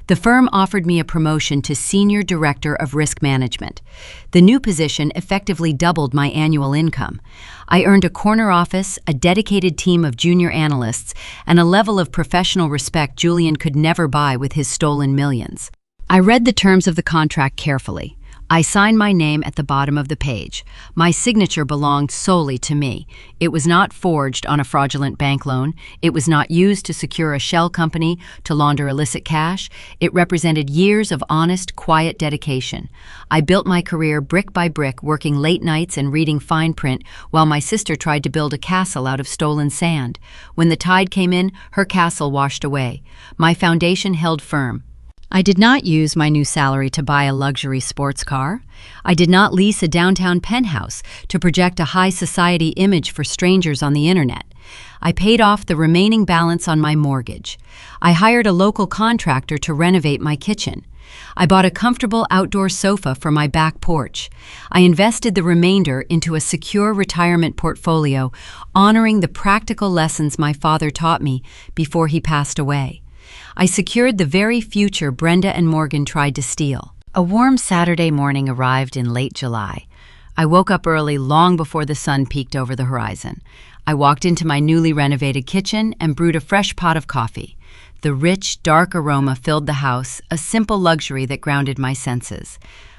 The firm offered me a promotion to Senior Director of Risk Management. The new position effectively doubled my annual income. I earned a corner office, a dedicated team of junior analysts, and a level of professional respect Julian could never buy with his stolen millions. I read the terms of the contract carefully. I signed my name at the bottom of the page. My signature belonged solely to me. It was not forged on a fraudulent bank loan. It was not used to secure a shell company to launder illicit cash. It represented years of honest, quiet dedication. I built my career brick by brick, working late nights and reading fine print, while my sister tried to build a castle out of stolen sand. When the tide came in, her castle washed away. My foundation held firm. I did not use my new salary to buy a luxury sports car. I did not lease a downtown penthouse to project a high society image for strangers on the internet. I paid off the remaining balance on my mortgage. I hired a local contractor to renovate my kitchen. I bought a comfortable outdoor sofa for my back porch. I invested the remainder into a secure retirement portfolio, honoring the practical lessons my father taught me before he passed away. I secured the very future Brenda and Morgan tried to steal. A warm Saturday morning arrived in late July. I woke up early, long before the sun peeked over the horizon. I walked into my newly renovated kitchen and brewed a fresh pot of coffee. The rich, dark aroma filled the house, a simple luxury that grounded my senses.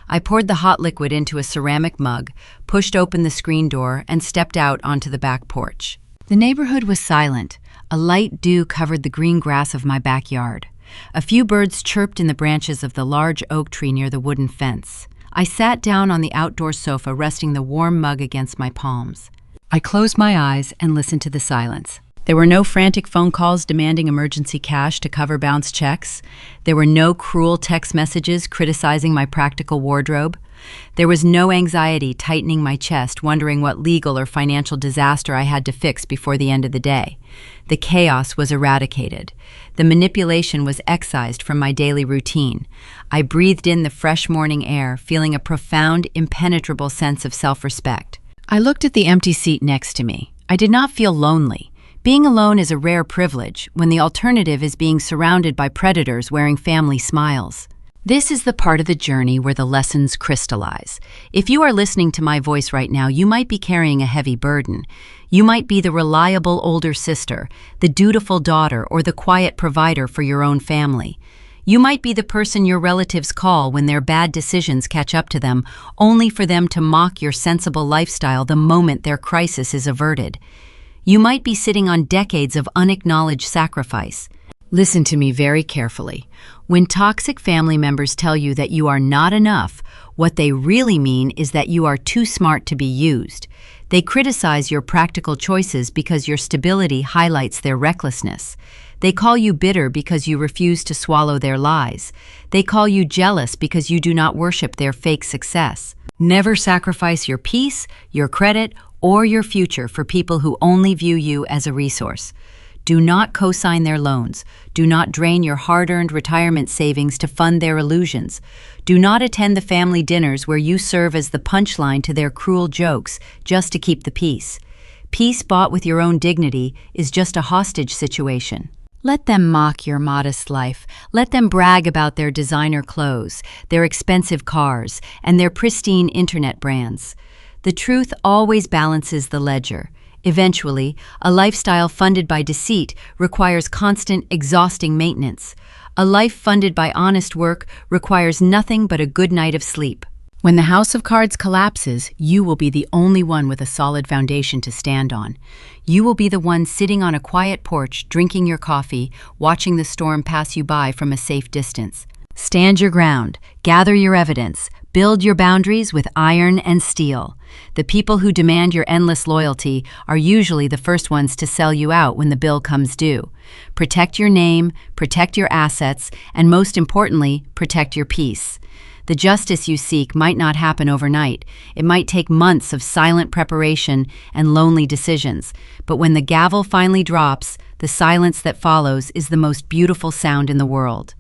I poured the hot liquid into a ceramic mug, pushed open the screen door, and stepped out onto the back porch. The neighborhood was silent. A light dew covered the green grass of my backyard. A few birds chirped in the branches of the large oak tree near the wooden fence. I sat down on the outdoor sofa, resting the warm mug against my palms. I closed my eyes and listened to the silence. There were no frantic phone calls demanding emergency cash to cover bounced checks. There were no cruel text messages criticizing my practical wardrobe. There was no anxiety tightening my chest, wondering what legal or financial disaster I had to fix before the end of the day. The chaos was eradicated. The manipulation was excised from my daily routine. I breathed in the fresh morning air, feeling a profound, impenetrable sense of self-respect. I looked at the empty seat next to me. I did not feel lonely. Being alone is a rare privilege when the alternative is being surrounded by predators wearing family smiles. This is the part of the journey where the lessons crystallize. If you are listening to my voice right now, you might be carrying a heavy burden. You might be the reliable older sister, the dutiful daughter, or the quiet provider for your own family. You might be the person your relatives call when their bad decisions catch up to them, only for them to mock your sensible lifestyle the moment their crisis is averted. You might be sitting on decades of unacknowledged sacrifice. Listen to me very carefully. When toxic family members tell you that you are not enough, what they really mean is that you are too smart to be used. They criticize your practical choices because your stability highlights their recklessness. They call you bitter because you refuse to swallow their lies. They call you jealous because you do not worship their fake success. Never sacrifice your peace, your credit, or your future for people who only view you as a resource. Do not co-sign their loans. Do not drain your hard-earned retirement savings to fund their illusions. Do not attend the family dinners where you serve as the punchline to their cruel jokes just to keep the peace. Peace bought with your own dignity is just a hostage situation. Let them mock your modest life. Let them brag about their designer clothes, their expensive cars, and their pristine internet brands. The truth always balances the ledger. Eventually, a lifestyle funded by deceit requires constant, exhausting maintenance. A life funded by honest work requires nothing but a good night of sleep. When the house of cards collapses, you will be the only one with a solid foundation to stand on. You will be the one sitting on a quiet porch, drinking your coffee, watching the storm pass you by from a safe distance. Stand your ground, gather your evidence, build your boundaries with iron and steel. The people who demand your endless loyalty are usually the first ones to sell you out when the bill comes due. Protect your name, protect your assets, and most importantly, protect your peace. The justice you seek might not happen overnight. It might take months of silent preparation and lonely decisions. But when the gavel finally drops, the silence that follows is the most beautiful sound in the world.